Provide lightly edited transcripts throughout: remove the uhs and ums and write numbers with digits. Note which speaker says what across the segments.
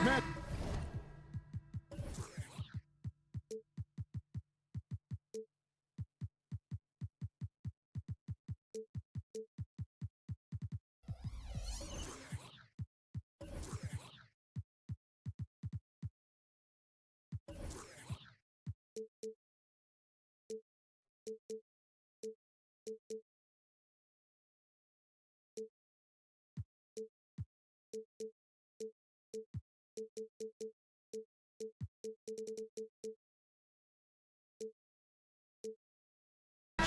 Speaker 1: match.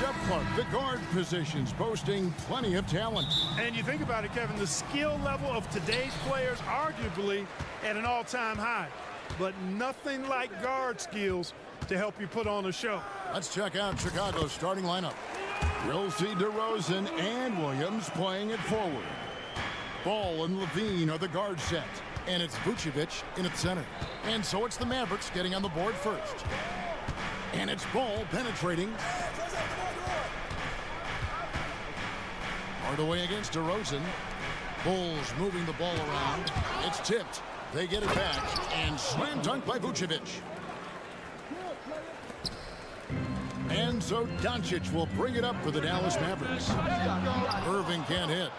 Speaker 1: Up front, the guard positions boasting plenty of talent.
Speaker 2: And you think about it, Kevin, the skill level of today's players arguably at an all-time high. But nothing like guard skills to help you put on a show.
Speaker 1: Let's check out Chicago's starting lineup. We'll see DeRozan and Williams playing it forward. Ball and Levine are the guard set. And it's Vucevic in at center. And so it's the Mavericks getting on the board first. And it's Ball penetrating. Hardaway against DeRozan. Bulls moving the ball around. It's tipped. They get it back. And slam dunk by Vucevic. And so Doncic will bring it up for the Dallas Mavericks. Irving can't hit.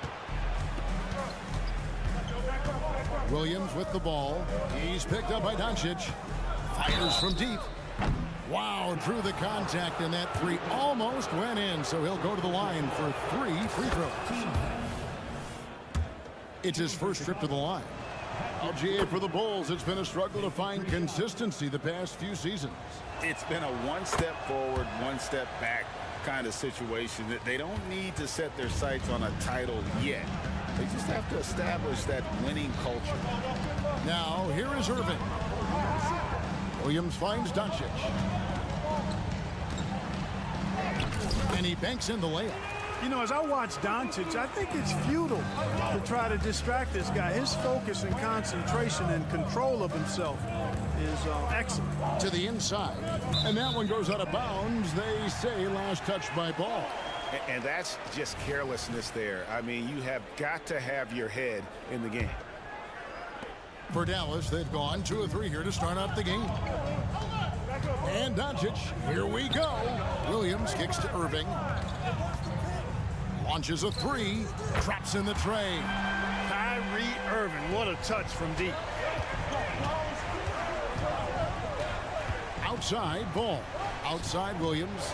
Speaker 1: Williams with the ball. He's picked up by Doncic. Fires from deep. Wow, drew the contact, and that three almost went in, so he'll go to the line for 3 free throws. It's his first trip to the line. LGA for the Bulls, it's been a struggle to find consistency the past few seasons.
Speaker 3: It's been a one step forward, one step back kind of situation. That they don't need to set their sights on a title yet. They just have to establish that winning culture.
Speaker 1: Now, here is Irving. Williams finds Doncic. And he banks in the layup.
Speaker 2: You know, as I watch Doncic, I think it's futile to try to distract this guy. His focus and concentration and control of himself is excellent.
Speaker 1: To the inside. And that one goes out of bounds. They say last touch by Ball.
Speaker 3: And that's just carelessness there. I mean, you have got to have your head in the game.
Speaker 1: For Dallas, they've gone 2 of 3 here to start out the game. And Doncic, here we go. Williams kicks to Irving. Launches a 3, traps in the tray.
Speaker 2: Kyrie Irving, what a touch from deep.
Speaker 1: Outside, Ball. Outside, Williams.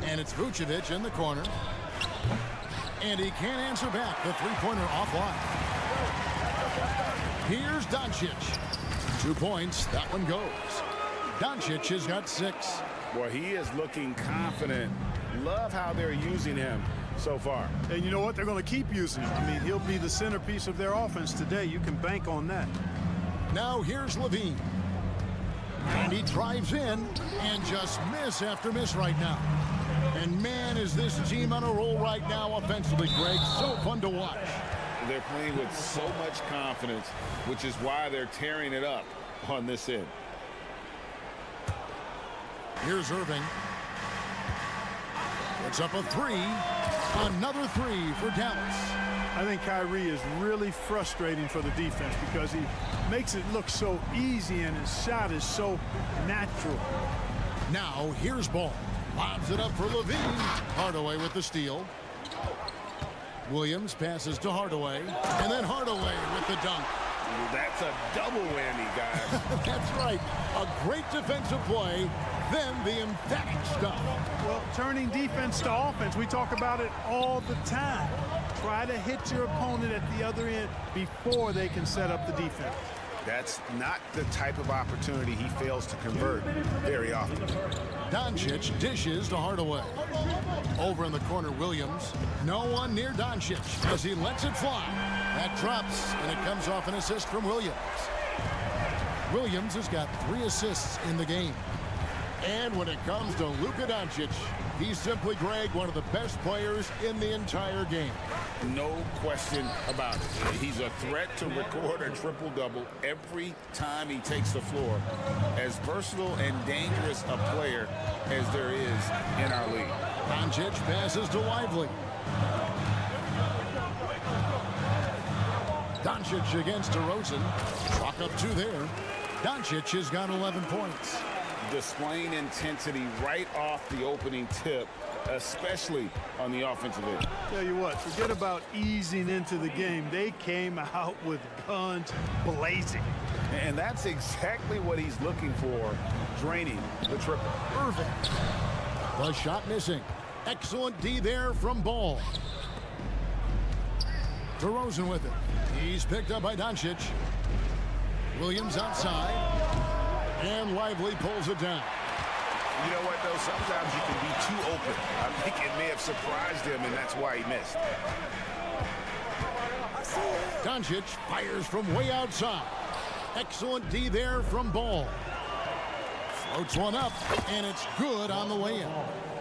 Speaker 1: And it's Vucevic in the corner. And he can't answer back. The three-pointer offline. Here's Doncic. 2 points. That one goes. Doncic has got 6.
Speaker 3: Boy, he is looking confident. Love how they're using him so far.
Speaker 2: And you know what? They're going to keep using him. I mean, he'll be the centerpiece of their offense today. You can bank on that.
Speaker 1: Now here's Levine. And he drives in and just miss after miss right now. And man, is this team on a roll right now offensively, Greg. So fun to watch.
Speaker 3: They're playing with so much confidence, which is why they're tearing it up on this end.
Speaker 1: Here's Irving. It's up a 3. Another 3 for Dallas.
Speaker 2: I think Kyrie is really frustrating for the defense because he makes it look so easy and his shot is so natural.
Speaker 1: Now here's Ball. Lobs it up for Levine. Hardaway with the steal. Williams passes to Hardaway. And then Hardaway with the dunk.
Speaker 3: That's a double whammy, guys.
Speaker 1: That's right. A great defensive play. Then the emphatic stuff.
Speaker 2: Well, turning defense to offense, we talk about it all the time. Try to hit your opponent at the other end before they can set up the defense.
Speaker 3: That's not the type of opportunity he fails to convert very often.
Speaker 1: Doncic dishes to Hardaway. Over in the corner, Williams. No one near Doncic as he lets it fly. That drops, and it comes off an assist from Williams. Williams has got 3 assists in the game. And when it comes to Luka Doncic, he's simply, Greg, one of the best players in the entire game.
Speaker 3: No question about it. He's a threat to record a triple-double every time he takes the floor. As versatile and dangerous a player as there is in our league.
Speaker 1: Doncic passes to Lively. Doncic against DeRozan. Chalk up 2 there. Doncic has got 11 points.
Speaker 3: Displaying intensity right off the opening tip, especially on the offensive end.
Speaker 2: Tell you what, forget about easing into the game. They came out with guns blazing.
Speaker 3: And that's exactly what he's looking for, draining the triple.
Speaker 1: Irving. The shot missing. Excellent D there from Ball. DeRozan with it. He's picked up by Doncic. Williams outside. And Lively pulls it down.
Speaker 3: You know what, though? Sometimes you can be too open. I think it may have surprised him, and that's why he missed.
Speaker 1: Doncic fires from way outside. Excellent D there from Ball. Floats one up, and it's good on the way in.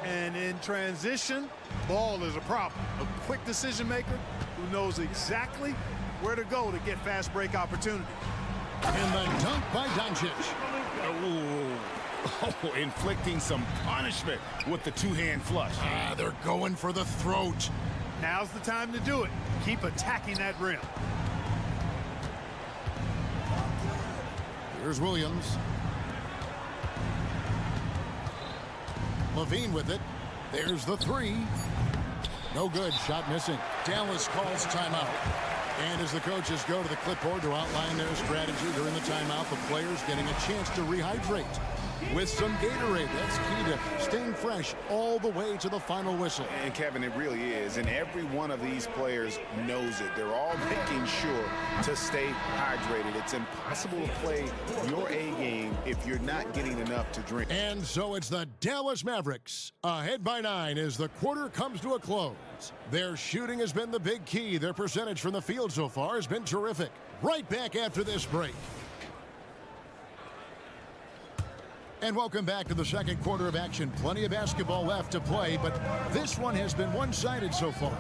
Speaker 2: And in transition, Ball is a problem. A quick decision maker who knows exactly where to go to get fast break opportunity.
Speaker 1: And the dunk by Doncic.
Speaker 3: Oh, inflicting some punishment with the two-hand flush.
Speaker 1: They're going for the throat.
Speaker 2: Now's the time to do it. Keep attacking that rim.
Speaker 1: Here's Williams. Levine with it. There's the 3. No good. Shot missing. Dallas calls timeout. And as the coaches go to the clipboard to outline their strategy during the timeout, the players getting a chance to rehydrate with some Gatorade. That's key to staying fresh all the way to the final whistle.
Speaker 3: And Kevin, it really is. And every one of these players knows it. They're all making sure to stay hydrated. It's impossible to play your A game if you're not getting enough to drink.
Speaker 1: And so it's the Dallas Mavericks ahead by 9 as the quarter comes to a close. Their shooting has been the big key. Their percentage from the field so far has been terrific. Right back after this break. And welcome back to the second quarter of action. Plenty of basketball left to play, but this one has been one-sided so far.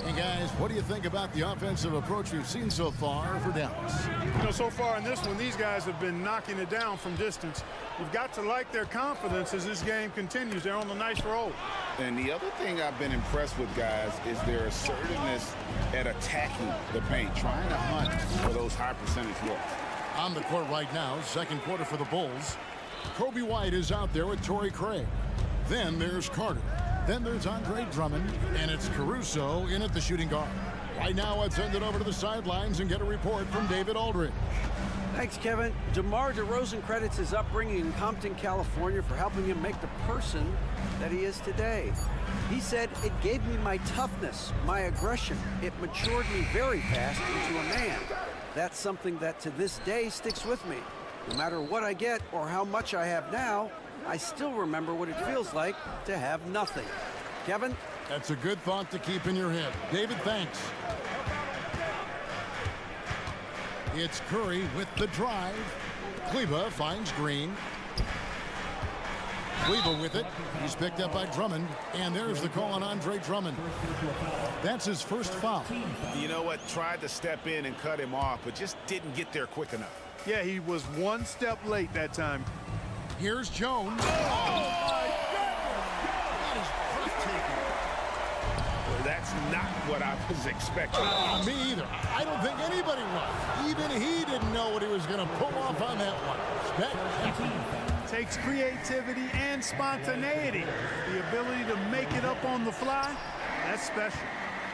Speaker 1: And guys, what do you think about the offensive approach we've seen so far for Dallas?
Speaker 2: You know, so far in this one, these guys have been knocking it down from distance. You've got to like their confidence as this game continues. They're on a nice roll.
Speaker 3: And the other thing I've been impressed with, guys, is their assertiveness at attacking the paint, trying to hunt for those high percentage looks.
Speaker 1: On the court right now, second quarter for the Bulls. Kobe White is out there with Torrey Craig. Then there's Carter. Then there's Andre Drummond, and it's Caruso in at the shooting guard. Right now, let's send it over to the sidelines and get a report from David Aldridge.
Speaker 4: Thanks, Kevin. DeMar DeRozan credits his upbringing in Compton, California for helping him make the person that he is today. He said, "It gave me my toughness, my aggression. It matured me very fast into a man. That's something that to this day sticks with me. No matter what I get or how much I have now, I still remember what it feels like to have nothing." Kevin?
Speaker 1: That's a good thought to keep in your head. David, thanks. It's Curry with the drive. Kleba finds Green. Kleba with it. He's picked up by Drummond. And there's the call on Andre Drummond. That's his first foul.
Speaker 3: You know what? Tried to step in and cut him off, but just didn't get there quick enough.
Speaker 2: Yeah, he was one step late that time.
Speaker 1: Here's Jones. Oh, my goodness! That is breathtaking.
Speaker 3: Well, that's not what I was expecting.
Speaker 1: Me either. I don't think anybody was. Even he didn't know what he was going to pull off on that one. Spectacular.
Speaker 2: Takes creativity and spontaneity. The ability to make it up on the fly, that's special.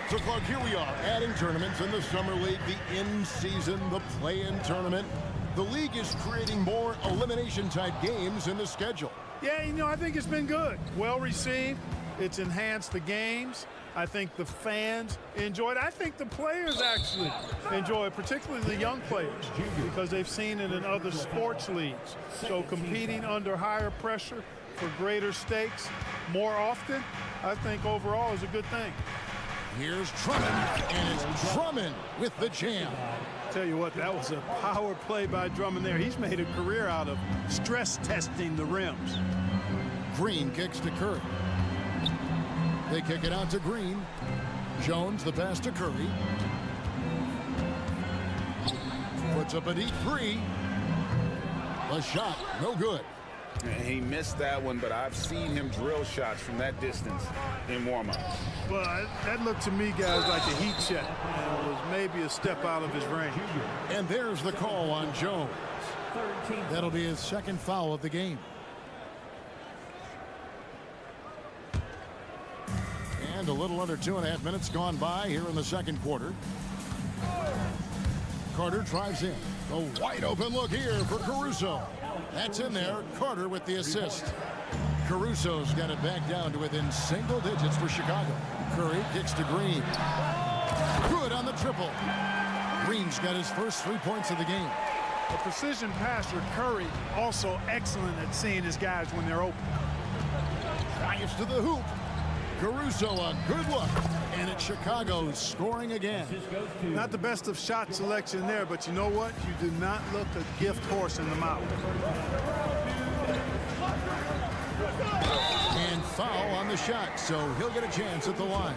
Speaker 1: So, Clark, here we are, adding tournaments in the Summer League, the in-season, the play-in tournament. The league is creating more elimination-type games in the schedule.
Speaker 2: Yeah, you know, I think it's been good. Well received. It's enhanced the games. I think the fans enjoy it. I think the players actually enjoy it, particularly the young players, because they've seen it in other sports leagues. So competing under higher pressure for greater stakes more often, I think overall is a good thing.
Speaker 1: Here's Drummond, and it's Drummond with the jam.
Speaker 2: Tell you what, that was a power play by Drummond there. He's made a career out of stress testing the rims.
Speaker 1: Green kicks to Curry. They kick it out to Green. Jones, the pass to Curry. Puts up a deep three. The shot, no good.
Speaker 3: And he missed that one, but I've seen him drill shots from that distance in warm-ups.
Speaker 2: Well, that looked to me, guys, like a heat check, and it was maybe a step out of his range.
Speaker 1: And there's the call on Jones. That'll be his second foul of the game. And a little under 2.5 minutes gone by here in the second quarter. Carter drives in. A wide open look here for Caruso. That's in there. Carter with the assist. Caruso's got it back down to within single digits for Chicago. Curry kicks to Green. Good on the triple. Green's got his first 3 points of the game.
Speaker 2: A precision passer, Curry, also excellent at seeing his guys when they're open.
Speaker 1: Drives to the hoop. Caruso a good look. And it's Chicago scoring again.
Speaker 2: Not the best of shot selection there, but you know what? You do not look a gift horse in the mouth.
Speaker 1: And foul on the shot, so he'll get a chance at the line.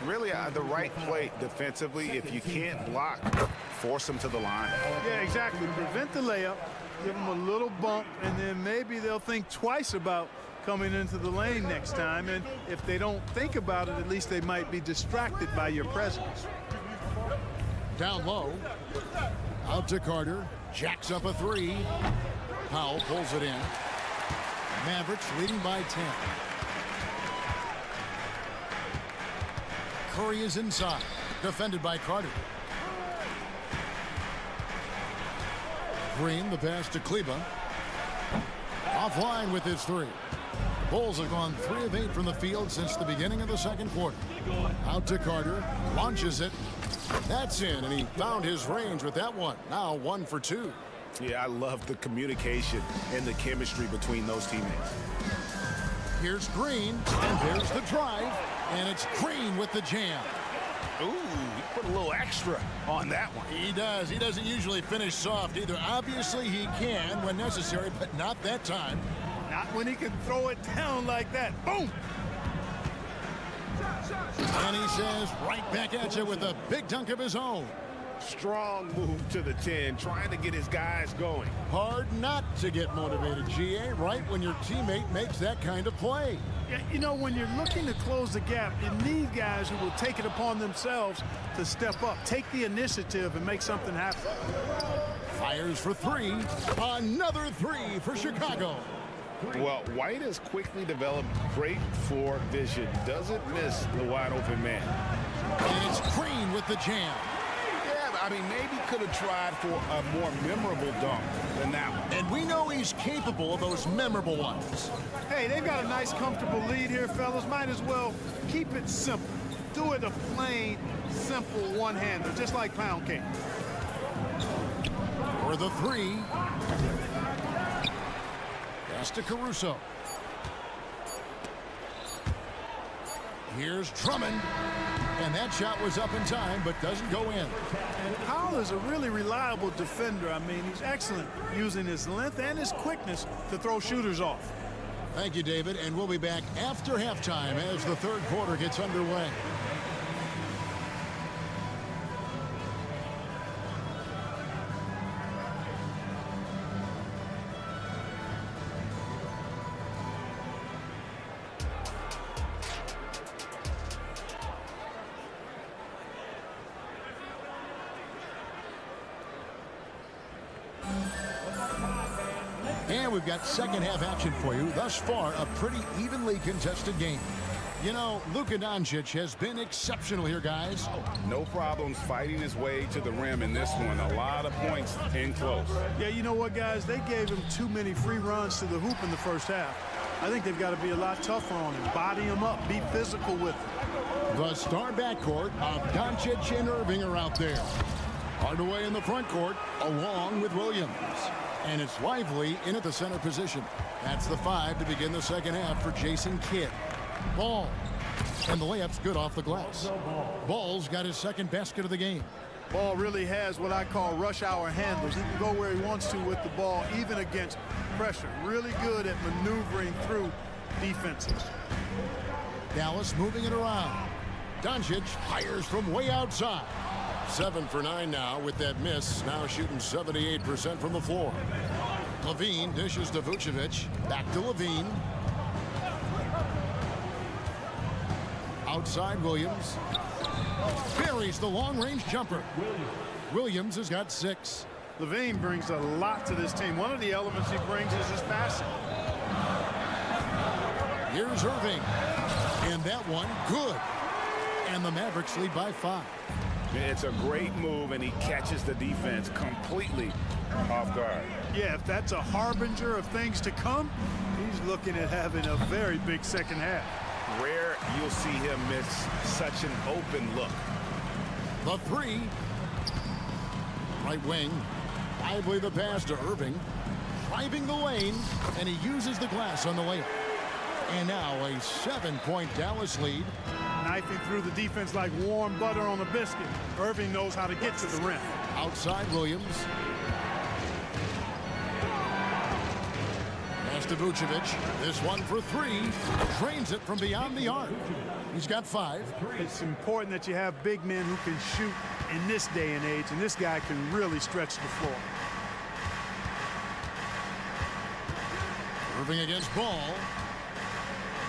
Speaker 3: Really the right play defensively. If you can't block, force him to the line.
Speaker 2: Yeah, exactly. Prevent the layup, give them a little bump, and then maybe they'll think twice about coming into the lane next time. And if they don't think about it, at least they might be distracted by your presence.
Speaker 1: Down low. Out to Carter. Jacks up a three. Powell pulls it in. Mavericks leading by 10. Curry is inside. Defended by Carter. Green, the pass to Kleba. Offline with his three. Bulls have gone 3 of 8 from the field since the beginning of the second quarter. Out to Carter. Launches it. That's in, and he found his range with that one. Now 1 for 2.
Speaker 3: Yeah, I love the communication and the chemistry between those teammates.
Speaker 1: Here's Green, and there's the drive, and it's Green with the jam.
Speaker 3: Ooh, he put a little extra on that one.
Speaker 1: He does. He doesn't usually finish soft either. Obviously, he can when necessary, but not that time.
Speaker 2: Not when he can throw it down like that. Boom!
Speaker 1: And he says right back at you with a big dunk of his own.
Speaker 3: Strong move to the 10, trying to get his guys going.
Speaker 1: Hard not to get motivated, GA, right when your teammate makes that kind of play.
Speaker 2: Yeah, you know, when you're looking to close the gap, you need guys who will take it upon themselves to step up, take the initiative, and make something happen.
Speaker 1: Fires for 3. Another 3 for Chicago.
Speaker 3: Well, White has quickly developed great floor vision. Doesn't miss the wide open man.
Speaker 1: And it's Green with the jam.
Speaker 3: Yeah, I mean, maybe could have tried for a more memorable dunk than that one.
Speaker 1: And we know he's capable of those memorable ones.
Speaker 2: Hey, they've got a nice, comfortable lead here, fellas. Might as well keep it simple. Do it a plain, simple one-hander, just like pound cake.
Speaker 1: For the 3. Pass to Caruso. Here's Drummond. And that shot was up in time, but doesn't go in.
Speaker 2: And Powell is a really reliable defender. I mean, he's excellent using his length and his quickness to throw shooters off.
Speaker 1: Thank you, David. And we'll be back after halftime as the third quarter gets underway. And we've got second half action for you. Thus far, a pretty evenly contested game. You know, Luka Doncic has been exceptional here, guys.
Speaker 3: No problems fighting his way to the rim in this one. A lot of points in close.
Speaker 2: Yeah, you know what, guys? They gave him too many free runs to the hoop in the first half. I think they've got to be a lot tougher on him. Body him up. Be physical with him.
Speaker 1: The star backcourt of Doncic and Irving are out there. Hardaway in the front court, along with Williams. And it's Lively in at the center position. That's the 5 to begin the second half for Jason Kidd. Ball. And the layup's good off the glass. Ball's got his second basket of the game.
Speaker 2: Ball really has what I call rush hour handles. He can go where he wants to with the ball, even against pressure. Really good at maneuvering through defenses.
Speaker 1: Dallas moving it around. Doncic fires from way outside. 7 for 9 now with that miss. Now shooting 78% from the floor. Levine dishes to Vucevic. Back to Levine. Outside Williams. Buries the long-range jumper. Williams has got 6.
Speaker 2: Levine brings a lot to this team. One of the elements he brings is his passing.
Speaker 1: Here's Irving. And that one, good. And the Mavericks lead by 5.
Speaker 3: It's a great move, and he catches the defense completely off guard.
Speaker 2: Yeah, if that's a harbinger of things to come, he's looking at having a very big second half.
Speaker 3: Rare you'll see him miss such an open look.
Speaker 1: The 3. Right wing. Lively the pass to Irving. Driving the lane, and he uses the glass on the layup. And now a 7-point Dallas lead.
Speaker 2: Knifing through the defense like warm butter on a biscuit. Irving knows how to get to the rim.
Speaker 1: Outside Williams. Pass to Vucevic. This one for 3. Drains it from beyond the arc. He's got 5.
Speaker 2: It's important that you have big men who can shoot in this day and age, and this guy can really stretch the floor.
Speaker 1: Irving against Ball.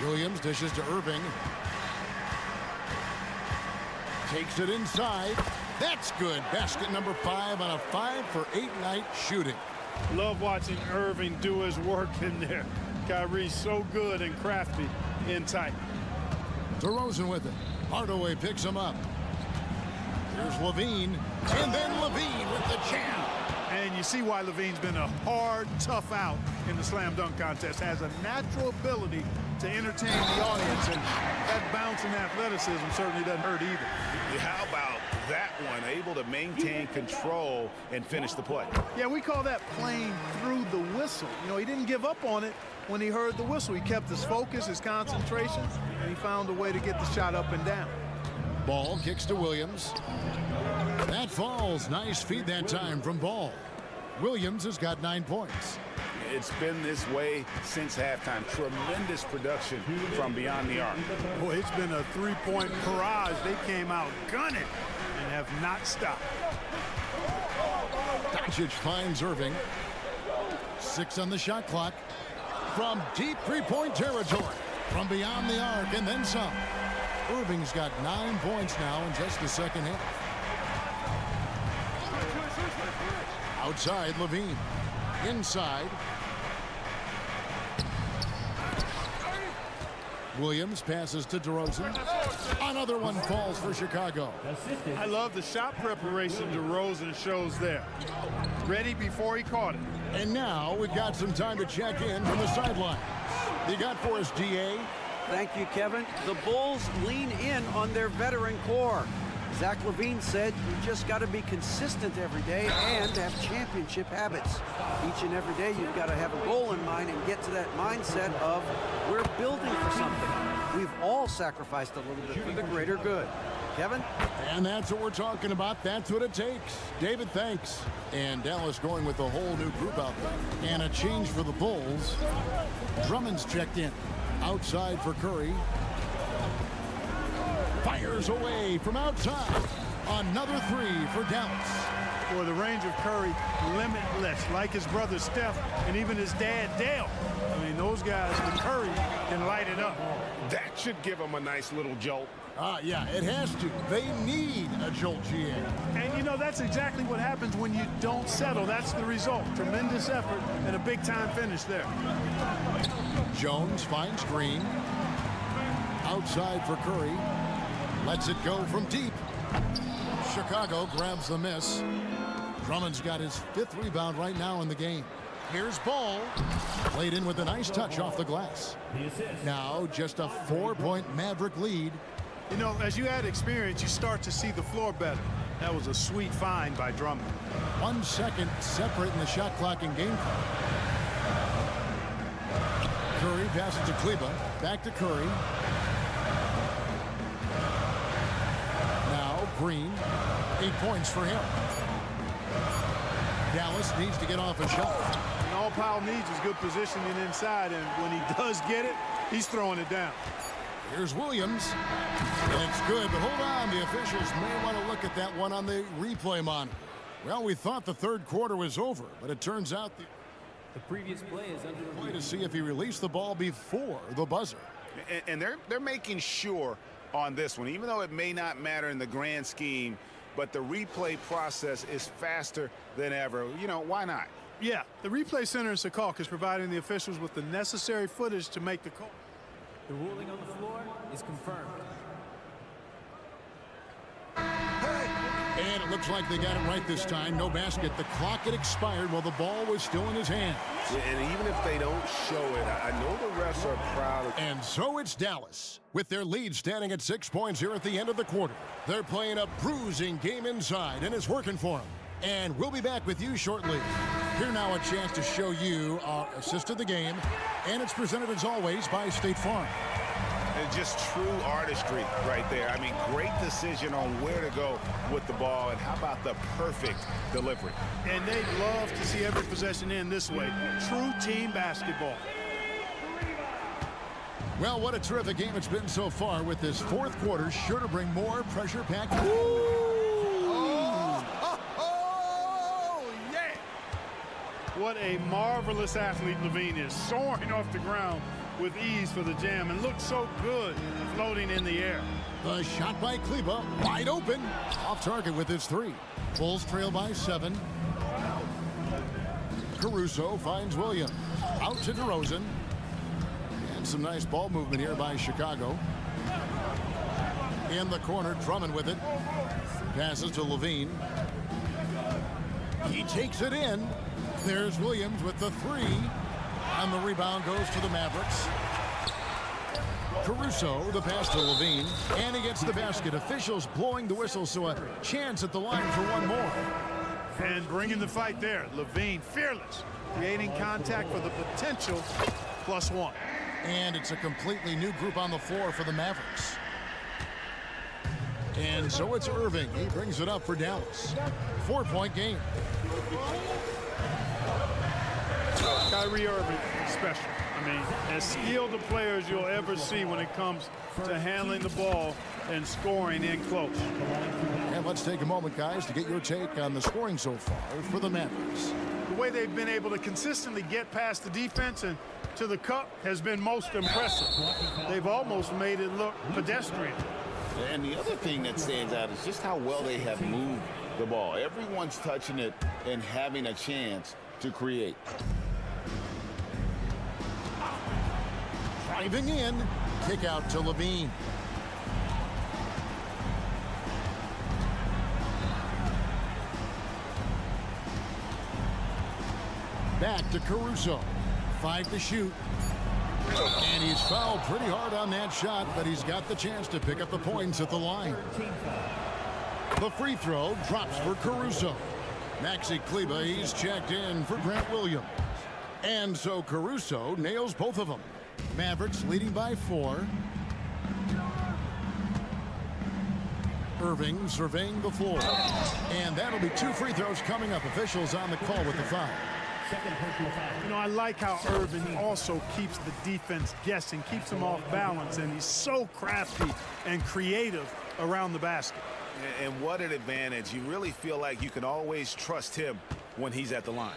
Speaker 1: Williams dishes to Irving. Takes it inside. That's good. Basket number 5 on a 5-for-8 night shooting.
Speaker 2: Love watching Irving do his work in there. Kyrie's so good and crafty in tight.
Speaker 1: DeRozan with it. Hardaway picks him up. Here's Levine. And then Levine with the jam.
Speaker 2: And you see why Levine's been a hard, tough out in the slam dunk contest. Has a natural ability to entertain the audience, and that bounce and athleticism certainly doesn't hurt either.
Speaker 3: How about that one? Able to maintain control and finish the play.
Speaker 2: Yeah, we call that playing through the whistle. You know, he didn't give up on it when he heard the whistle. He kept his focus, his concentration, and he found a way to get the shot up and down.
Speaker 1: Ball kicks to Williams. That falls. Nice feed that time from Ball. Williams has got 9 points.
Speaker 3: It's been this way since halftime. Tremendous production from beyond the arc.
Speaker 2: Boy, it's been a 3-point barrage. They came out gunning and have not stopped.
Speaker 1: Doncic finds Irving. 6 on the shot clock. From deep 3-point territory. From beyond the arc and then some. Irving's got 9 points now in just the second half. Outside Levine. Inside. Williams passes to DeRozan. Another one falls for Chicago.
Speaker 2: I love the shot preparation DeRozan shows there. Ready before he caught it.
Speaker 1: And now we've got some time to check in from the sidelines. You got for us, DA?
Speaker 4: Thank you, Kevin. The Bulls lean in on their veteran core. Zach LaVine said you just got to be consistent every day and have championship habits. Each and every day you've got to have a goal in mind and get to that mindset of we're building for something. We've all sacrificed a little bit for the greater good. Kevin?
Speaker 1: And that's what we're talking about. That's what it takes. David, thanks. And Dallas going with a whole new group out there. And a change for the Bulls. Drummond's checked in. Outside for Curry. Fires away from outside. Another 3 for Dallas.
Speaker 2: Boy, the range of Curry, limitless, like his brother Steph and even his dad Dale. I mean, those guys with Curry can light it up.
Speaker 3: That should give him a nice little jolt.
Speaker 1: Yeah, it has to. They need a jolt, GA.
Speaker 2: And, you know, that's exactly what happens when you don't settle. That's the result. Tremendous effort and a big-time finish there.
Speaker 1: Jones finds Green. Outside for Curry. Lets it go from deep. Chicago grabs the miss. Drummond's got his 5th rebound right now in the game. Here's Ball. Played in with a nice touch off the glass. Now just a 4-point Maverick lead.
Speaker 2: You know, as you add experience, you start to see the floor better. That was a sweet find by Drummond.
Speaker 1: 1 second separating the shot clock in game clock. Curry passes to Kleba. Back to Curry. Now Green. 8 points for him. Dallas needs to get off a shot.
Speaker 2: And all Powell needs is good positioning inside, and when he does get it, he's throwing it down.
Speaker 1: Here's Williams. And it's good, but hold on. The officials may want to look at that one on the replay monitor. Well, we thought the third quarter was over, but it turns out
Speaker 5: The previous play is under review.
Speaker 1: To see if he released the ball before the buzzer.
Speaker 3: And they're making sure on this one, even though it may not matter in the grand scheme, but the replay process is faster than ever. You know, why not?
Speaker 2: Yeah, the replay center in Secaucus is providing the officials with the necessary footage to make the call.
Speaker 5: The ruling on the floor is confirmed.
Speaker 1: And it looks like they got it right this time. No basket. The clock had expired while the ball was still in his hands.
Speaker 3: Yeah, and even if they don't show it, I know the refs are proud of.
Speaker 1: And so it's Dallas, with their lead standing at 6 points here at the end of the quarter. They're playing a bruising game inside, and it's working for them. And we'll be back with you shortly. Here now a chance to show you our assist of the game, and it's presented as always by State Farm.
Speaker 3: And just true artistry right there. I mean, great decision on where to go with the ball, and how about the perfect delivery?
Speaker 2: And they'd love to see every possession end this way. True team basketball.
Speaker 1: Well, what a terrific game it's been so far, with this fourth quarter sure to bring more pressure-packed.
Speaker 2: What a marvelous athlete Levine is, soaring off the ground with ease for the jam, and looks so good floating in the air.
Speaker 1: The shot by Kleba, wide open, off target with his three. Bulls trail by 7. Caruso finds Williams, out to DeRozan, and some nice ball movement here by Chicago. In the corner, Drummond with it, passes to Levine. He takes it in. There's Williams with the 3, and the rebound goes to the Mavericks. Caruso, the pass to Levine, and he gets the basket. Officials blowing the whistle, so a chance at the line for one more.
Speaker 2: And bringing the fight there, Levine fearless, creating contact for the potential +1.
Speaker 1: And it's a completely new group on the floor for the Mavericks. And so it's Irving. He brings it up for Dallas. 4-point game.
Speaker 2: Kyrie Irving, special. I mean, as skilled a player as you'll ever see when it comes to handling the ball and scoring in close.
Speaker 1: And let's take a moment, guys, to get your take on the scoring so far for the Mavericks.
Speaker 2: The way they've been able to consistently get past the defense and to the cup has been most impressive. They've almost made it look pedestrian.
Speaker 3: And the other thing that stands out is just how well they have moved the ball. Everyone's touching it and having a chance to create.
Speaker 1: Driving in, kick out to Levine. Back to Caruso. 5 to shoot. And he's fouled pretty hard on that shot, but he's got the chance to pick up the points at the line. The free throw drops for Caruso. Maxi Kleba, he's checked in for Grant Williams. And so Caruso nails both of them. Mavericks leading by 4. Irving surveying the floor. And that'll be 2 free throws coming up. Officials on the call with the foul.
Speaker 2: You know, I like how Irving also keeps the defense guessing, keeps them off balance, and he's so crafty and creative around the basket.
Speaker 3: And what an advantage. You really feel like you can always trust him when he's at the line.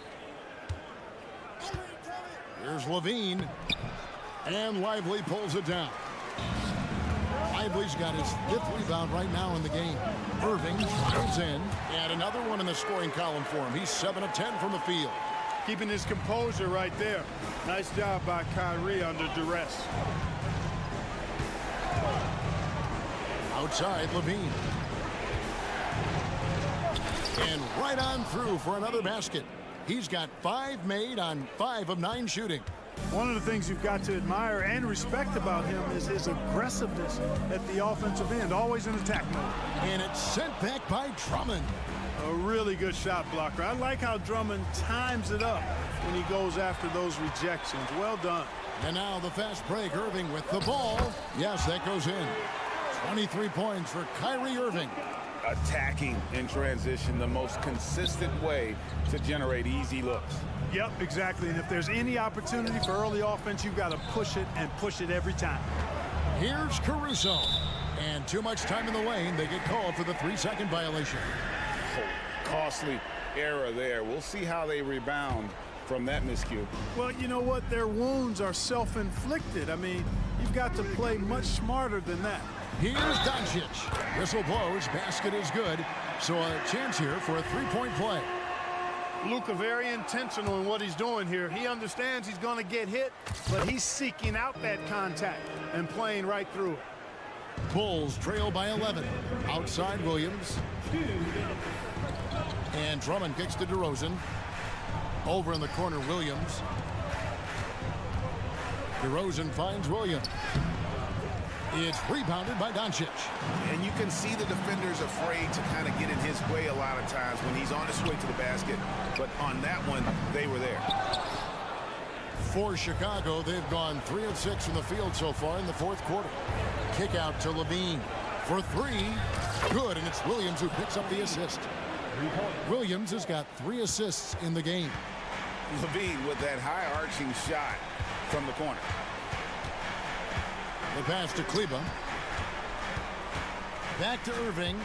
Speaker 1: Here's Levine. And Lively pulls it down. Lively's got his 5th rebound right now in the game. Irving drives in. And another one in the scoring column for him. He's 7 of 10 from the field.
Speaker 2: Keeping his composure right there. Nice job by Kyrie under duress.
Speaker 1: Outside, Levine. And right on through for another basket. He's got 5 made on 5 of 9 shooting.
Speaker 2: One of the things you've got to admire and respect about him is his aggressiveness at the offensive end, always in attack mode.
Speaker 1: And it's sent back by Drummond.
Speaker 2: A really good shot blocker. I like how Drummond times it up when he goes after those rejections. Well done.
Speaker 1: And now the fast break. Irving with the ball. Yes, that goes in. 23 points for Kyrie Irving.
Speaker 3: Attacking in transition, the most consistent way to generate easy looks.
Speaker 2: Yep, exactly. And if there's any opportunity for early offense, you've got to push it and push it every time.
Speaker 1: Here's Caruso. And too much time in the lane. They get called for the 3-second violation.
Speaker 3: Costly error there. We'll see how they rebound from that miscue.
Speaker 2: Well, you know what? Their wounds are self-inflicted. I mean, you've got to play much smarter than that.
Speaker 1: Here's Doncic. Whistle blows. Basket is good. So a chance here for a three-point play.
Speaker 2: Luka very intentional in what he's doing here. He understands he's going to get hit, but he's seeking out that contact and playing right through it.
Speaker 1: Bulls trail by 11. Outside Williams. And Drummond kicks to DeRozan. Over in the corner, Williams. DeRozan finds Williams. It's rebounded by Doncic.
Speaker 3: And you can see the defenders afraid to kind of get in his way a lot of times when he's on his way to the basket. But on that one, they were there.
Speaker 1: For Chicago, they've gone 3 of 6 from the field so far in the fourth quarter. Kick out to Levine for 3. Good, and it's Williams who picks up the assist. Williams has got 3 assists in the game.
Speaker 3: Levine with that high arching shot from the corner.
Speaker 1: The pass to Kleba. Back to Irving.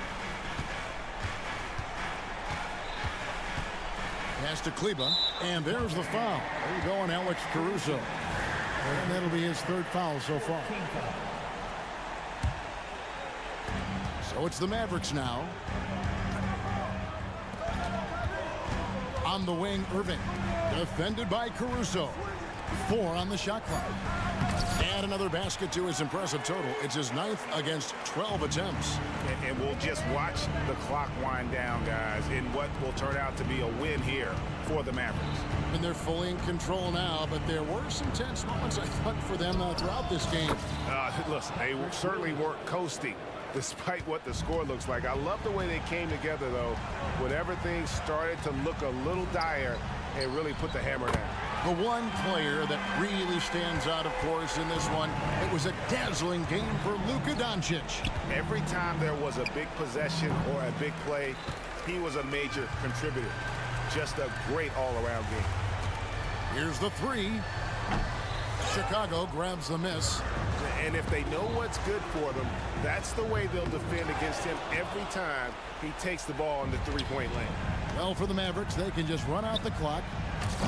Speaker 1: Pass to Kleba. And there's the foul. There you go on Alex Caruso. And that'll be his 3rd foul so far. So it's the Mavericks now. On the wing, Irving. Defended by Caruso. 4 on the shot clock. Add another basket to his impressive total. It's his 9th against 12 attempts.
Speaker 3: And we'll just watch the clock wind down, guys, in what will turn out to be a win here for the Mavericks.
Speaker 1: And they're fully in control now, but there were some tense moments, I thought, for them throughout this game.
Speaker 3: Listen, they certainly weren't coasting despite what the score looks like. I love the way they came together, though, when everything started to look a little dire and really put the hammer down.
Speaker 1: The one player that really stands out, of course, in this one, it was a dazzling game for Luka Doncic.
Speaker 3: Every time there was a big possession or a big play, he was a major contributor. Just a great all-around game.
Speaker 1: Here's the 3. Chicago grabs the miss.
Speaker 3: And if they know what's good for them, that's the way they'll defend against him every time he takes the ball in the three-point lane.
Speaker 1: Well, for the Mavericks, they can just run out the clock. Oh,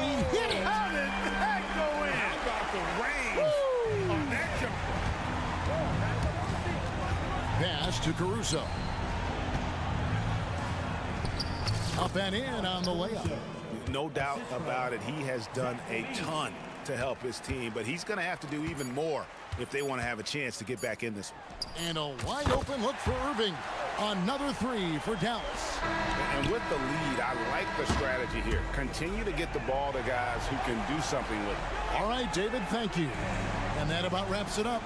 Speaker 1: he hit it!
Speaker 2: How did that go in?
Speaker 3: How about the range on that jumper?
Speaker 1: Pass to Caruso. Up and in on the layup.
Speaker 3: No doubt about it. He has done a ton to help his team, but he's going to have to do even more if they want to have a chance to get back in this one.
Speaker 1: And a wide open look for Irving. Another 3 for Dallas.
Speaker 3: And with the lead, I like the strategy here. Continue to get the ball to guys who can do something with it.
Speaker 1: All right, David, thank you. And that about wraps it up.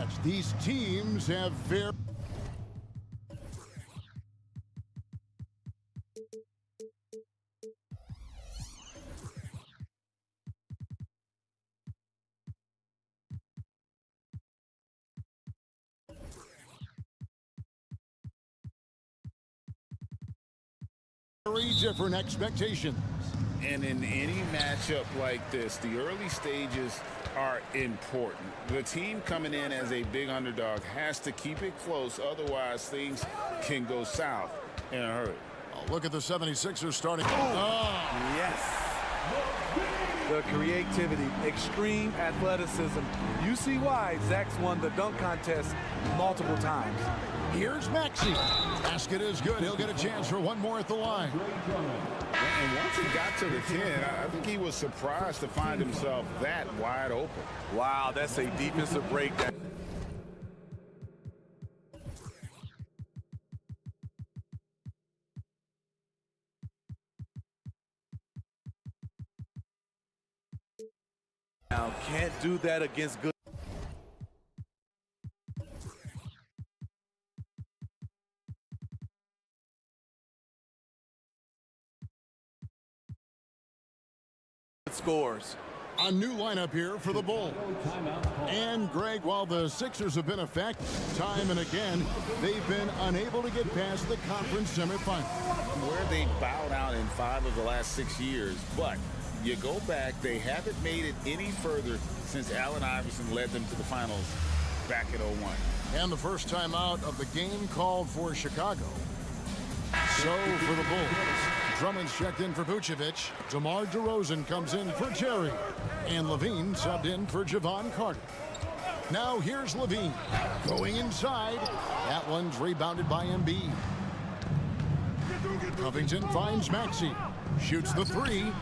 Speaker 1: match. These teams have very different expectations.
Speaker 3: And in any matchup like this, the early stages are important. The team coming in as a big underdog has to keep it close, otherwise things can go south in a hurry.
Speaker 1: Oh, look at the 76ers starting.
Speaker 6: Yes. The creativity, extreme athleticism. You see why Zach's won the dunk contest multiple times.
Speaker 1: Here's Maxey. Basket is good. He'll get a chance for one more at the line.
Speaker 3: And once he got to the 10, I think he was surprised to find himself that wide open.
Speaker 6: Wow, that's a defensive breakdown. Now, can't do that against good scores.
Speaker 1: A new lineup here for the Bulls. And, Greg, while the Sixers have been effective time and again, they've been unable to get past the conference semifinal.
Speaker 3: Where they bowed out in 5 of the last 6 years, but you go back, they haven't made it any further since Allen Iverson led them to the finals back in '01.
Speaker 1: And the first time out of the game called for Chicago. So for the Bulls, Drummond's checked in for Vucevic. DeMar DeRozan comes in for Terry. And Levine subbed in for Javon Carter. Now here's Levine going inside. That one's rebounded by Embiid. Covington finds Maxey. Shoots the 3.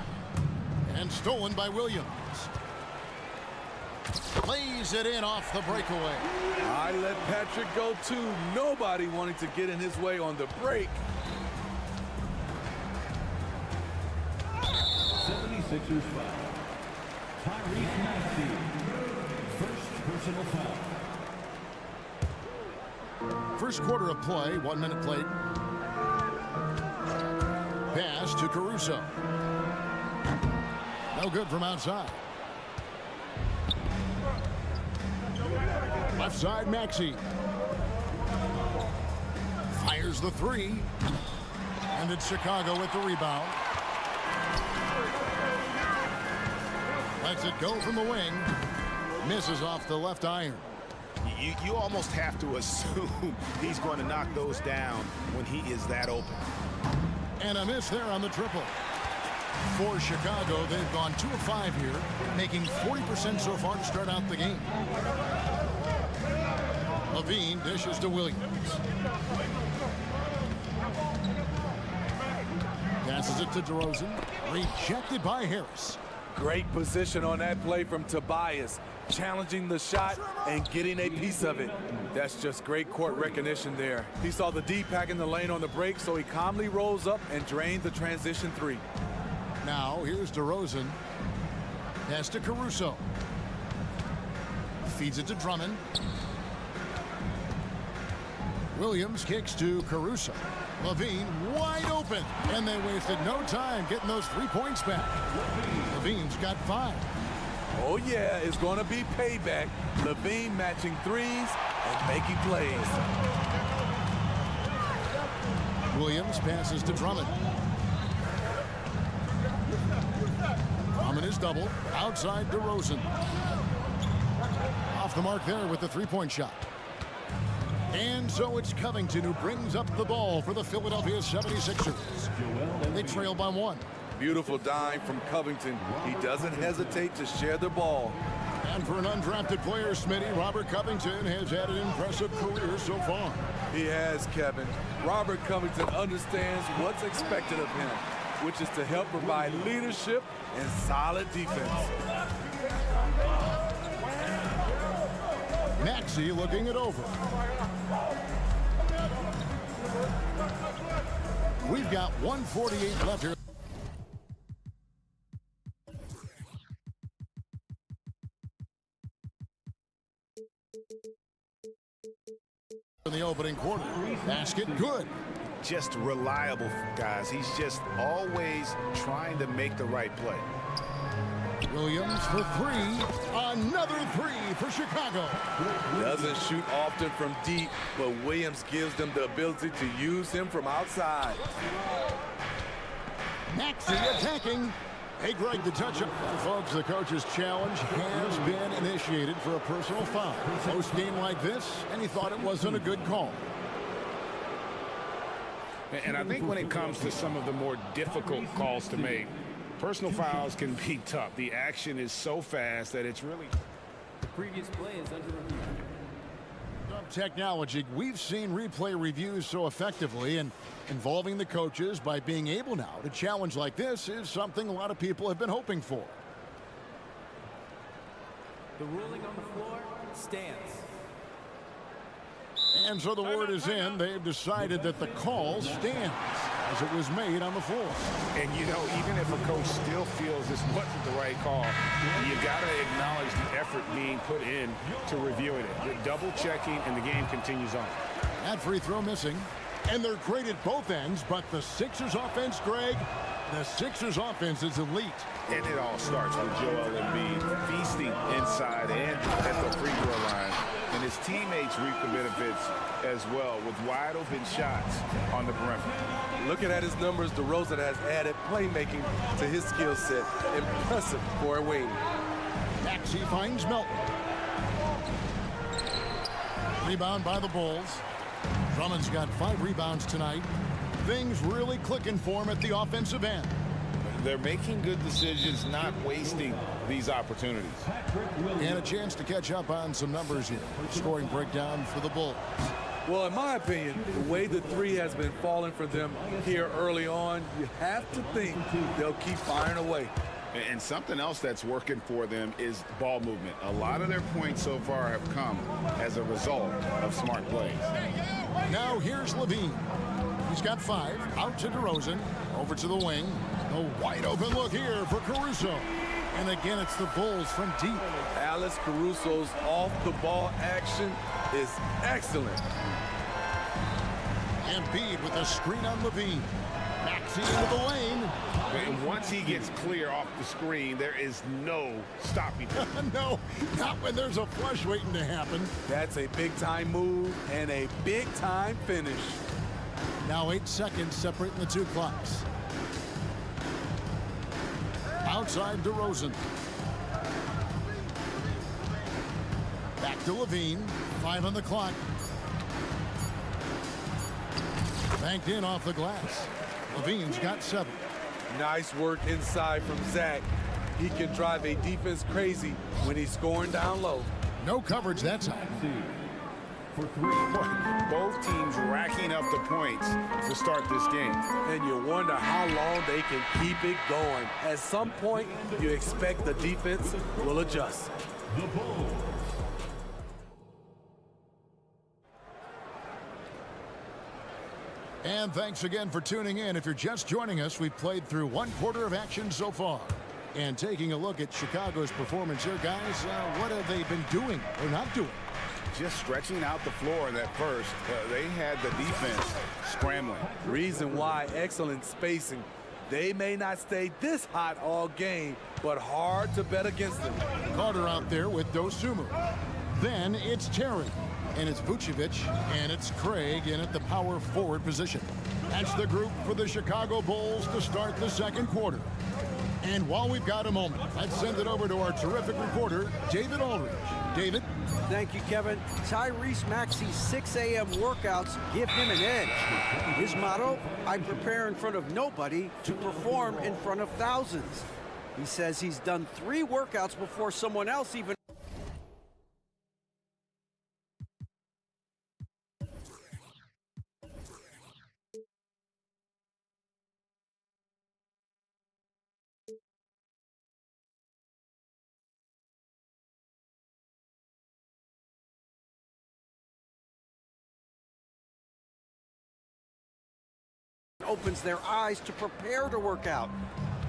Speaker 1: And stolen by Williams. Plays it in off the breakaway.
Speaker 6: I let Patrick go too. Nobody wanting to get in his way on the break.
Speaker 7: 76ers foul. Tyrese Maxey. First personal foul.
Speaker 1: First quarter of play, 1 minute played. Pass to Caruso. No good from outside. Left side, Maxey. Fires the 3. And it's Chicago with the rebound. Lets it go from the wing. Misses off the left iron.
Speaker 3: You almost have to assume he's going to knock those down when he is that open.
Speaker 1: And a miss there on the triple. For Chicago, they've gone 2 of 5 here, making 40% so far to start out the game. Levine dishes to Williams. Passes it to DeRozan. Rejected by Harris.
Speaker 6: Great position on that play from Tobias, challenging the shot and getting a piece of it. That's just great court recognition there. He saw the D pack in the lane on the break, so he calmly rolls up and drained the transition 3.
Speaker 1: Now here's DeRozan. Pass to Caruso. Feeds it to Drummond. Williams kicks to Caruso. Levine wide open, and they wasted no time getting those 3 points back. Levine's got 5.
Speaker 6: Oh yeah, it's going to be payback. Levine matching 3s and making plays.
Speaker 1: Williams passes to Drummond. Drummond is double. Outside DeRozan. Off the mark there with the 3-point shot. And so it's Covington who brings up the ball for the Philadelphia 76ers. They trail by 1.
Speaker 6: Beautiful dime from Covington. He doesn't hesitate to share the ball.
Speaker 1: And for an undrafted player, Smitty, Robert Covington has had an impressive career so far.
Speaker 6: He has, Kevin. Robert Covington understands what's expected of him, which is to help provide leadership and solid defense.
Speaker 1: Maxey looking it over. We've got 1:48 left here. In the opening quarter, basket good.
Speaker 3: Just reliable, guys. He's just always trying to make the right play.
Speaker 1: Williams for three. Another three for Chicago.
Speaker 6: Doesn't shoot often from deep, but Williams gives them the ability to use him from outside.
Speaker 1: Maxey attacking. Hey, Greg, the touch-up. Folks, the coach's challenge has been initiated for a personal foul. Post-game like this, and he thought it wasn't a good call.
Speaker 8: And I think when it comes to some of the more difficult calls to make, personal fouls can be tough. The action is so fast that it's really...
Speaker 5: The previous play is under review.
Speaker 1: Technology, we've seen replay reviews so effectively, and involving the coaches by being able now to challenge like this is something a lot of people have been hoping for.
Speaker 5: The ruling on the floor stands.
Speaker 1: And so the word is in. They've decided that the call stands as it was made on the floor.
Speaker 8: And, you know, even if a coach still feels this wasn't the right call, you got to acknowledge the effort being put in to reviewing it. You're double-checking, and the game continues on.
Speaker 1: That free throw missing. And they're great at both ends, but the Sixers offense, Greg, the Sixers offense is elite.
Speaker 3: And it all starts with Joel Embiid feasting inside and at the free throw line. And his teammates reap the benefits as well with wide open shots on the perimeter.
Speaker 6: Looking at his numbers, DeRozan has added playmaking to his skill set. Impressive for a wing.
Speaker 1: Maxey finds Melton. Rebound by the Bulls. Drummond's got 5 rebounds tonight. Things really clicking for him at the offensive end.
Speaker 3: They're making good decisions, not wasting these opportunities.
Speaker 1: And a chance to catch up on some numbers here. Scoring breakdown for the Bulls.
Speaker 6: Well, in my opinion, the way the three has been falling for them here early on, you have to think they'll keep firing away.
Speaker 3: And something else that's working for them is ball movement. A lot of their points so far have come as a result of smart plays.
Speaker 1: Now here's Levine. He's got 5. Out to DeRozan. Over to the wing. A wide open look here for Caruso. And again, it's the Bulls from deep.
Speaker 6: Alex Caruso's off-the-ball action is excellent.
Speaker 1: Embiid with a screen on Levine. Maxey into the lane.
Speaker 3: And once he gets clear off the screen, there is no stopping him.
Speaker 1: No, not when there's a flush waiting to happen.
Speaker 6: That's a big-time move and a big-time finish.
Speaker 1: Now 8 seconds separating the two clocks. Outside DeRozan. Back to Levine. 5 on the clock. Banked in off the glass. Levine's got 7.
Speaker 6: Nice work inside from Zach. He can drive a defense crazy when he's scoring down low.
Speaker 1: No coverage that time.
Speaker 7: For 3.
Speaker 3: Both teams racking up the points to start this game.
Speaker 6: And you wonder how long they can keep it going. At some point, you expect the defense will adjust.
Speaker 7: The Bulls.
Speaker 1: And thanks again for tuning in. If you're just joining us, we've played through 1 quarter of action so far. And taking a look at Chicago's performance here, guys, what have they been doing or not doing?
Speaker 3: Just stretching out the floor in that first. They had the defense scrambling.
Speaker 6: Reason why, excellent spacing. They may not stay this hot all game, but hard to bet against them.
Speaker 1: Carter out there with Dosunmu. Then it's Terry. And it's Vucevic, and it's Craig in at the power forward position. That's the group for the Chicago Bulls to start the second quarter. And while we've got a moment, let's send it over to our terrific reporter, David Aldridge. David?
Speaker 4: Thank you, Kevin. Tyrese Maxey's 6 a.m. workouts give him an edge. His motto, I prepare in front of nobody to perform in front of thousands. He says he's done 3 workouts before someone else even opens their eyes to prepare to work out.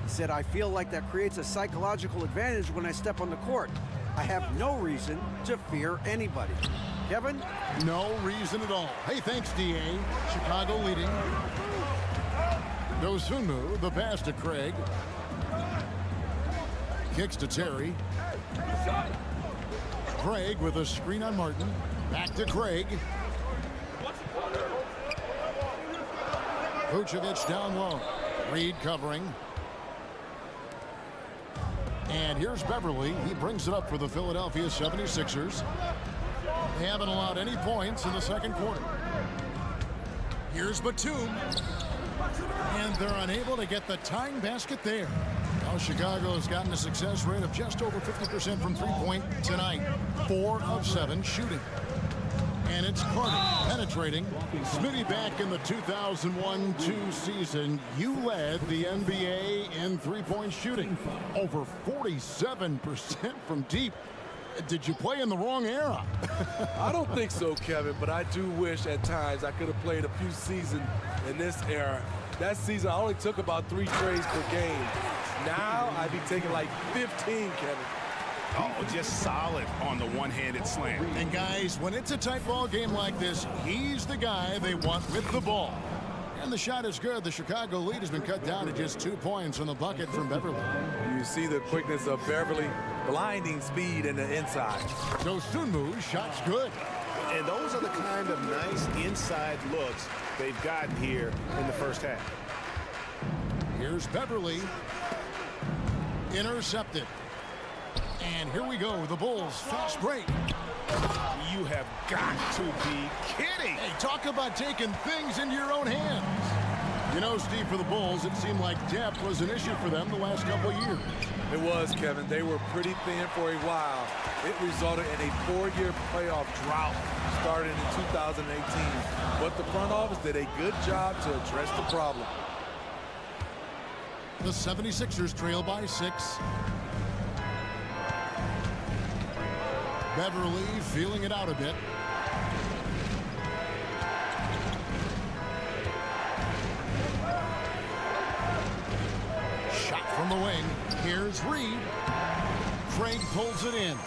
Speaker 4: He said, I feel like that creates a psychological advantage when I step on the court. I have no reason to fear anybody. Kevin?
Speaker 1: No reason at all. Hey, thanks, D.A. Chicago leading. Dosunmu, the pass to Craig. Kicks to Terry. Craig with a screen on Martin. Back to Craig. Vucevic down low. Reed covering. And here's Beverly. He brings it up for the Philadelphia 76ers. They haven't allowed any points in the second quarter. Here's Batum. And they're unable to get the tying basket there. Now Chicago has gotten a success rate of just over 50% from three-point tonight. 4 of 7 shooting. And it's Carter penetrating. Smitty, back in the 2001-2 season, you led the NBA in three-point shooting. Over 47% from deep. Did you play in the wrong era?
Speaker 6: I don't think so, Kevin, but I do wish at times I could have played a few seasons in this era. That season, I only took about 3 trades per game. Now, I'd be taking like 15, Kevin.
Speaker 3: Oh, just solid on the one-handed slam.
Speaker 1: And guys, when it's a tight ball game like this, he's the guy they want with the ball. And the shot is good. The Chicago lead has been cut down to just 2 points on the bucket from Beverly.
Speaker 6: You see the quickness of Beverly, blinding speed in the inside.
Speaker 1: Dosunmu's shot's good.
Speaker 3: And those are the kind of nice inside looks they've gotten here in the first half.
Speaker 1: Here's Beverly. Intercepted. And here we go, the Bulls fast break.
Speaker 3: You have got to be kidding.
Speaker 1: Hey, talk about taking things into your own hands. You know, Steve, for the Bulls, it seemed like depth was an issue for them the last couple of years.
Speaker 6: It was, Kevin. They were pretty thin for a while. It resulted in a 4-year playoff drought starting in 2018. But the front office did a good job to address the problem.
Speaker 1: The 76ers trail by 6. Beverly feeling it out a bit. Shot from the wing. Here's Reed. Craig pulls it in.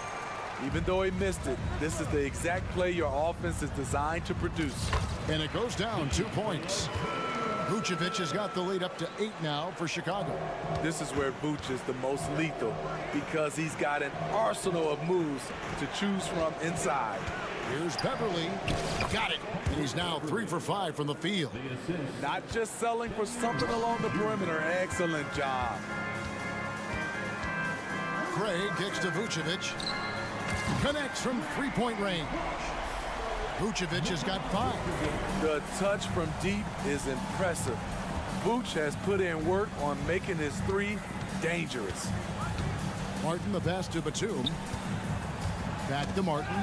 Speaker 6: Even though he missed it, this is the exact play your offense is designed to produce.
Speaker 1: And it goes down 2 points. Vucevic has got the lead up to 8 now for Chicago.
Speaker 6: This is where Vuce is the most lethal because he's got an arsenal of moves to choose from inside.
Speaker 1: Here's Beverly. Got it. And he's now 3 for 5 from the field.
Speaker 6: Not just selling for something along the perimeter. Excellent job.
Speaker 1: Craig kicks to Vucevic. Connects from three-point range. Vucevic has got 5.
Speaker 6: The touch from deep is impressive. Vuce has put in work on making his 3 dangerous.
Speaker 1: Martin, the pass to Batum. Back to Martin.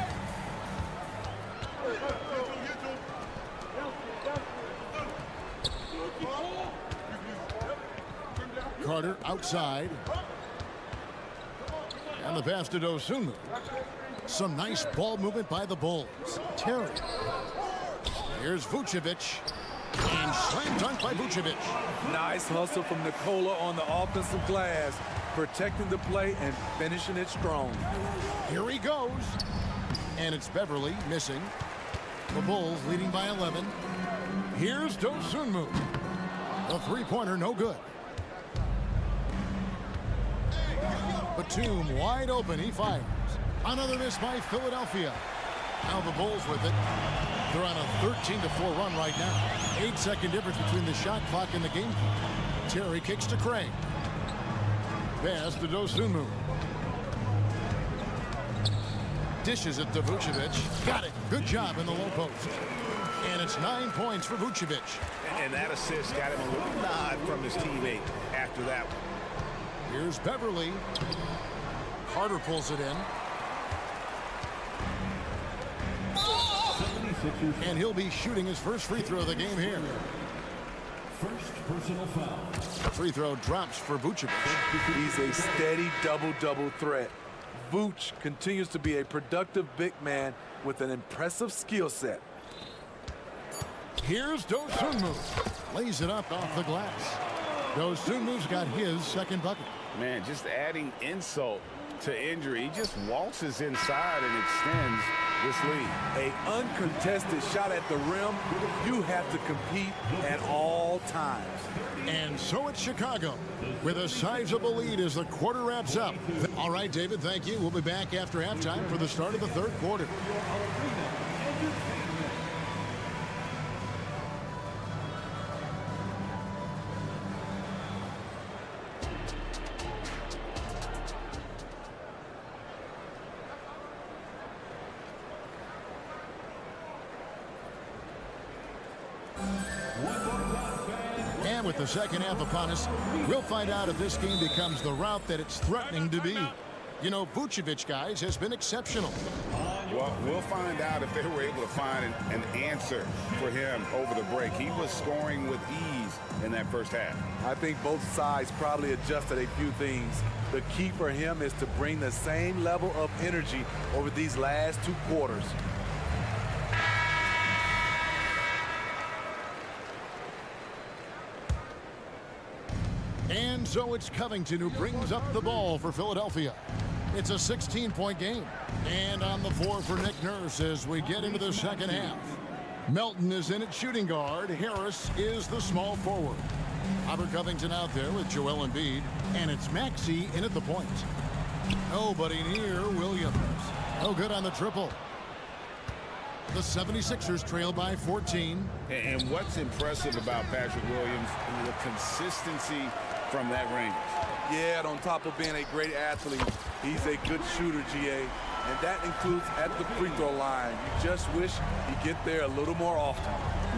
Speaker 1: Carter outside. And the pass to Dosunmu. Some nice ball movement by the Bulls. Terry. Here's Vucevic. And slam dunk by Vucevic.
Speaker 6: Nice hustle from Nikola on the offensive glass, protecting the play and finishing it strong.
Speaker 1: Here he goes. And it's Beverly missing. The Bulls leading by 11. Here's Dosunmu. The three-pointer no good. Batum wide open. He fires. Another miss by Philadelphia. Now the Bulls with it. They're on a 13-4 run right now. 8-second difference between the shot clock and the game clock. Terry kicks to Craig. Pass to Dosunmu. Dishes it to Vucevic. Got it. Good job in the low post. And it's 9 points for Vucevic.
Speaker 3: And that assist got him a little nod from his teammate after that one.
Speaker 1: Here's Beverly. Carter pulls it in. And he'll be shooting his first free throw of the game here.
Speaker 7: First personal foul.
Speaker 1: Free throw drops for Vucevic.
Speaker 6: He's a steady double-double threat. Vuce continues to be a productive big man with an impressive skill set.
Speaker 1: Here's Dosunmu. Lays it up off the glass. Dosunmu's got his second bucket.
Speaker 8: Man, just adding insult to injury. He just waltzes inside and extends this lead.
Speaker 6: An uncontested shot at the rim. You have to compete at all times.
Speaker 1: And so it's Chicago with a sizable lead as the quarter wraps up. All right, David, thank you. We'll be back after halftime for the start of the third quarter. And with the second half upon us, we'll find out if this game becomes the route that it's threatening to be. You know, Vucevic, guys, has been exceptional.
Speaker 3: Well, we'll find out if they were able to find an answer for him over the break. He was scoring with ease in that first half.
Speaker 6: I think both sides probably adjusted a few things. The key for him is to bring the same level of energy over these last two quarters.
Speaker 1: And so it's Covington who brings up the ball for Philadelphia. It's a 16-point game. And on the floor for Nick Nurse as we get into the second half. Melton is in at shooting guard. Harris is the small forward. Robert Covington out there with Joel Embiid. And it's Maxey in at the point. Nobody near Williams. No good on the triple. The 76ers trail by 14.
Speaker 3: And what's impressive about Patrick Williams is the consistency from that range.
Speaker 6: Yeah, and on top of being a great athlete, he's a good shooter, GA. And that includes at the free throw line. You just wish he'd get there a little more often.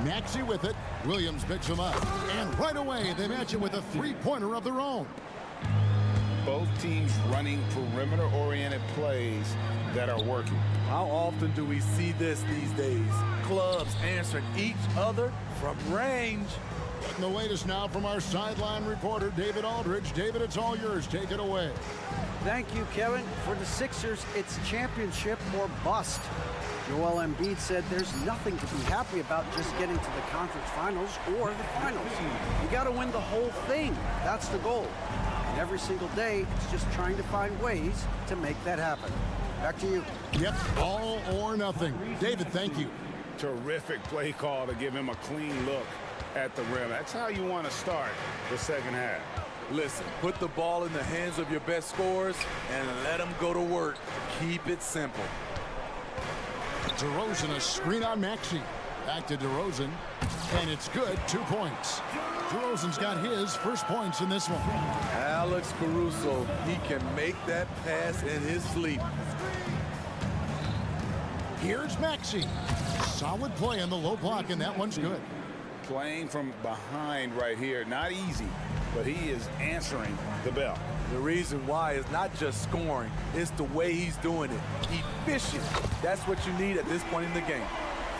Speaker 1: Maxey with it. Williams picks him up. And right away, they match it with a three-pointer of their own.
Speaker 3: Both teams running perimeter-oriented plays that are working.
Speaker 6: How often do we see this these days? Clubs answering each other from range.
Speaker 1: Getting the latest now from our sideline reporter, David Aldridge. David, it's all yours. Take it away.
Speaker 4: Thank you, Kevin. For the Sixers, it's championship or bust. Joel Embiid said there's nothing to be happy about just getting to the conference finals or the finals. You got to win the whole thing. That's the goal. And every single day, it's just trying to find ways to make that happen. Back to you.
Speaker 1: Yep, all or nothing. David, thank you.
Speaker 3: Terrific play call to give him a clean look at the rim. That's how you want to start the second half.
Speaker 6: Listen, put the ball in the hands of your best scorers and let them go to work. Keep it simple.
Speaker 1: DeRozan, a screen on Maxey. Back to DeRozan, and it's good. 2 points. DeRozan's got his first points in this one.
Speaker 6: Alex Caruso, he can make that pass in his sleep.
Speaker 1: Here's Maxey. Solid play on the low block, and that one's good.
Speaker 3: Playing from behind right here, not easy, but he is answering the bell.
Speaker 6: The reason why is not just scoring, it's the way he's doing it. Efficient. That's what you need at this point in the game.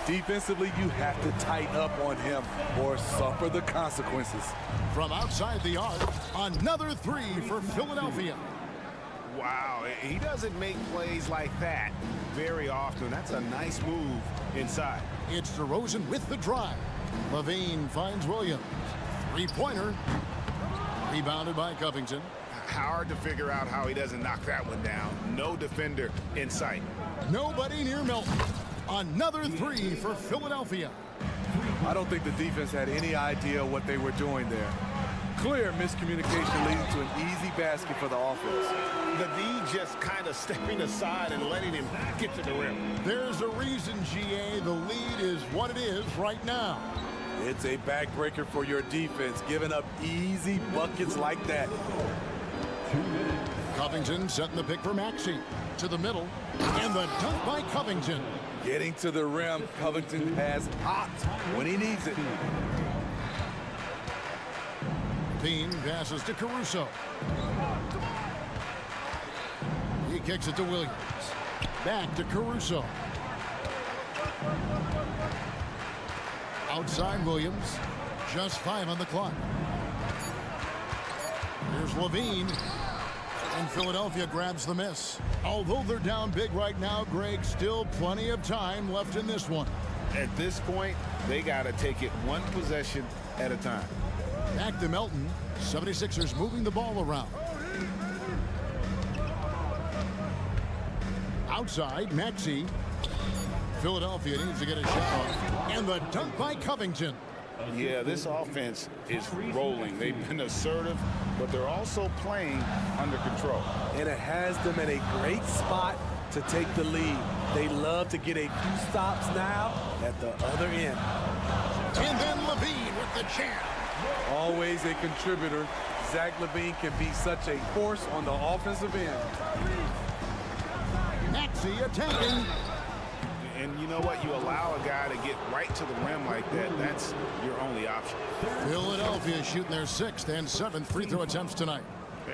Speaker 6: Defensively, you have to tighten up on him or suffer the consequences.
Speaker 1: From outside the arc, another three for Philadelphia.
Speaker 3: Wow, he doesn't make plays like that very often. That's a nice move inside.
Speaker 1: It's DeRozan with the drive. Levine finds Williams. Three-pointer. Rebounded by Covington.
Speaker 3: Hard to figure out how he doesn't knock that one down. No defender in sight.
Speaker 1: Nobody near Melton. Another three for Philadelphia.
Speaker 6: I don't think the defense had any idea what they were doing there. Clear miscommunication leading to an easy basket for the offense.
Speaker 3: The D just kind of stepping aside and letting him get to the rim.
Speaker 1: There's a reason, GA, the lead is what it is right now.
Speaker 6: It's a backbreaker for your defense, giving up easy buckets like that.
Speaker 1: Covington setting the pick for Maxey. To the middle, and the dunk by Covington.
Speaker 6: Getting to the rim, Covington has hot when he needs it.
Speaker 1: Bean passes to Caruso. He kicks it to Williams. Back to Caruso. Outside Williams. Just 5 on the clock. Here's Levine. And Philadelphia grabs the miss. Although they're down big right now, Greg, still plenty of time left in this one.
Speaker 3: At this point, they got to take it one possession at a time.
Speaker 1: Back to Melton. 76ers moving the ball around. Outside, Maxey. Philadelphia needs to get a shot off. And the dunk by Covington.
Speaker 3: Yeah, this offense is rolling. They've been assertive, but they're also playing under control.
Speaker 6: And it has them in a great spot to take the lead. They love to get a few stops now at the other end.
Speaker 1: And then Levine with the jam.
Speaker 6: Always a contributor. Zach LaVine can be such a force on the offensive end.
Speaker 1: Maxey attacking.
Speaker 3: And you know what? You allow a guy to get right to the rim like that. That's your only option.
Speaker 1: Philadelphia shooting their 6th and 7th free throw attempts tonight.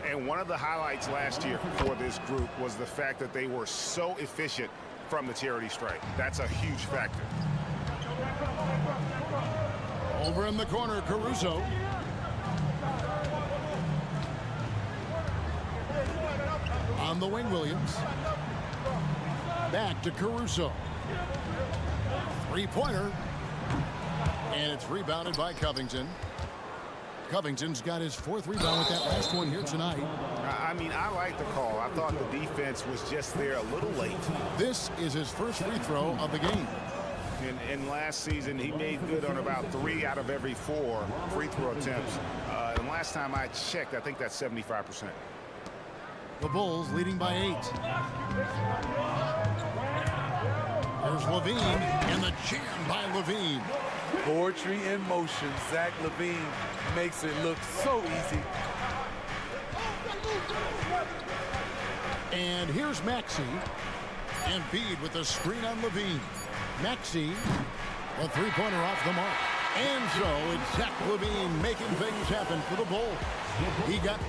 Speaker 3: And one of the highlights last year for this group was the fact that they were so efficient from the charity stripe. That's a huge factor.
Speaker 1: Over in the corner, Caruso. On the wing, Williams. Back to Caruso. Three-pointer. And it's rebounded by Covington. Covington's got his 4th rebound with that last one here tonight.
Speaker 3: I mean, I like the call. I thought the defense was just there a little late.
Speaker 1: This is his first free throw of the game.
Speaker 3: And last season, he made good on about 3 out of every 4 free throw attempts. And last time I checked, I think that's 75%.
Speaker 1: The Bulls leading by 8. There's Levine, and the jam by Levine.
Speaker 6: Poetry in motion. Zach LaVine makes it look so easy.
Speaker 1: And here's Maxey. Embiid with the screen on Levine. Maxey, a three-pointer off the mark. And so it's Zach LaVine making things happen for the Bulls. He got...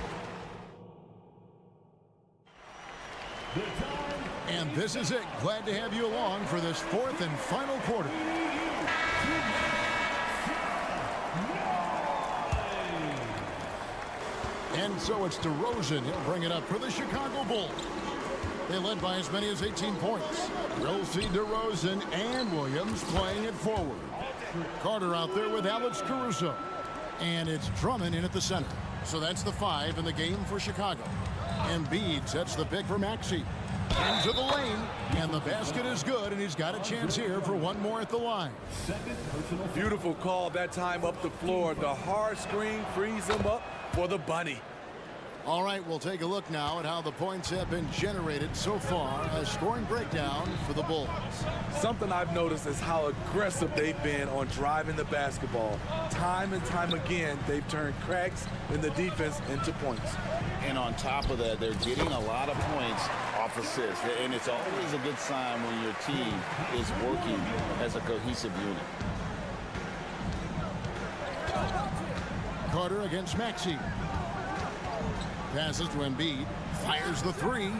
Speaker 1: And this is it. Glad to have you along for this 4th and final quarter. And so it's DeRozan. He'll bring it up for the Chicago Bulls. They led by as many as 18 points. We'll see DeRozan and Williams playing it forward. Carter out there with Alex Caruso. And it's Drummond in at the center. So that's the 5 in the game for Chicago. Embiid sets the pick for Maxey. Into the lane, and the basket is good, and he's got a chance here for one more at the line.
Speaker 6: Beautiful call that time up the floor. The hard screen frees him up for the bunny.
Speaker 1: All right, we'll take a look now at how the points have been generated so far. A scoring breakdown for the Bulls.
Speaker 6: Something I've noticed is how aggressive they've been on driving the basketball. Time and time again, they've turned cracks in the defense into points.
Speaker 3: And on top of that, they're getting a lot of points off assists. And it's always a good sign when your team is working as a cohesive unit.
Speaker 1: Carter against Maxey. Passes to Embiid. Fires the 3.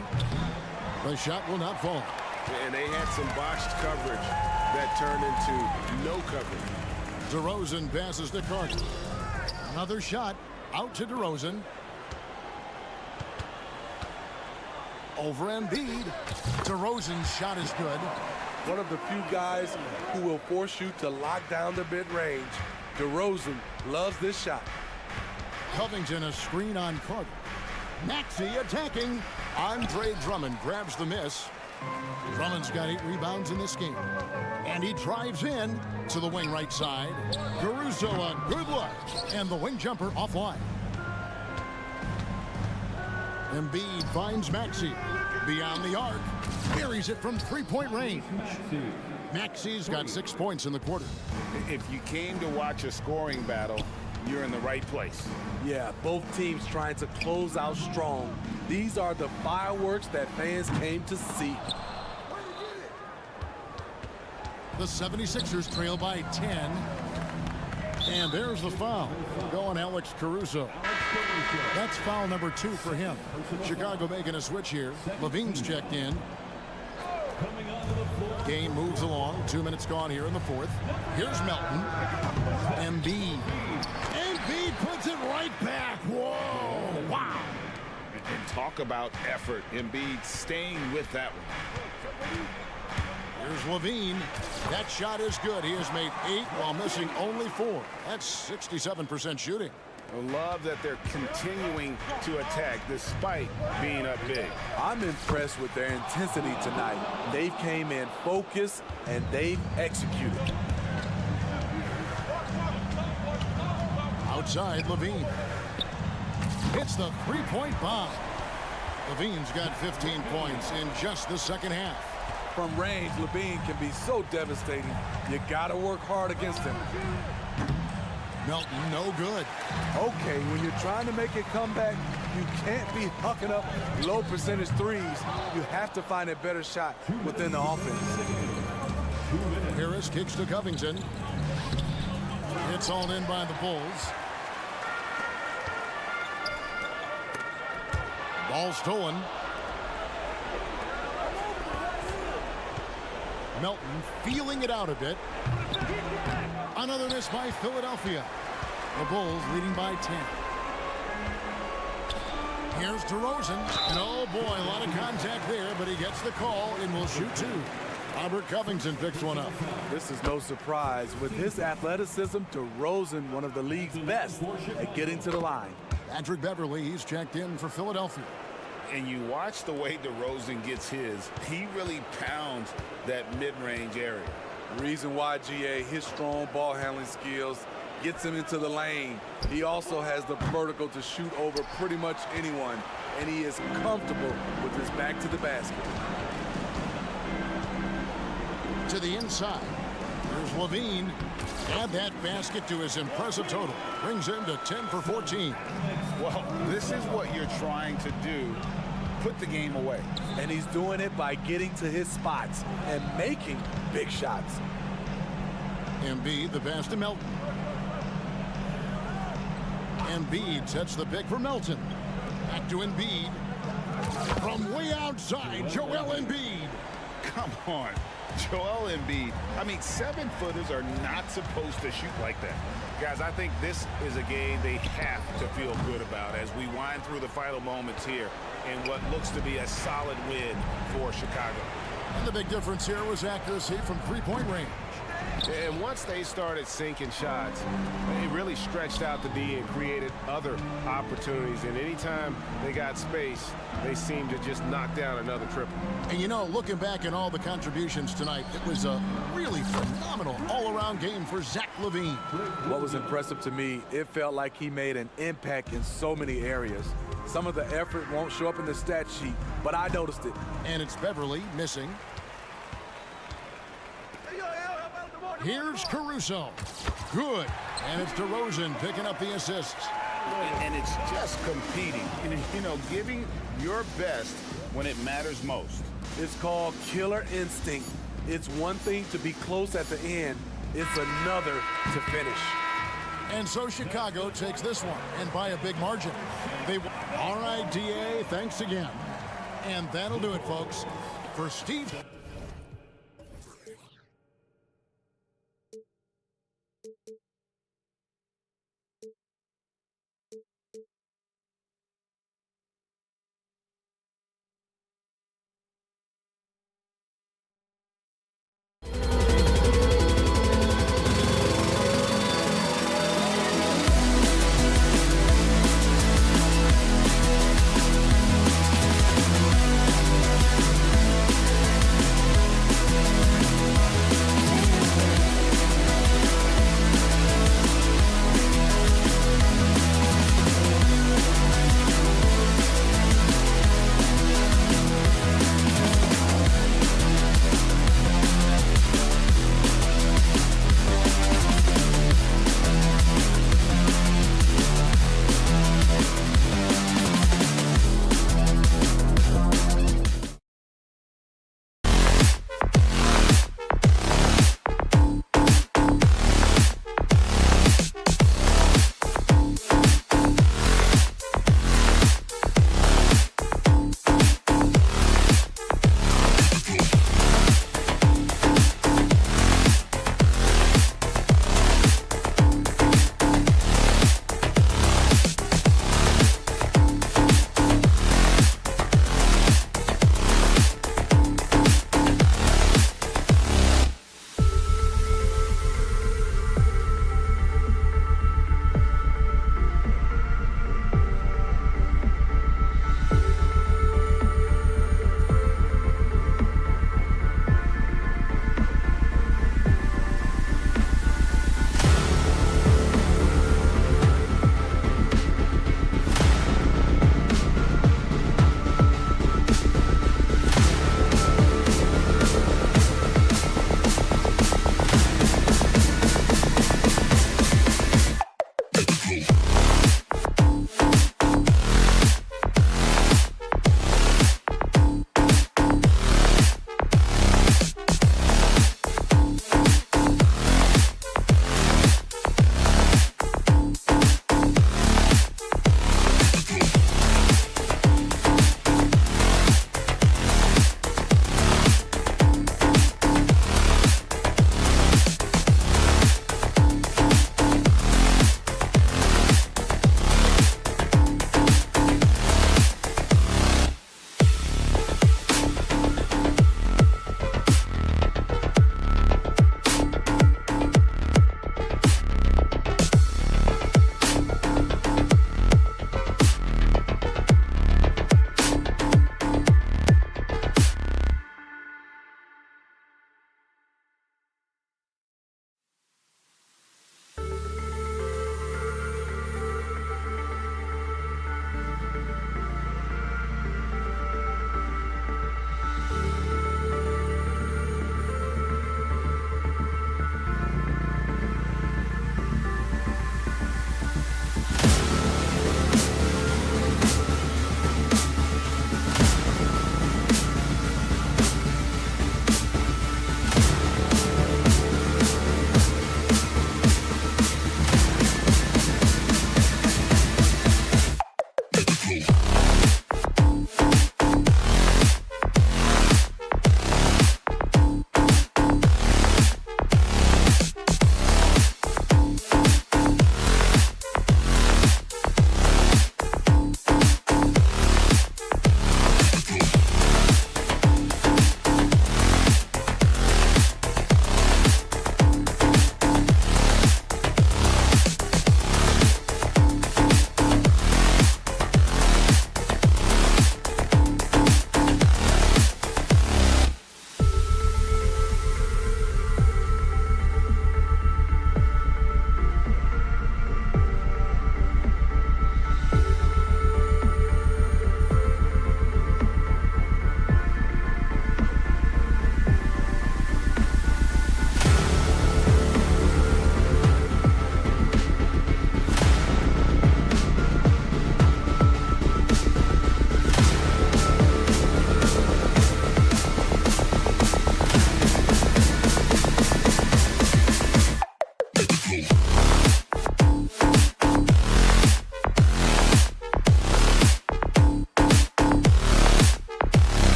Speaker 1: The shot will not fall.
Speaker 8: And they had some botched coverage that turned into no coverage.
Speaker 1: DeRozan passes to Carter. Another shot out to DeRozan. Over Embiid. DeRozan's shot is good.
Speaker 6: One of the few guys who will force you to lock down the mid-range. DeRozan loves this shot.
Speaker 1: Covington a screen on Carter. Maxey attacking. Andre Drummond grabs the miss. Drummond's got 8 rebounds in this game. And he drives in to the wing right side. Caruso a good look. And the wing jumper offline. Embiid finds Maxey. Beyond the arc. Buries it from 3-point range. Maxey's got 6 points in the quarter.
Speaker 3: If you came to watch a scoring battle, you're in the right place.
Speaker 6: Yeah, both teams trying to close out strong. These are the fireworks that fans came to see.
Speaker 1: The 76ers trail by 10. And there's the foul. Going Alex Caruso. That's foul number 2 for him. Chicago making a switch here. Levine's checked in. Game moves along. 2 minutes gone here in the 4th. Here's Melton. Embiid. Embiid puts it right back. Whoa. Wow.
Speaker 3: And talk about effort. Embiid staying with that one.
Speaker 1: Here's Levine. That shot is good. He has made 8 while missing only 4. That's 67% shooting.
Speaker 8: I love that they're continuing to attack despite being up big.
Speaker 6: I'm impressed with their intensity tonight. They've came in focused and they've executed.
Speaker 1: Outside, Levine. Hits the three-point bomb. Levine's got 15 points in just the second half.
Speaker 6: From range, Levine can be so devastating. You gotta work hard against him.
Speaker 1: Melton, no good.
Speaker 6: Okay, when you're trying to make a comeback, you can't be hucking up low percentage threes. You have to find a better shot within the offense.
Speaker 1: Harris kicks to Covington. It's all in by the Bulls. Ball stolen. Melton feeling it out a bit. Another miss by Philadelphia. The Bulls leading by 10. Here's DeRozan. And oh boy, a lot of contact there, but he gets the call and will shoot two. Robert Covington picks one up.
Speaker 6: This is no surprise. With his athleticism, DeRozan, one of the league's best at getting to the line.
Speaker 1: Patrick Beverly, he's checked in for Philadelphia.
Speaker 8: And you watch the way DeRozan gets his. He really pounds that mid-range area.
Speaker 6: Reason why, GA, his strong ball handling skills gets him into the lane. He also has the vertical to shoot over pretty much anyone, and he is comfortable with his back to the basket.
Speaker 1: To the inside. Here's Levine. Add that basket to his impressive total. Brings him to 10 for 14.
Speaker 8: Well, this is what you're trying to do. Put the game away.
Speaker 6: And he's doing it by getting to his spots and making big shots.
Speaker 1: Embiid, the pass to Melton. Embiid sets the pick for Melton. Back to Embiid. From way outside, Joel Embiid.
Speaker 8: Come on, Joel Embiid. I mean, 7-footers are not supposed to shoot like that. Guys, I think this is a game they have to feel good about as we wind through the final moments here in what looks to be a solid win for Chicago.
Speaker 1: And the big difference here was accuracy from three-point range.
Speaker 8: And once they started sinking shots, they really stretched out the D and created other opportunities. And anytime they got space, they seemed to just knock down another triple.
Speaker 1: And you know, looking back at all the contributions tonight, it was a really phenomenal all-around game for Zach LaVine.
Speaker 6: What was impressive to me, it felt like he made an impact in so many areas. Some of the effort won't show up in the stat sheet, but I noticed it.
Speaker 1: And it's Beverly missing. Here's Caruso. Good. And it's DeRozan picking up the assists.
Speaker 8: And it's just competing. You know, giving your best when it matters most.
Speaker 6: It's called killer instinct. It's one thing to be close at the end. It's another to finish.
Speaker 1: And so Chicago takes this one, and by a big margin. All right, DA, thanks again. And that'll do it, folks. For Steve...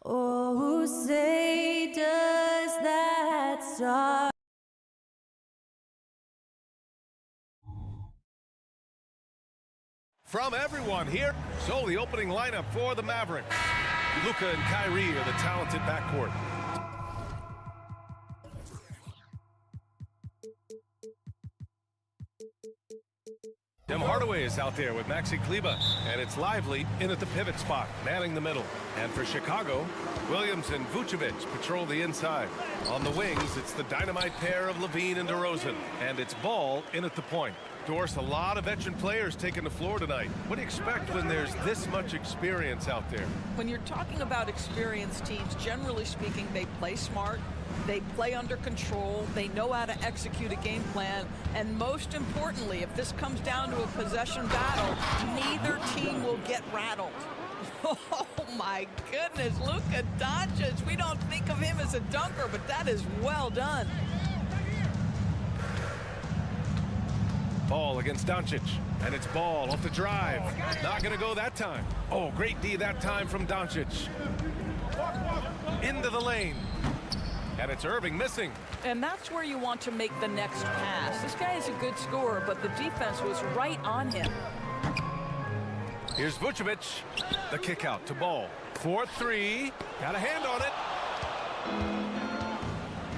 Speaker 9: Oh, say does that star.
Speaker 10: From everyone here, so the opening lineup for the Mavericks. Luka and Kyrie are the talented backcourt. Tim Hardaway is out there with Maxi Kleber, and it's Lively in at the pivot spot, manning the middle. And for Chicago, Williams and Vucevic patrol the inside. On the wings, it's the dynamite pair of Levine and DeRozan, and it's Ball in at the point. Dors, a lot of veteran players taking the floor tonight. What do you expect when there's this much experience out there?
Speaker 11: When you're talking about experienced teams, generally speaking, they play smart, they play under control, they know how to execute a game plan, and most importantly, if this comes down to a possession battle, neither team will get rattled. Oh my goodness, Luka Doncic. We don't think of him as a dunker, but that is well done.
Speaker 10: Ball against Doncic, and it's Ball off the drive. Not going to go that time. Oh, great D that time from Doncic. Into the lane. And it's Irving missing.
Speaker 11: And that's where you want to make the next pass. This guy is a good scorer, but the defense was right on him.
Speaker 10: Here's Vucevic. The kick out to Ball. 4-3. Got a hand on it.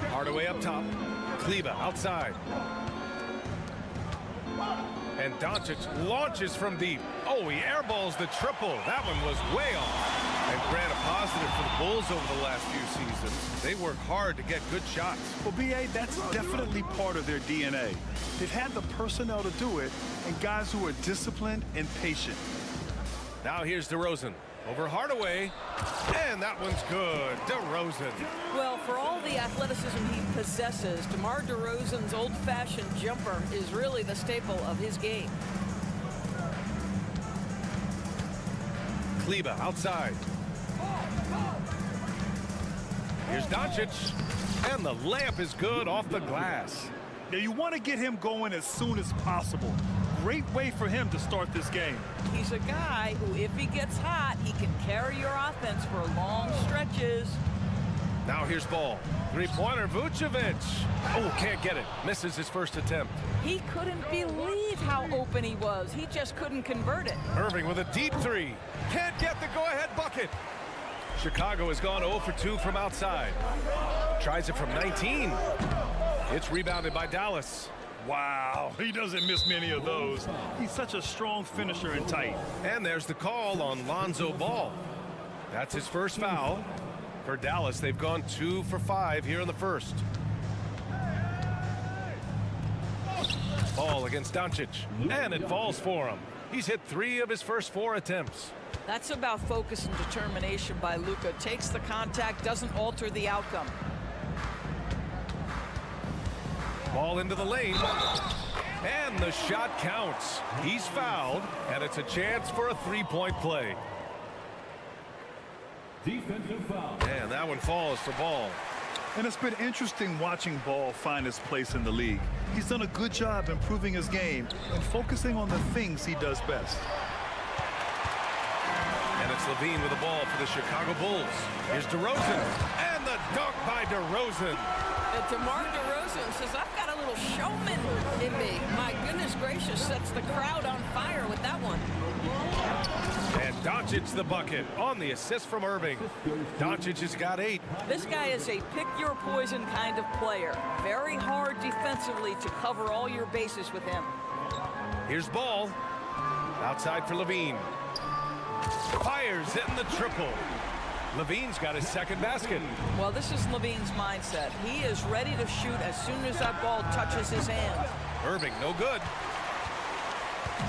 Speaker 10: Hardaway up top. Kleber outside. And Doncic launches from deep. Oh, he airballs the triple. That one was way off. And Grant, a positive for the Bulls over the last few seasons. They work hard to get good shots.
Speaker 12: Well, B.A., that's definitely part of their DNA. They've had the personnel to do it, and guys who are disciplined and patient.
Speaker 10: Now here's DeRozan. Over Hardaway, and that one's good. DeRozan.
Speaker 11: Well, for all the athleticism he possesses, DeMar DeRozan's old-fashioned jumper is really the staple of his game.
Speaker 10: Kleber outside. Here's Doncic, and the layup is good off the glass.
Speaker 12: Now, you want to get him going as soon as possible. Great way for him to start this game.
Speaker 11: He's a guy who, if he gets hot, he can carry your offense for long stretches.
Speaker 10: Now here's Ball. Three-pointer, Vucevic. Oh, can't get it. Misses his first attempt.
Speaker 11: He couldn't believe how open he was. He just couldn't convert it.
Speaker 10: Irving with a deep three. Can't get the go-ahead bucket. Chicago has gone 0 for 2 from outside. Tries it from 19. It's rebounded by Dallas.
Speaker 12: Wow, he doesn't miss many of those. He's such a strong finisher and tight.
Speaker 10: And there's the call on Lonzo Ball. That's his first foul. For Dallas, they've gone 2 for 5 here in the first. Ball against Doncic, and it falls for him. He's hit 3 of his first 4 attempts.
Speaker 11: That's about focus and determination by Luka. Takes the contact, doesn't alter the outcome.
Speaker 10: Ball into the lane, and the shot counts. He's fouled, and it's a chance for a three-point play.
Speaker 7: Defensive foul.
Speaker 10: And that one falls for Ball.
Speaker 12: And it's been interesting watching Ball find his place in the league. He's done a good job improving his game and focusing on the things he does best.
Speaker 10: And it's Levine with the ball for the Chicago Bulls. Here's DeRozan, and the dunk by DeRozan.
Speaker 11: DeMar DeRozan says, I've got a little showman in me. My goodness gracious, sets the crowd on fire with that one.
Speaker 10: And Doncic the bucket on the assist from Irving. Doncic has got 8.
Speaker 11: This guy is a pick-your-poison kind of player. Very hard defensively to cover all your bases with him.
Speaker 10: Here's Ball. Outside for Levine. Fires hitting the triple. Levine's got his second basket.
Speaker 11: Well, this is Levine's mindset. He is ready to shoot as soon as that ball touches his hands.
Speaker 10: Irving, no good.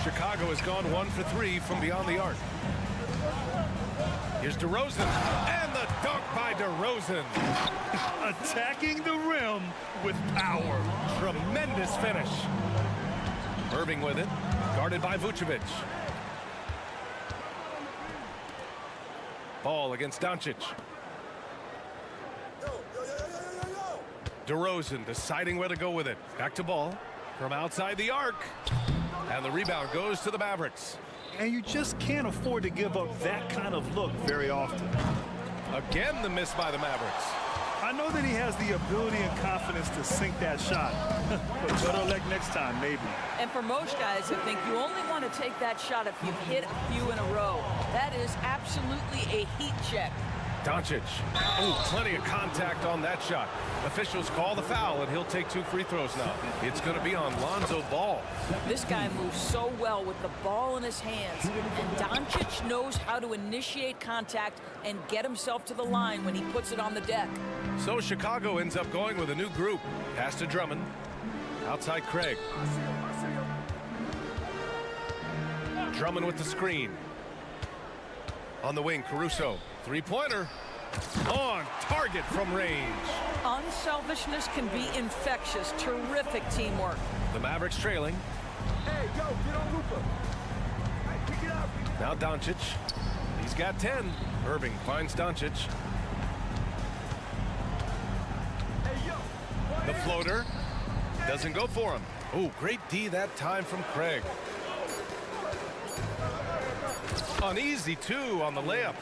Speaker 10: Chicago has gone 1 for 3 from beyond the arc. Here's DeRozan, and the dunk by DeRozan.
Speaker 12: Attacking the rim with power.
Speaker 10: Tremendous finish. Irving with it, guarded by Vucevic. Ball against Doncic. DeRozan deciding where to go with it. Back to Ball from outside the arc. And the rebound goes to the Mavericks.
Speaker 12: And you just can't afford to give up that kind of look very often.
Speaker 10: Again, the miss by the Mavericks.
Speaker 12: I know that he has the ability and confidence to sink that shot, but better luck next time, maybe.
Speaker 11: And for most guys, I think you only want to take that shot if you've hit a few in a row. That is absolutely a heat check.
Speaker 10: Doncic. Oh, plenty of contact on that shot. Officials call the foul, and he'll take 2 free throws now. It's going to be on Lonzo Ball.
Speaker 11: This guy moves so well with the ball in his hands. And Doncic knows how to initiate contact and get himself to the line when he puts it on the deck.
Speaker 10: So Chicago ends up going with a new group. Pass to Drummond. Outside Craig. Drummond with the screen. On the wing, Caruso. Three-pointer. On target from range.
Speaker 11: Unselfishness can be infectious. Terrific teamwork.
Speaker 10: The Mavericks trailing.
Speaker 6: Hey, yo, get on Luka. Hey, pick it up.
Speaker 10: Now Doncic. He's got 10. Irving finds Doncic.
Speaker 6: Hey, yo.
Speaker 10: The floater. Doesn't go for him. Oh, great D that time from Craig. Uneasy, too, on the layup.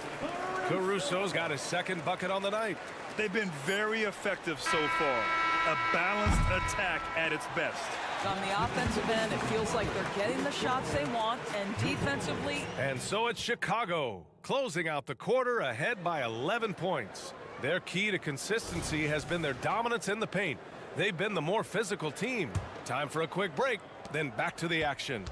Speaker 10: Caruso's got his second bucket on the night.
Speaker 12: They've been very effective so far. A balanced attack at its best.
Speaker 11: On the offensive end, it feels like they're getting the shots they want, and defensively...
Speaker 10: And so it's Chicago, closing out the quarter ahead by 11 points. Their key to consistency has been their dominance in the paint. They've been the more physical team. Time for a quick break, then back to the action.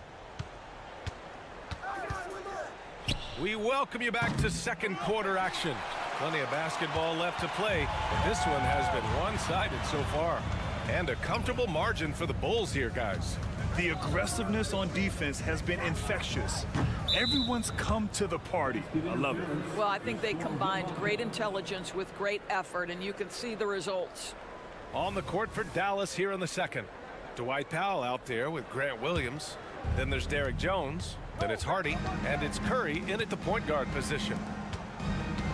Speaker 10: We welcome you back to second quarter action. Plenty of basketball left to play, but this one has been one-sided so far. And a comfortable margin for the Bulls here, guys.
Speaker 12: The aggressiveness on defense has been infectious. Everyone's come to the party. I love it.
Speaker 11: Well, I think they combined great intelligence with great effort, and you can see the results.
Speaker 10: On the court for Dallas here in the second. Dwight Powell out there with Grant Williams. Then there's Derrick Jones. Then it's Hardy, and it's Curry in at the point guard position.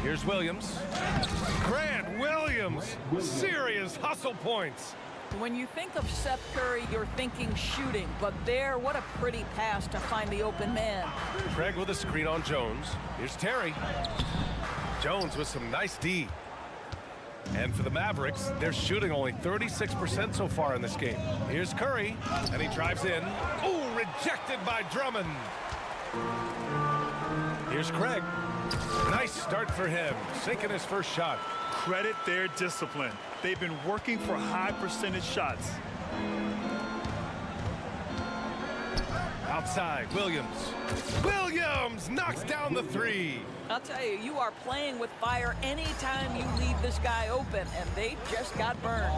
Speaker 10: Here's Williams. Grant Williams! Serious hustle points.
Speaker 11: When you think of Seth Curry, you're thinking shooting, but there, what a pretty pass to find the open man.
Speaker 10: Craig with a screen on Jones. Here's Terry. Jones with some nice D. And for the Mavericks, they're shooting only 36% so far in this game. Here's Curry, and he drives in. Oh, rejected by Drummond. Here's Craig. Nice start for him, sinking his first shot.
Speaker 12: Credit their discipline. They've been working for high percentage shots.
Speaker 10: Outside, Williams. Williams knocks down the three.
Speaker 11: I'll tell you, you are playing with fire anytime you leave this guy open, and they just got burned.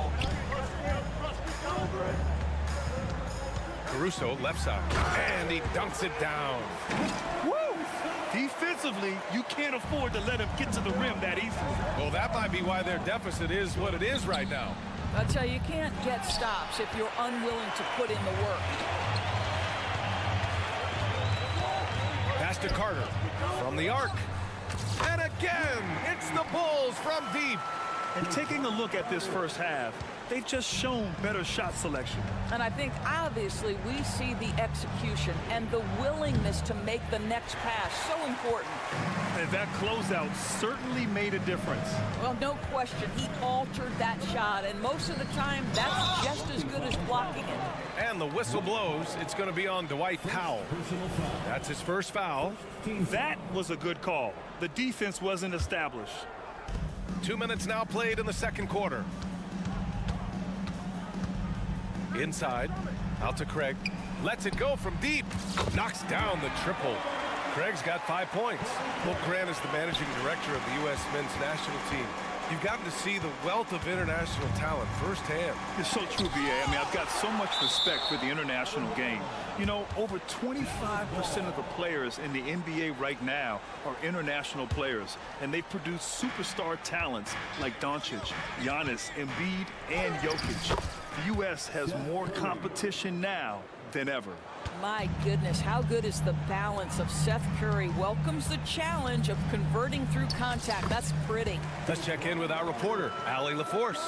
Speaker 10: Caruso, left side, and he dunks it down.
Speaker 12: Woo! Defensively, you can't afford to let him get to the rim that easily.
Speaker 10: Well, that might be why their deficit is what it is right now.
Speaker 11: I'll tell you, you can't get stops if you're unwilling to put in the work.
Speaker 10: Pass to Carter from the arc. And again, it's the Bulls from deep.
Speaker 12: And taking a look at this first half, they've just shown better shot selection.
Speaker 11: And I think, obviously, we see the execution and the willingness to make the next pass so important.
Speaker 12: And that closeout certainly made a difference.
Speaker 11: Well, no question, he altered that shot, and most of the time, that's just as good as blocking it.
Speaker 10: And the whistle blows. It's going to be on Dwight Powell. That's his first foul.
Speaker 12: That was a good call. The defense wasn't established.
Speaker 10: 2 minutes now played in the second quarter. Inside, out to Craig. Lets it go from deep. Knocks down the triple. Craig's got 5 points. Well, Grant is the managing director of the U.S. men's national team. You've gotten to see the wealth of international talent firsthand.
Speaker 12: It's so true, B.A. I mean, I've got so much respect for the international game. You know, over 25% of the players in the NBA right now are international players, and they've produced superstar talents like Doncic, Giannis, Embiid, and Jokic. The U.S. has more competition now than ever.
Speaker 11: My goodness, how good is the balance of Seth Curry welcomes the challenge of converting through contact. That's pretty.
Speaker 10: Let's check in with our reporter, Allie LaForce.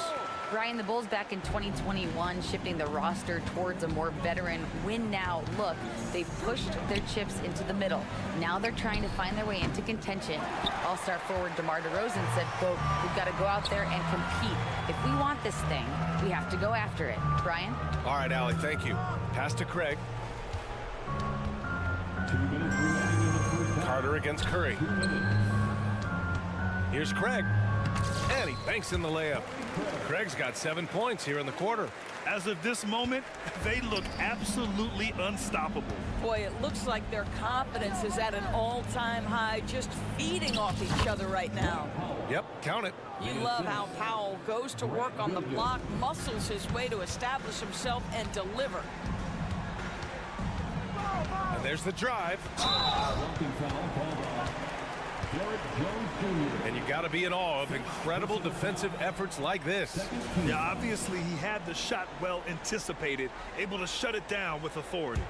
Speaker 13: Brian, the Bulls back in 2021 shifting the roster towards a more veteran win-now look. They've pushed their chips into the middle. Now they're trying to find their way into contention. All-star forward DeMar DeRozan said, quote, "We've got to go out there and compete. If we want this thing, we have to go after it." Brian?
Speaker 10: All right, Allie, thank you. Pass to Craig.
Speaker 7: 2 minutes remaining in the first half.
Speaker 10: Carter against Curry. Here's Craig. And he banks in the layup. Craig's got 7 points here in the quarter.
Speaker 12: As of this moment, they look absolutely unstoppable.
Speaker 11: Boy, it looks like their confidence is at an all-time high, just feeding off each other right now.
Speaker 10: Yep, count it.
Speaker 11: You love how Powell goes to work on the block, muscles his way to establish himself and deliver.
Speaker 10: And there's the drive.
Speaker 7: Walking foul called on Derek Jones Jr.
Speaker 10: And you got to be in awe of incredible defensive efforts like this.
Speaker 12: Yeah, obviously he had the shot well anticipated, able to shut it down with authority.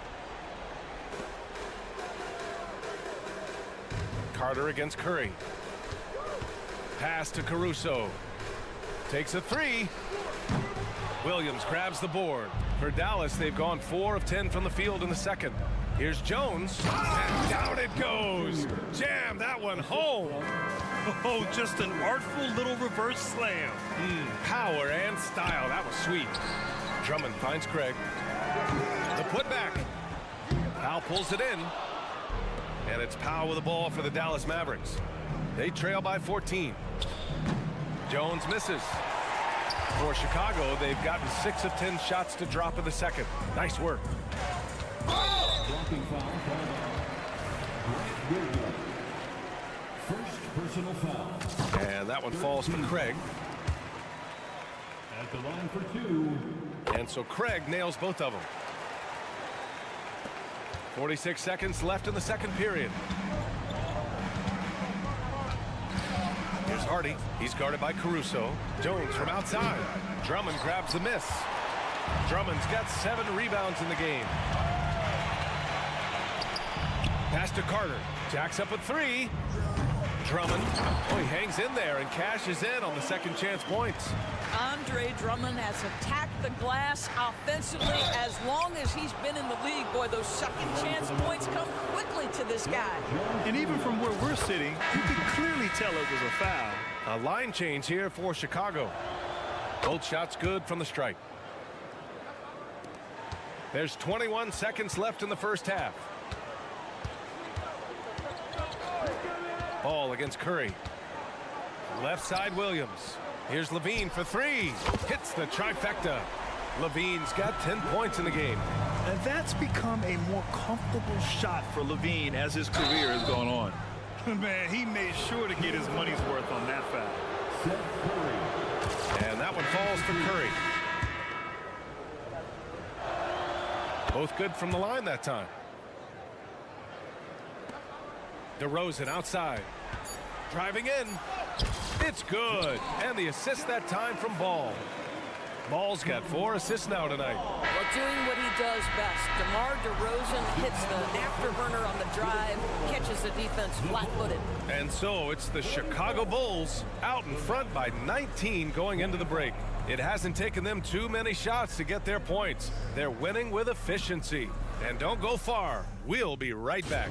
Speaker 10: Carter against Curry. Pass to Caruso. Takes a three. Williams grabs the board. For Dallas, they've gone 4 of 10 from the field in the second. Here's Jones. And down it goes. Jam that one home.
Speaker 12: Oh, just an artful little reverse slam.
Speaker 10: Power and style. That was sweet. Drummond finds Craig. The putback. Powell pulls it in. And it's Powell with the ball for the Dallas Mavericks. They trail by 14. Jones misses. For Chicago, they've gotten 6 of 10 shots to drop in the second. Nice work.
Speaker 7: Walking foul called on Grant Williams. First personal foul.
Speaker 10: And that one falls for Craig.
Speaker 7: At the line for 2.
Speaker 10: And so Craig nails both of them. 46 seconds left in the second period. Here's Hardy. He's guarded by Caruso. Jones from outside. Drummond grabs the miss. Drummond's got 7 rebounds in the game. Pass to Carter. Jacks up a 3. Drummond. Oh, he hangs in there and cashes in on the second chance points.
Speaker 11: Andre Drummond has attacked the glass offensively as long as he's been in the league. Boy, those second chance points come quickly to this guy.
Speaker 12: And even from where we're sitting, you can clearly tell it was a foul.
Speaker 10: A line change here for Chicago. Both shots good from the stripe. There's 21 seconds left in the first half. Ball against Curry. Left side Williams. Here's Levine for 3. Hits the trifecta. Levine's got 10 points in the game.
Speaker 12: And that's become a more comfortable shot for Levine as his career has gone on. Man, he made sure to get his money's worth on that foul.
Speaker 7: Seth Curry.
Speaker 10: And that one falls for Curry. Both good from the line that time. DeRozan outside. Driving in. It's good. And the assist that time from Ball. Ball's got 4 assists now tonight.
Speaker 11: Well, doing what he does best. DeMar DeRozan hits the afterburner on the drive, catches the defense flat-footed.
Speaker 10: And so it's the Chicago Bulls out in front by 19 going into the break. It hasn't taken them too many shots to get their points. They're winning with efficiency. And don't go far. We'll be right back.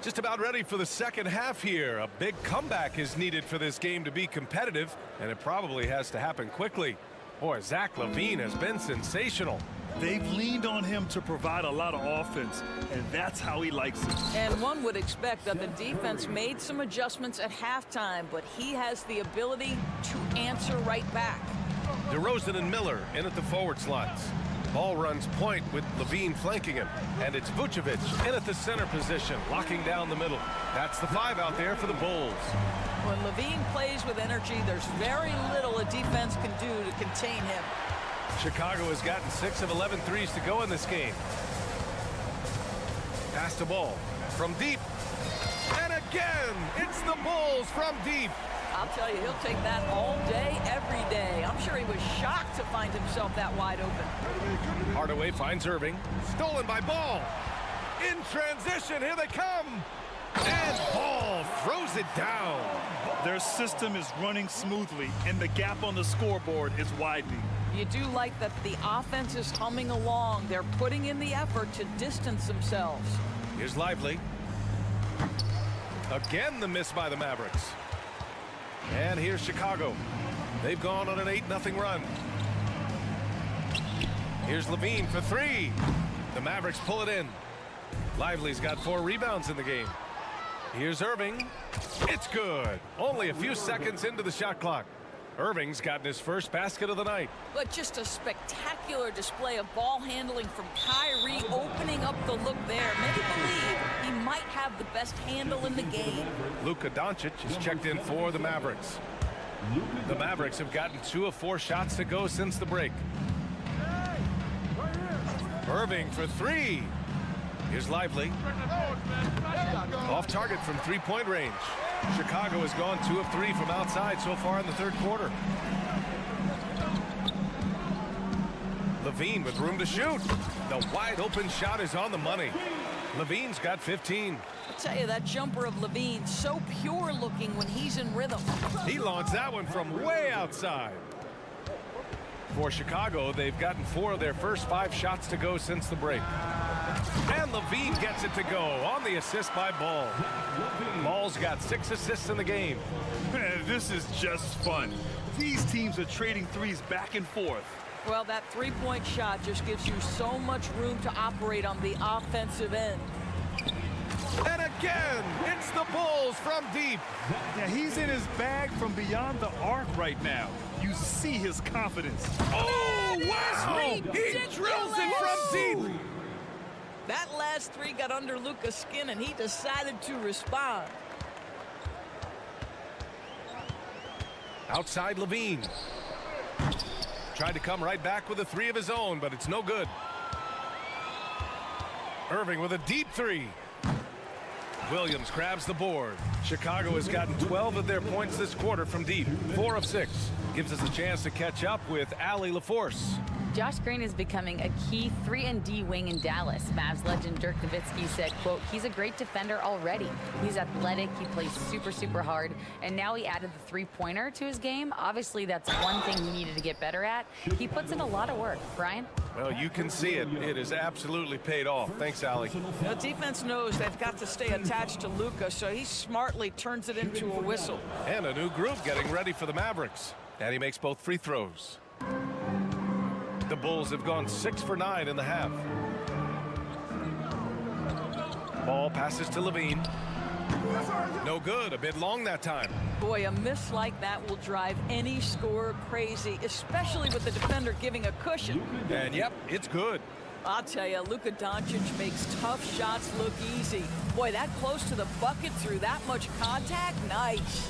Speaker 10: Just about ready for the second half here. A big comeback is needed for this game to be competitive, and it probably has to happen quickly. Boy, Zach LaVine has been sensational.
Speaker 12: They've leaned on him to provide a lot of offense, and that's how he likes it.
Speaker 11: And one would expect that the defense made some adjustments at halftime, but he has the ability to answer right back.
Speaker 10: DeRozan and Miller in at the forward slots. Ball runs point with Levine flanking him. And it's Vucevic in at the center position, locking down the middle. That's the 5 out there for the Bulls.
Speaker 11: When Levine plays with energy, there's very little a defense can do to contain him.
Speaker 10: Chicago has gotten 6 of 11 threes to go in this game. Pass to Ball from deep. And again, it's the Bulls from deep.
Speaker 11: I'll tell you, he'll take that all day, every day. I'm sure he was shocked to find himself that wide open.
Speaker 10: Hardaway finds Irving. Stolen by Ball. In transition, here they come. And Ball throws it down.
Speaker 12: Their system is running smoothly, and the gap on the scoreboard is widening.
Speaker 11: You do like that the offense is humming along. They're putting in the effort to distance themselves.
Speaker 10: Here's Lively. Again, the miss by the Mavericks. And here's Chicago. They've gone on an 8-0 run. Here's Levine for three. The Mavericks pull it in. Lively's got 4 rebounds in the game. Here's Irving. It's good. Only a few seconds into the shot clock. Irving's gotten his first basket of the night.
Speaker 11: But just a spectacular display of ball handling from Kyrie, opening up the look there. Many believe he might have the best handle in the game.
Speaker 10: Luka Doncic is checked in for the Mavericks. The Mavericks have gotten 2 of 4 shots to go since the break. Irving for three. Here's Lively. Off target from three-point range. Chicago has gone 2 of 3 from outside so far in the third quarter. Levine with room to shoot. The wide open shot is on the money. Levine's got 15.
Speaker 11: I'll tell you, that jumper of Levine, so pure looking when he's in rhythm.
Speaker 10: He launched that one from way outside. For Chicago, they've gotten 4 of their first 5 shots to go since the break. And Levine gets it to go on the assist by Ball. Ball's got 6 assists in the game.
Speaker 12: Man, this is just fun. These teams are trading threes back and forth.
Speaker 11: Well, that three-point shot just gives you so much room to operate on the offensive end.
Speaker 10: And again, it's the Bulls from deep.
Speaker 12: Yeah, he's in his bag from beyond the arc right now. You see his confidence.
Speaker 10: Oh, wow! He drills it from deep.
Speaker 11: That last 3 got under Luka's skin, and he decided to respond.
Speaker 10: Outside Levine. Tried to come right back with a 3 of his own, but it's no good. Irving with a deep 3. Williams grabs the board. Chicago has gotten 12 of their points this quarter from deep. 4 of 6. Gives us a chance to catch up with Allie LaForce.
Speaker 13: Josh Green is becoming a key 3-and-D wing in Dallas. Mavs legend Dirk Nowitzki said, quote, he's a great defender already. He's athletic, he plays super, super hard, and now he added the three-pointer to his game. Obviously, that's one thing he needed to get better at. He puts in a lot of work. Brian?
Speaker 10: Well, you can see it. It has absolutely paid off. Thanks, Allie.
Speaker 11: The defense knows they've got to stay attached to Luka, so he smartly turns it into a whistle.
Speaker 10: And a new group getting ready for the Mavericks. And he makes both free throws. The Bulls have gone 6 for 9 in the half. Ball passes to Levine. No good. A bit long that time.
Speaker 11: Boy, a miss like that will drive any scorer crazy, especially with the defender giving a cushion.
Speaker 10: And yep, it's good.
Speaker 11: I'll tell you, Luka Doncic makes tough shots look easy. Boy, that close to the bucket through that much contact, nice.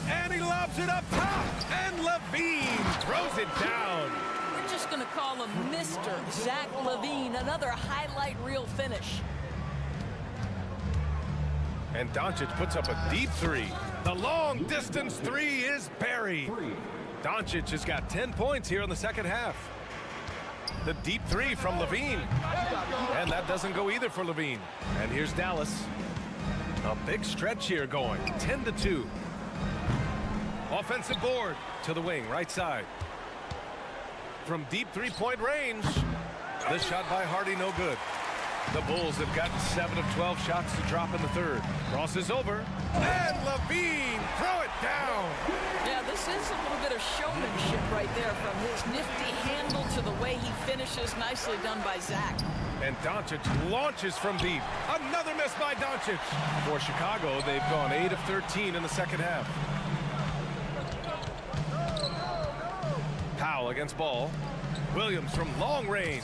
Speaker 10: And he lobs it up top. And Levine throws it down.
Speaker 11: We're just going to call him Mr. Zach Levine. Another highlight reel finish.
Speaker 10: And Doncic puts up a deep 3. The long distance 3 is buried. Doncic has got 10 points here in the second half. The deep 3 from Levine. And that doesn't go either for Levine. And here's Dallas. A big stretch here going. 10-2. Offensive board to the wing, right side. From deep three-point range. This shot by Hardy, no good. The Bulls have gotten 7 of 12 shots to drop in the third. Crosses over. And Levine, throw it down.
Speaker 11: Yeah, this is a little bit of showmanship right there, from his nifty handle to the way he finishes. Nicely done by Zach.
Speaker 10: And Doncic launches from deep. Another miss by Doncic. For Chicago, they've gone 8 of 13 in the second half. Powell against Ball. Williams from long range.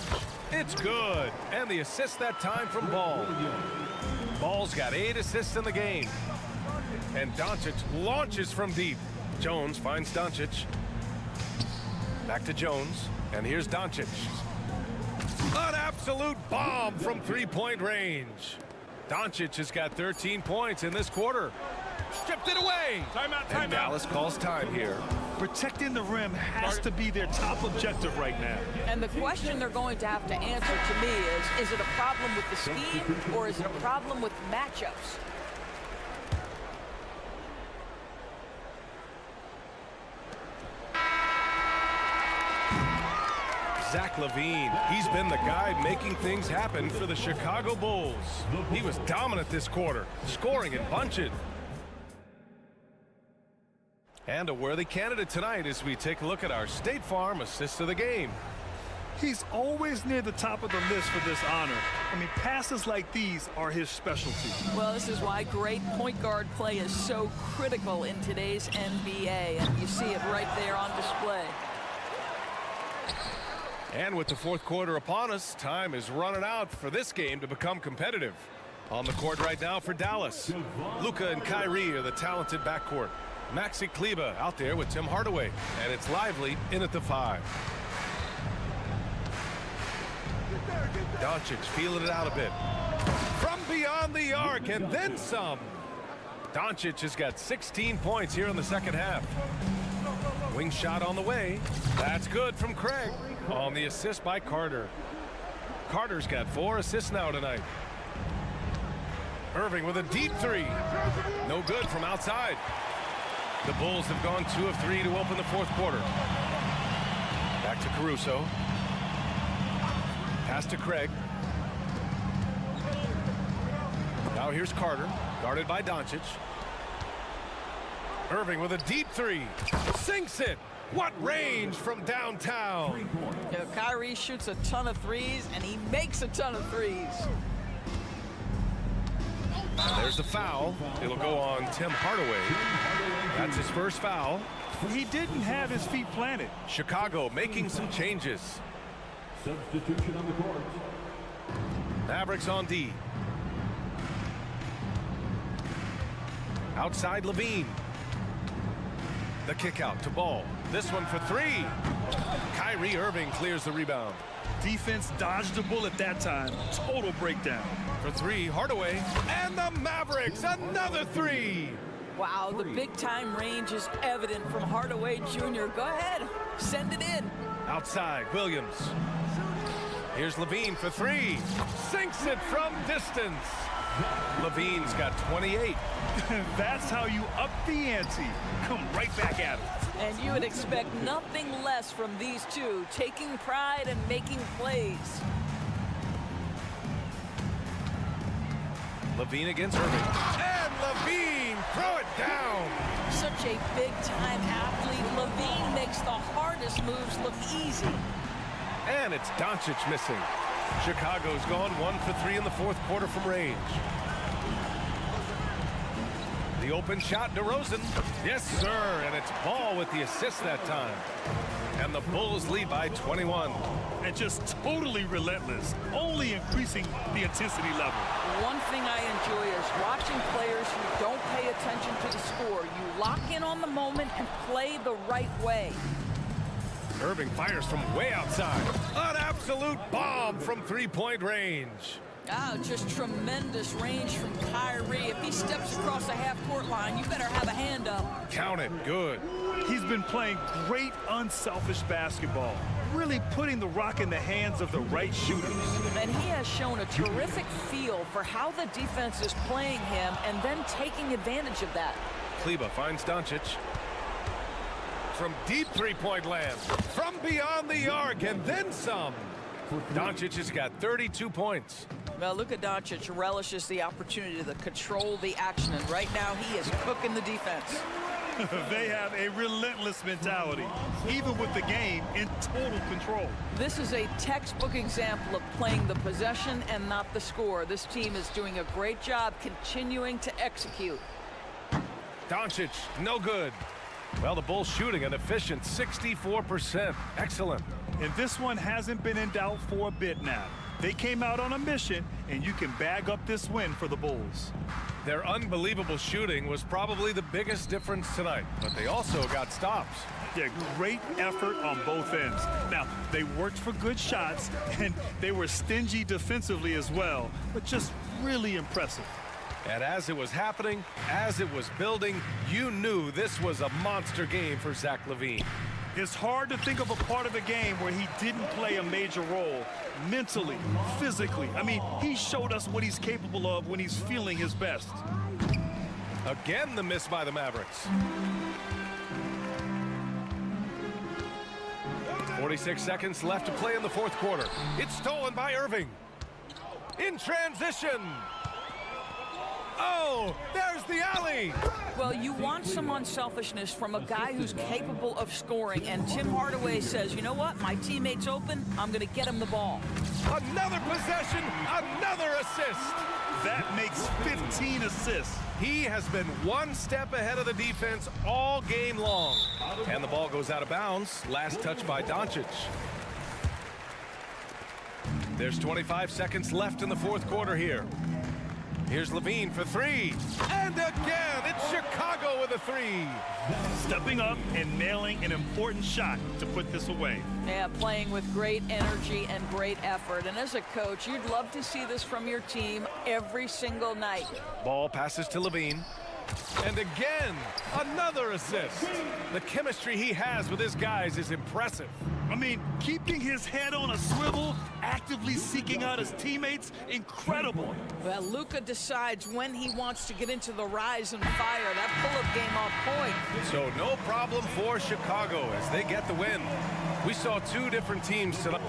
Speaker 10: It's good. And the assist that time from Ball. Ball's got 8 assists in the game. And Doncic launches from deep. Jones finds Doncic. Back to Jones. And here's Doncic. An absolute bomb from three-point range. Doncic has got 13 points in this quarter. stripped it away. And Dallas calls time here.
Speaker 12: Protecting the rim has to be their top objective right now.
Speaker 11: And the question they're going to have to answer to me is it a problem with the scheme or is it a problem with matchups?
Speaker 10: Zach LaVine, he's been the guy making things happen for the Chicago Bulls. He was dominant this quarter, scoring in bunches. And a worthy candidate tonight as we take a look at our State Farm assist of the game.
Speaker 12: He's always near the top of the list for this honor. I mean, passes like these are his specialty.
Speaker 11: Well, this is why great point guard play is so critical in today's NBA, and you see it right there on display.
Speaker 10: And with the fourth quarter upon us, time is running out for this game to become competitive. On the court right now for Dallas, Luka and Kyrie are the talented backcourt. Maxi Kleber out there with Tim Hardaway, and it's Lively in at the 5. Doncic feeling it out a bit. From beyond the arc and then some. Doncic has got 16 points here in the second half. Wing shot on the way. That's good from Craig. On the assist by Carter. Carter's got 4 assists now tonight. Irving with a deep 3. No good from outside. The Bulls have gone 2 of 3 to open the fourth quarter. Back to Caruso. Pass to Craig. Now here's Carter, guarded by Doncic. Irving with a deep 3. Sinks it. What range from downtown.
Speaker 11: You know, Kyrie shoots a ton of threes, and he makes a ton of threes.
Speaker 10: And there's the foul. It'll go on Tim Hardaway. That's his first foul.
Speaker 12: He didn't have his feet planted.
Speaker 10: Chicago making some changes.
Speaker 7: Substitution on the court.
Speaker 10: Mavericks on D. Outside Levine. The kick out to Ball. This one for 3. Kyrie Irving clears the rebound.
Speaker 12: Defense dodged the bullet that time. Total breakdown.
Speaker 10: For 3, Hardaway. And the Mavericks, another 3.
Speaker 11: Wow, the big-time range is evident from Hardaway Jr. Go ahead, send it in.
Speaker 10: Outside, Williams. Here's Levine for 3. Sinks it from distance. Levine's got 28.
Speaker 12: That's how you up the ante. Come right back at him.
Speaker 11: And you would expect nothing less from these two, taking pride and making plays.
Speaker 10: Levine against Irving. And Levine, throw it down.
Speaker 11: Such a big-time athlete. Levine makes the hardest moves look easy.
Speaker 10: And it's Doncic missing. Chicago's gone 1 for 3 in the fourth quarter from range. The open shot, DeRozan. Yes, sir, and it's Ball with the assist that time. And the Bulls lead by 21.
Speaker 12: And just totally relentless, only increasing the intensity level.
Speaker 11: One thing I enjoy is watching players who don't pay attention to the score. You lock in on the moment and play the right way.
Speaker 10: Irving fires from way outside. An absolute bomb from three-point range.
Speaker 11: Oh, just tremendous range from Kyrie. If he steps across the half-court line, you better have a hand up.
Speaker 10: Count it. Good.
Speaker 12: He's been playing great, unselfish basketball, really putting the rock in the hands of the right shooters.
Speaker 11: And he has shown a terrific feel for how the defense is playing him and then taking advantage of that.
Speaker 10: Kleber finds Doncic. From deep three-point land. From beyond the arc and then some. Doncic has got 32 points.
Speaker 11: Well, Luka Doncic relishes the opportunity to control the action, and right now he is cooking the defense.
Speaker 12: They have a relentless mentality, even with the game in total control.
Speaker 11: This is a textbook example of playing the possession and not the score. This team is doing a great job continuing to execute.
Speaker 10: Doncic, no good. Well, the Bulls shooting an efficient 64%. Excellent.
Speaker 12: And this one hasn't been in doubt for a bit now. They came out on a mission, and you can bag up this win for the Bulls.
Speaker 10: Their unbelievable shooting was probably the biggest difference tonight, but they also got stops.
Speaker 12: Yeah, great effort on both ends. Now, they worked for good shots, and they were stingy defensively as well, but just really impressive.
Speaker 10: And as it was happening, as it was building, you knew this was a monster game for Zach LaVine.
Speaker 12: It's hard to think of a part of the game where he didn't play a major role mentally, physically. I mean, he showed us what he's capable of when he's feeling his best.
Speaker 10: Again, the miss by the Mavericks. 46 seconds left to play in the fourth quarter. It's stolen by Irving. In transition. Oh, there's the alley.
Speaker 11: Well, you want some unselfishness from a guy who's capable of scoring, and Tim Hardaway says, you know what, my teammate's open, I'm going to get him the ball.
Speaker 10: Another possession, another assist.
Speaker 12: That makes 15 assists.
Speaker 10: He has been one step ahead of the defense all game long. And the ball goes out of bounds. Last touch by Doncic. There's 25 seconds left in the fourth quarter here. Here's LaVine for three. And again, it's Chicago with a three.
Speaker 12: Stepping up and nailing an important shot to put this away.
Speaker 11: Yeah, playing with great energy and great effort. And as a coach, you'd love to see this from your team every single night.
Speaker 10: Ball passes to LaVine. And again, another assist. The chemistry he has with his guys is impressive.
Speaker 12: I mean, keeping his head on a swivel, actively seeking out his teammates, incredible.
Speaker 11: Well, Luka decides when he wants to get into the rise and fire. That pull-up game on point.
Speaker 10: So no problem for Chicago as they get the win. We saw two different teams tonight.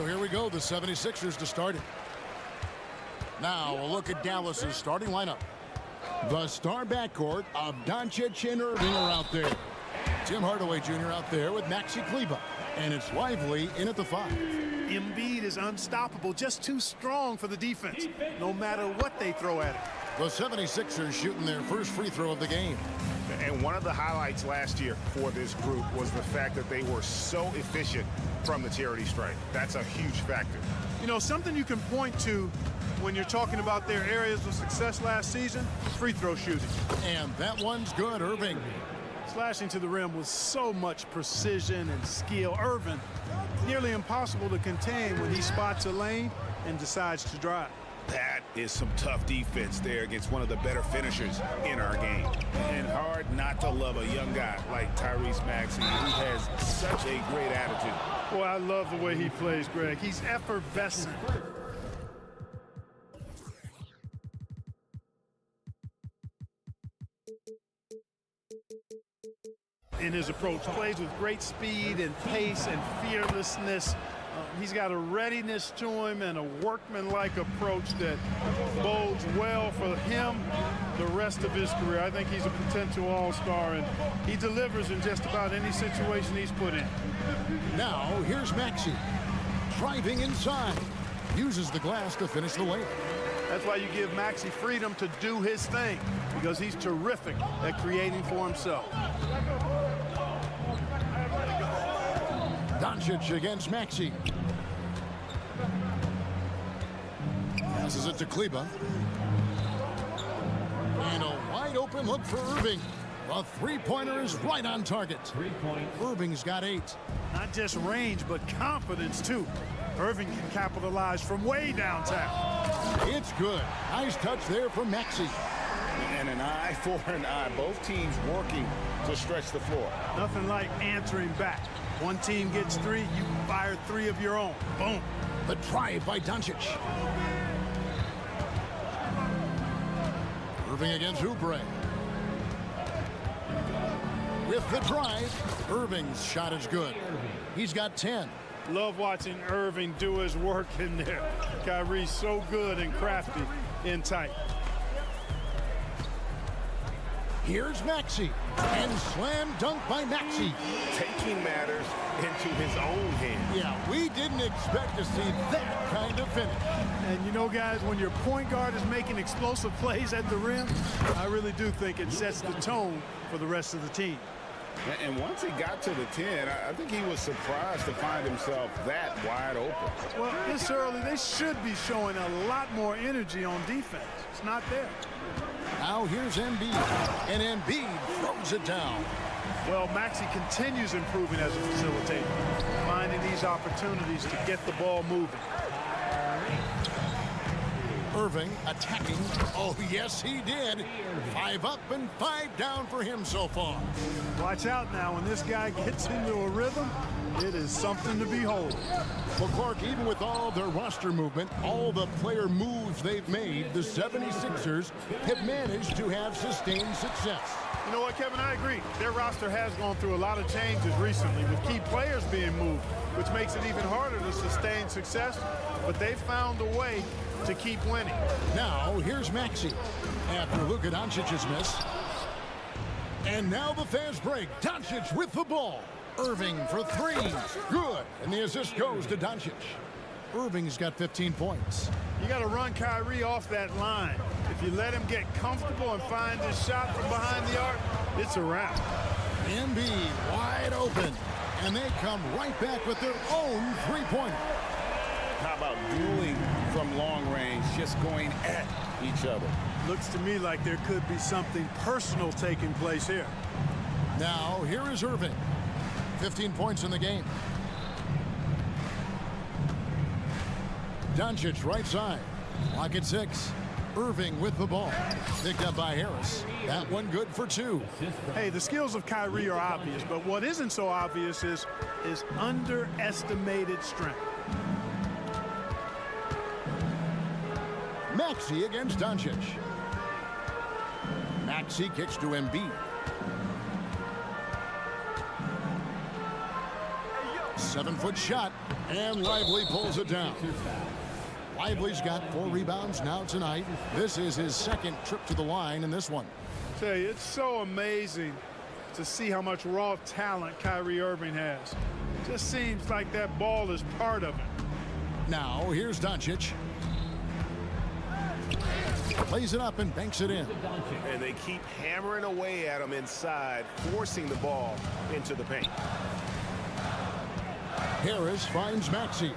Speaker 1: So here we go, the 76ers to start it. Now a look at Dallas's starting lineup. The star backcourt of Doncic and Irving are out there. Tim Hardaway Jr. out there with Maxi Kleber. And it's Lively in at the 5.
Speaker 2: Embiid is unstoppable, just too strong for the defense, no matter what they throw at him.
Speaker 1: The 76ers shooting their first free throw of the game.
Speaker 8: And one of the highlights last year for this group was the fact that they were so efficient from the charity stripe. That's a huge factor.
Speaker 2: You know, something you can point to when you're talking about their areas of success last season, free throw shooting.
Speaker 1: And that one's good, Irving.
Speaker 2: Slashing to the rim with so much precision and skill. Irving, nearly impossible to contain when he spots a lane and decides to drive.
Speaker 8: That is some tough defense there against one of the better finishers in our game. And hard not to love a young guy like Tyrese Maxey, who has such a great attitude.
Speaker 2: Boy, I love the way he plays, Greg. He's effervescent. In his approach, plays with great speed and pace and fearlessness. He's got a readiness to him and a workmanlike approach that bodes well for him the rest of his career. I think he's a potential all-star, and he delivers in just about any situation he's put in.
Speaker 1: Now, here's Maxey. Driving inside. Uses the glass to finish the layup.
Speaker 2: That's why you give Maxey freedom to do his thing, because he's terrific at creating for himself.
Speaker 1: Doncic against Maxey. Passes it to Kleber. And a wide open look for Irving. The three-pointer is right on target. Irving's got 8.
Speaker 2: Not just range, but confidence, too. Irving can capitalize from way downtown.
Speaker 1: It's good. Nice touch there from Maxey.
Speaker 8: And an eye for an eye. Both teams working to stretch the floor.
Speaker 2: Nothing like answering back. One team gets 3, you fire 3 of your own. Boom.
Speaker 1: The drive by Doncic. Irving against Oubre. With the drive, Irving's shot is good. He's got 10.
Speaker 2: Love watching Irving do his work in there. Kyrie's so good and crafty in tight.
Speaker 1: Here's Maxey. And slam dunk by Maxey.
Speaker 8: Taking matters into his own hands.
Speaker 1: Yeah, we didn't expect to see that kind of finish.
Speaker 2: And you know, guys, when your point guard is making explosive plays at the rim, I really do think it sets the tone for the rest of the team.
Speaker 8: And once he got to the 10, I think he was surprised to find himself that wide open.
Speaker 2: Well, this early, they should be showing a lot more energy on defense. It's not there.
Speaker 1: Now here's Embiid, and Embiid throws it down.
Speaker 2: Well, Maxey continues improving as a facilitator, finding these opportunities to get the ball moving.
Speaker 1: Irving attacking. Oh, yes, he did. 5 up and 5 down for him so far.
Speaker 2: Watch out now. When this guy gets into a rhythm, it is something to behold.
Speaker 1: Well, Clark, even with all their roster movement, all the player moves they've made, the 76ers have managed to have sustained success.
Speaker 2: You know what, Kevin? I agree. Their roster has gone through a lot of changes recently with key players being moved, which makes it even harder to sustain success. But they've found a way to keep winning.
Speaker 1: Now, here's Maxey after Luka Doncic's miss. And now the fast break. Doncic with the ball. Irving for 3. Good. And the assist goes to Doncic. Irving's got 15 points.
Speaker 2: You got to run Kyrie off that line. If you let him get comfortable and find his shot from behind the arc, it's a wrap.
Speaker 1: Embiid wide open. And they come right back with their own three-pointer.
Speaker 8: How about dueling from long range, just going at each other?
Speaker 2: Looks to me like there could be something personal taking place here.
Speaker 1: Now, here is Irving. 15 points in the game. Doncic right side. Lock at 6. Irving with the ball. Picked up by Harris. That one good for 2.
Speaker 2: Hey, the skills of Kyrie are obvious, but what isn't so obvious is his underestimated strength.
Speaker 1: Maxey against Doncic. Maxey kicks to Embiid. 7-foot shot, and Lively pulls it down. Lively's got 4 rebounds now tonight. This is his second trip to the line in this one.
Speaker 2: Tell you, it's so amazing to see how much raw talent Kyrie Irving has. Just seems like that ball is part of it.
Speaker 1: Now, here's Doncic. Plays it up and banks it in.
Speaker 3: And they keep hammering away at him inside, forcing the ball into the paint.
Speaker 1: Harris finds Maxey.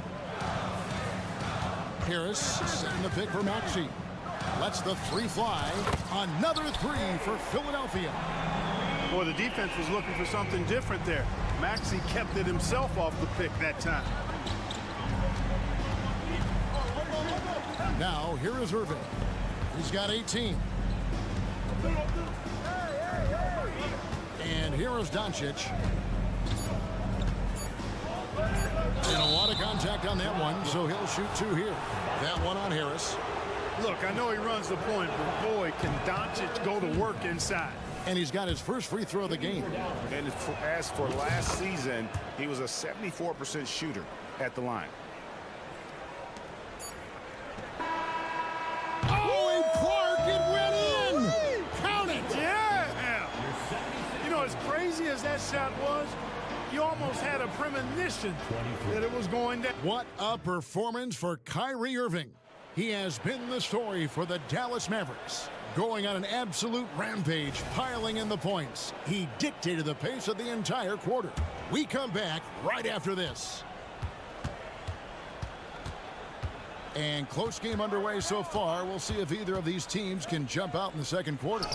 Speaker 1: Harris setting the pick for Maxey. Lets the 3 fly. Another 3 for Philadelphia.
Speaker 2: Boy, the defense was looking for something different there. Maxey kept it himself off the pick that time.
Speaker 1: Now, here is Irving. He's got 18. And here is Doncic. And a lot of contact on that one, so he'll shoot 2 here. That one on Harris.
Speaker 2: Look, I know he runs the point, but boy, can Doncic go to work inside.
Speaker 1: And he's got his first free throw of the game.
Speaker 3: And as for last season, he was a 74% shooter at the line.
Speaker 1: Oh, and Clark, it went in! Count it!
Speaker 2: Yeah! You know, as crazy as that shot was, you almost had a premonition that it was going down.
Speaker 1: What a performance for Kyrie Irving. He has been the story for the Dallas Mavericks. Going on an absolute rampage, piling in the points. He dictated the pace of the entire quarter. We come back right after this. And close game underway so far. We'll see if either of these teams can jump out in the second quarter.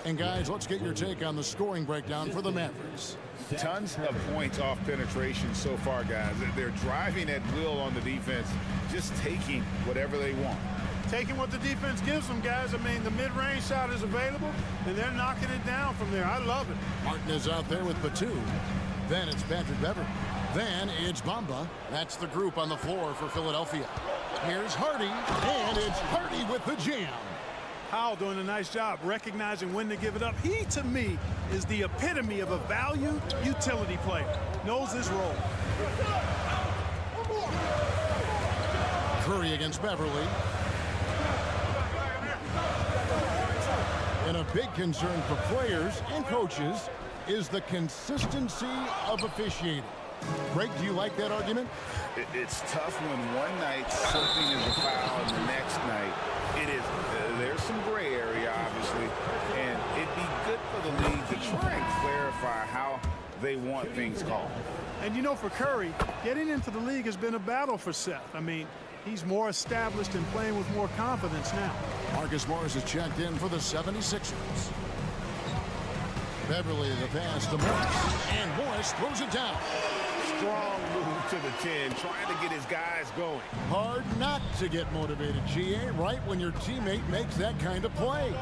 Speaker 1: And guys, let's get your take on the scoring breakdown for the Mavericks.
Speaker 3: Tons of points off penetration so far, guys. They're driving at will on the defense, just taking whatever they want.
Speaker 2: Taking what the defense gives them, guys. I mean, the mid-range shot is available, and they're knocking it down from there. I love it.
Speaker 1: Martin is out there with Batum. Then it's Patrick Beverly. Then it's Bamba. That's the group on the floor for Philadelphia. Here's Hardy, and it's Hardy with the jam.
Speaker 2: Powell doing a nice job recognizing when to give it up. He, to me, is the epitome of a value utility player. Knows his role.
Speaker 1: Curry against Beverly. And a big concern for players and coaches is the consistency of officiating. Greg, do you like that argument?
Speaker 3: It's tough when one night something is a foul and the next night it is. There's some gray area, obviously, and it'd be good for the league to try and clarify how they want things called.
Speaker 2: And you know, for Curry, getting into the league has been a battle for Seth. I mean, he's more established and playing with more confidence now.
Speaker 1: Marcus Morris is checked in for the 76ers. Beverly the pass to Morris, and Morris throws it down.
Speaker 3: Strong move to the 10, trying to get his guys going.
Speaker 1: Hard not to get motivated, GA, right when your teammate makes that kind of play.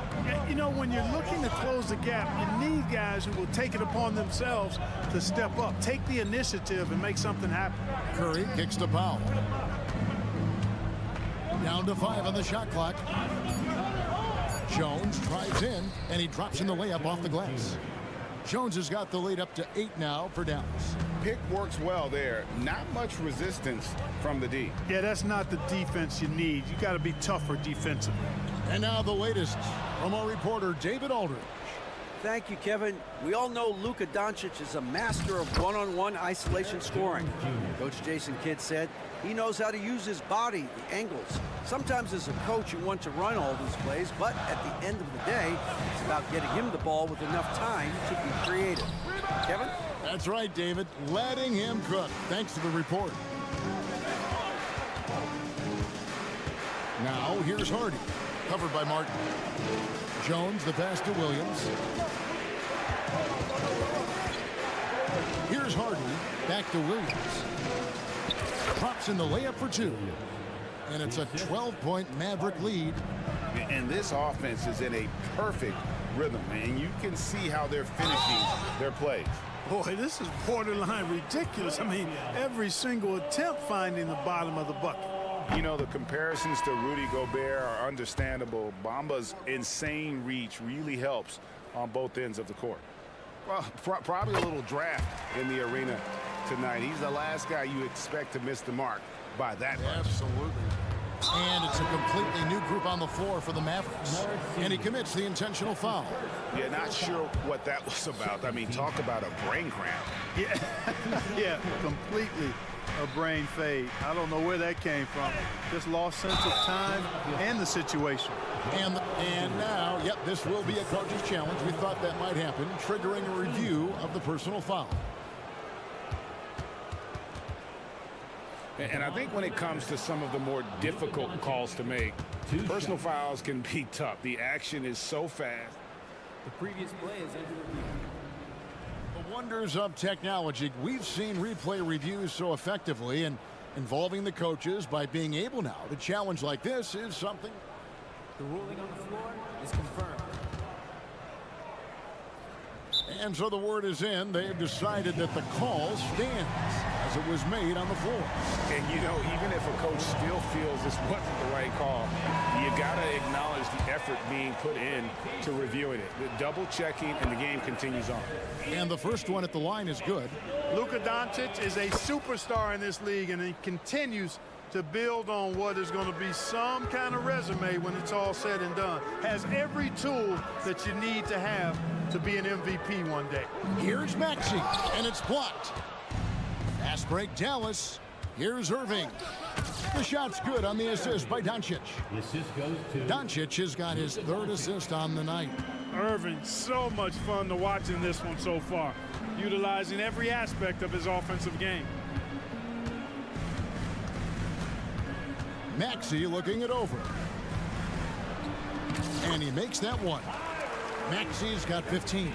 Speaker 2: You know, when you're looking to close the gap, you need guys who will take it upon themselves to step up, take the initiative, and make something happen.
Speaker 1: Curry kicks to Powell. Down to 5 on the shot clock. Jones drives in, and he drops in the layup off the glass. Jones has got the lead up to 8 now for Dallas.
Speaker 3: Pick works well there. Not much resistance from the D.
Speaker 2: Yeah, that's not the defense you need. You got to be tougher defensively.
Speaker 1: And now the latest from our reporter, David Aldridge.
Speaker 4: Thank you, Kevin. We all know Luka Doncic is a master of one-on-one isolation scoring. Coach Jason Kidd said he knows how to use his body, the angles. Sometimes as a coach you want to run all these plays, but at the end of the day, it's about getting him the ball with enough time to be creative. Kevin?
Speaker 1: That's right, David. Letting him cook. Thanks to the report. Now, here's Hardy. Covered by Martin. Jones, the pass to Williams. Here's Hardy. Back to Williams. Drops in the layup for 2. And it's a 12-point Maverick lead.
Speaker 3: And this offense is in a perfect rhythm, and you can see how they're finishing their plays.
Speaker 2: Boy, this is borderline ridiculous. I mean, every single attempt finding the bottom of the bucket.
Speaker 3: You know, the comparisons to Rudy Gobert are understandable. Bamba's insane reach really helps on both ends of the court. Well, probably a little draft in the arena tonight. He's the last guy you expect to miss the mark by that much.
Speaker 1: Absolutely. And it's a completely new group on the floor for the Mavericks. And he commits the intentional foul.
Speaker 3: Yeah, not sure what that was about. I mean, talk about a brain cramp.
Speaker 2: Yeah, yeah, completely a brain fade. I don't know where that came from. Just lost sense of time and the situation.
Speaker 1: And now, yep, this will be a coach's challenge. We thought that might happen, triggering a review of the personal foul.
Speaker 3: And I think when it comes to some of the more difficult calls to make, personal fouls can be tough. The action is so fast.
Speaker 5: The previous play is under review.
Speaker 1: The wonders of technology. We've seen replay reviews so effectively, and involving the coaches by being able now to challenge like this is something.
Speaker 5: The ruling on the floor is confirmed.
Speaker 1: And so the word is in. They have decided that the call stands as it was made on the floor.
Speaker 3: And, you know, even if a coach still feels this wasn't the right call, you got to acknowledge the effort being put in to reviewing it. The double checking, and the game continues on.
Speaker 1: And the first one at the line is good.
Speaker 2: Luka Doncic is a superstar in this league, and he continues to build on what is going to be some kind of resume when it's all said and done. Has every tool that you need to have to be an MVP one day.
Speaker 1: Here's Maxey, and it's blocked. Fast break, Dallas. Here's Irving. The shot's good on the assist by Doncic.
Speaker 7: The assist goes to
Speaker 1: Doncic has got his third assist on the night.
Speaker 2: Irving, so much fun to watch in this one so far, utilizing every aspect of his offensive game.
Speaker 1: Maxey looking it over. And he makes that one. Maxey's got 15.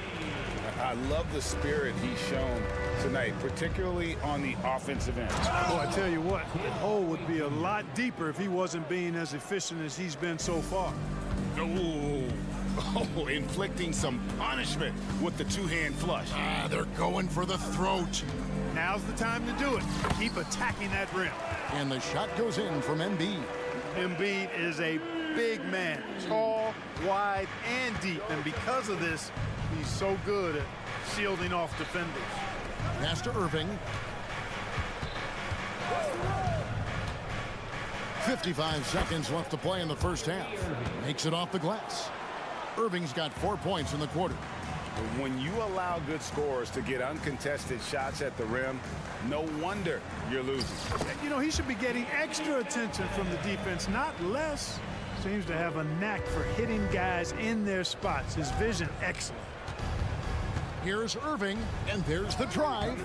Speaker 3: I love the spirit he's shown tonight, particularly on the offensive end.
Speaker 2: Oh, I tell you what, the hole would be a lot deeper if he wasn't being as efficient as he's been so far.
Speaker 3: Oh, inflicting some punishment with the two-hand flush.
Speaker 1: They're going for the throat.
Speaker 2: Now's the time to do it. Keep attacking that rim.
Speaker 1: And the shot goes in from Embiid.
Speaker 2: Embiid is a big man, tall, wide, and deep. And because of this, he's so good at shielding off defenders.
Speaker 1: Pass to Irving. 55 seconds left to play in the first half. Makes it off the glass. Irving's got 4 points in the quarter.
Speaker 3: When you allow good scorers to get uncontested shots at the rim, no wonder you're losing.
Speaker 2: You know, he should be getting extra attention from the defense, not less. Seems to have a knack for hitting guys in their spots. His vision, excellent.
Speaker 1: Here's Irving, and there's the drive.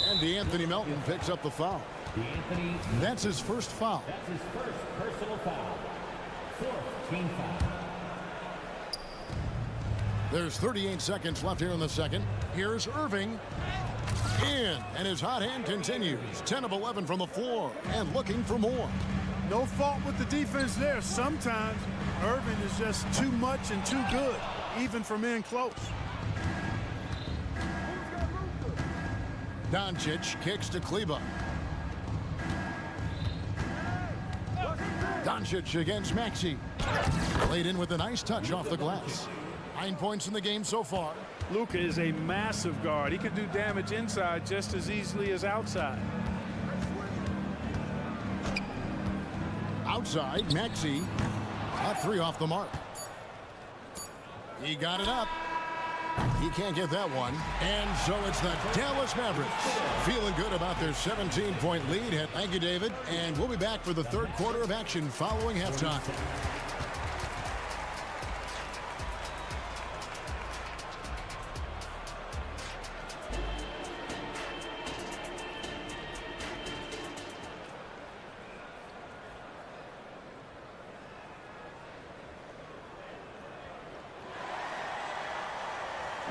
Speaker 1: And DeAnthony Melton picks up the foul. That's his first foul.
Speaker 7: That's his first personal foul. Fourth team foul.
Speaker 1: There's 38 seconds left here in the second. Here's Irving. In, and his hot hand continues. 10 of 11 from the floor, and looking for more.
Speaker 2: No fault with the defense there. Sometimes Irving is just too much and too good, even from in close.
Speaker 1: Doncic kicks to Kleber. Doncic against Maxey. Laid in with a nice touch off the glass. 9 points in the game so far.
Speaker 2: Luka is a massive guard. He can do damage inside just as easily as outside.
Speaker 1: Outside, Maxey. A three off the mark. He got it up. He can't get that one. And so it's the Dallas Mavericks feeling good about their 17-point lead. Thank you, David. And we'll be back for the third quarter of action following halftime.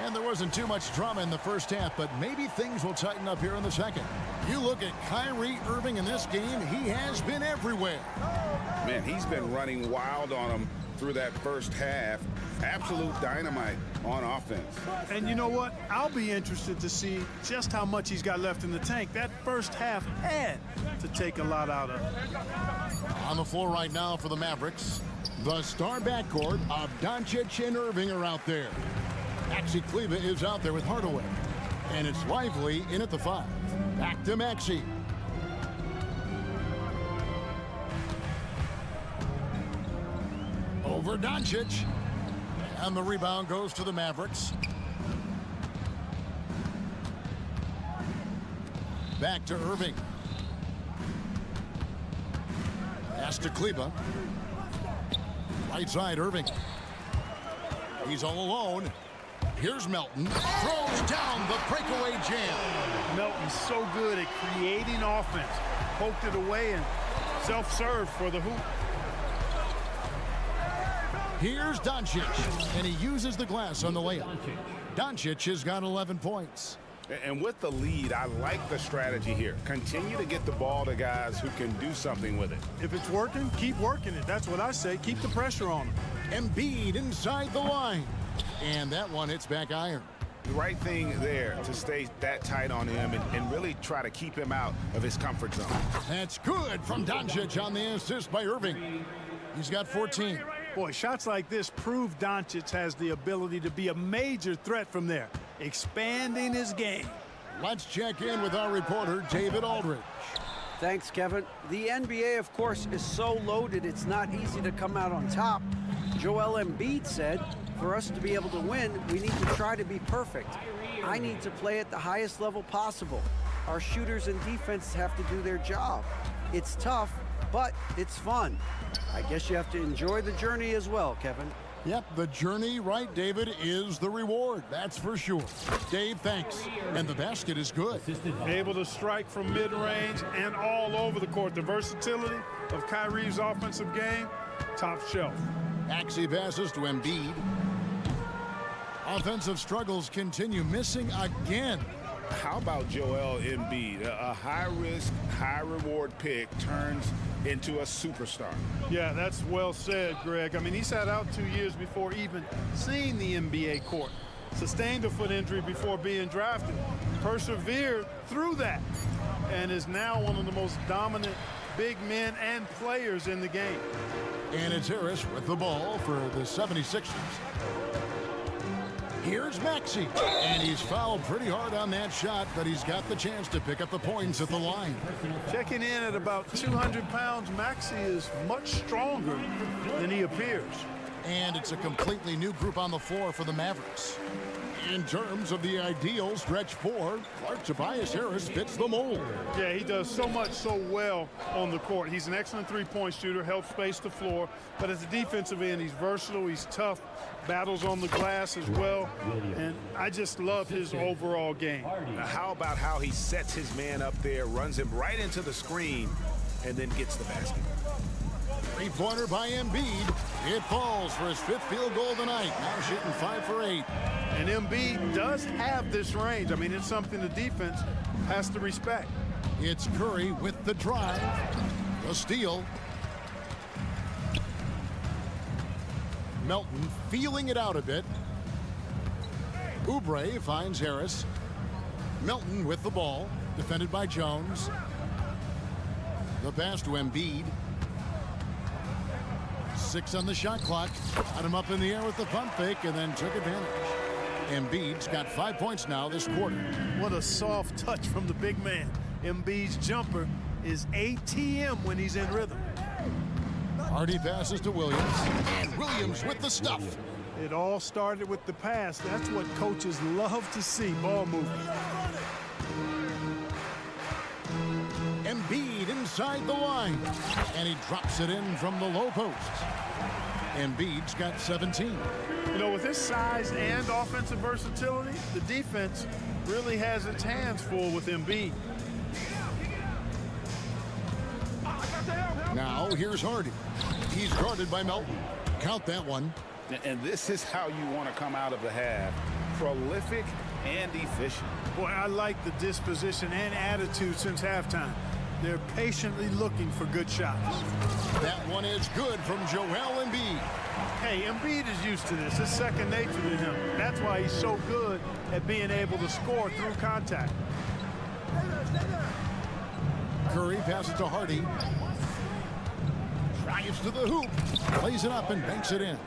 Speaker 1: And there wasn't too much drama in the first half, but maybe things will tighten up here in the second. You look at Kyrie Irving in this game, he has been everywhere.
Speaker 3: Man, he's been running wild on him through that first half. Absolute dynamite on offense.
Speaker 2: And you know what? I'll be interested to see just how much he's got left in the tank. That first half had to take a lot out of him.
Speaker 1: On the floor right now for the Mavericks, the star backcourt of Doncic and Irving are out there. Maxey Kleber is out there with Hardaway. And it's Lively in at the 5. Back to Maxey. Over Doncic. And the rebound goes to the Mavericks. Back to Irving. Pass to Kleber. Right side, Irving. He's all alone. Here's Melton. Throws down the breakaway jam.
Speaker 2: Melton's so good at creating offense. Poked it away and self-serve for the hoop.
Speaker 1: Here's Doncic, and he uses the glass on the layup. Doncic has got 11 points.
Speaker 3: And with the lead, I like the strategy here. Continue to get the ball to guys who can do something with it.
Speaker 2: If it's working, keep working it. That's what I say. Keep the pressure on him.
Speaker 1: Embiid inside the line. And that one hits back iron.
Speaker 3: The right thing there to stay that tight on him and really try to keep him out of his comfort zone.
Speaker 1: That's good from Doncic on the assist by Irving. He's got 14.
Speaker 2: Boy, shots like this prove Doncic has the ability to be a major threat from there, expanding his game.
Speaker 1: Let's check in with our reporter, David Aldridge.
Speaker 4: Thanks, Kevin. The NBA, of course, is so loaded it's not easy to come out on top. Joel Embiid said, for us to be able to win, we need to try to be perfect. I need to play at the highest level possible. Our shooters and defenses have to do their job. It's tough, but it's fun. I guess you have to enjoy the journey as well, Kevin.
Speaker 1: Yep, the journey, right, David, is the reward. That's for sure. Dave, thanks. And the basket is good.
Speaker 2: Able to strike from mid-range and all over the court. The versatility of Kyrie's offensive game, top shelf.
Speaker 1: Maxey passes to Embiid. Offensive struggles continue, missing again.
Speaker 3: How about Joel Embiid? A high-risk, high-reward pick turns into a superstar.
Speaker 2: Yeah, that's well said, Greg. I mean, he sat out 2 years before even seeing the NBA court. Sustained a foot injury before being drafted. Persevered through that and is now one of the most dominant big men and players in the game.
Speaker 1: And it's Harris with the ball for the 76ers. Here's Maxey, and he's fouled pretty hard on that shot, but he's got the chance to pick up the points at the line.
Speaker 2: Checking in at about 200 pounds, Maxey is much stronger than he appears.
Speaker 1: And it's a completely new group on the floor for the Mavericks. In terms of the ideal stretch four, Tobias Harris fits the mold.
Speaker 2: Yeah, he does so much so well on the court. He's an excellent three-point shooter, helps space the floor. But at the defensive end, he's versatile, he's tough, battles on the glass as well. And I just love his overall game.
Speaker 3: Now, how about how he sets his man up there, runs him right into the screen, and then gets the basket.
Speaker 1: Three-pointer by Embiid. It falls for his 5th field goal tonight. Now shooting 5 for 8.
Speaker 2: And Embiid does have this range. I mean, it's something the defense has to respect.
Speaker 1: It's Curry with the drive. The steal. Melton feeling it out a bit. Oubre finds Harris. Melton with the ball. Defended by Jones. The pass to Embiid. 6 on the shot clock. Got him up in the air with the pump fake and then took advantage. Embiid's got 5 points now this quarter.
Speaker 2: What a soft touch from the big man. Embiid's jumper is ATM when he's in rhythm.
Speaker 1: Hardy passes to Williams. And Williams with the stuff.
Speaker 2: It all started with the pass. That's what coaches love to see, ball movement.
Speaker 1: Embiid inside the line. And he drops it in from the low post. Embiid's got 17.
Speaker 2: You know, with his size and offensive versatility, the defense really has its hands full with Embiid.
Speaker 1: Now here's Hardy. He's guarded by Melton. Count that one.
Speaker 3: And this is how you want to come out of the half. Prolific and efficient.
Speaker 2: Boy, I like the disposition and attitude since halftime. They're patiently looking for good shots.
Speaker 1: That one is good from Joel Embiid.
Speaker 2: Hey, Embiid is used to this. It's second nature to him. That's why he's so good at being able to score through contact.
Speaker 1: Curry passes to Hardy. Drives to the hoop. Plays it up and banks it in.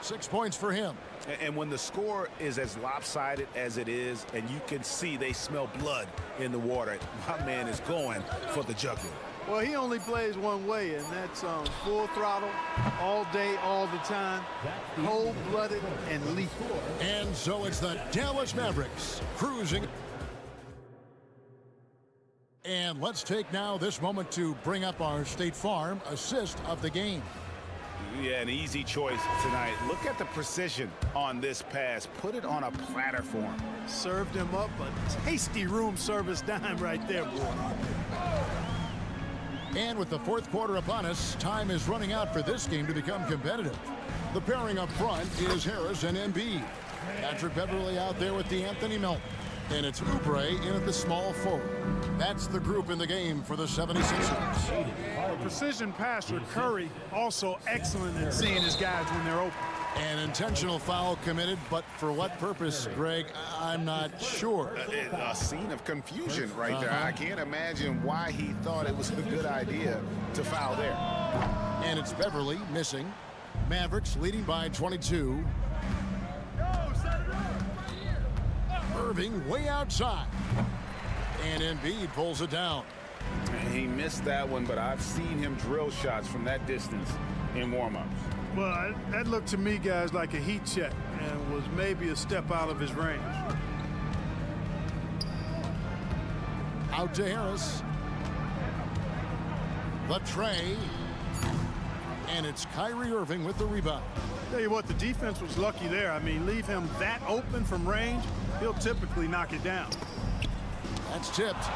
Speaker 1: 6 points for him.
Speaker 3: And when the score is as lopsided as it is, and you can see they smell blood in the water, my man is going for the jugular.
Speaker 2: Well, he only plays one way, and that's full throttle, all day, all the time, cold-blooded and lethal.
Speaker 1: And so it's the Dallas Mavericks cruising. And let's take now this moment to bring up our State Farm assist of the game.
Speaker 3: Yeah, an easy choice tonight. Look at the precision on this pass. Put it on a platter for him.
Speaker 2: Served him up a tasty room service dime right there, boy.
Speaker 1: And with the fourth quarter upon us, time is running out for this game to become competitive. The pairing up front is Harris and Embiid. Patrick Beverly out there with D'Anthony Melton. And it's Oubre in at the small forward. That's the group in the game for the 76ers.
Speaker 2: A precision passer, Curry, also excellent at seeing his guys when they're open.
Speaker 1: An intentional foul committed, but for what purpose, Greg, I'm not sure.
Speaker 3: A scene of confusion right there. I can't imagine why he thought it was a good idea to foul there.
Speaker 1: And it's Beverly missing. Mavericks leading by 22. Irving way outside. And Embiid pulls it down.
Speaker 3: He missed that one, but I've seen him drill shots from that distance in warm-ups.
Speaker 2: Well, that looked to me, guys, like a heat check and was maybe a step out of his range.
Speaker 1: Out to Harris. The tray. And it's Kyrie Irving with the rebound.
Speaker 2: Tell you what, the defense was lucky there. I mean, leave him that open from range, he'll typically knock it down.
Speaker 1: That's tipped.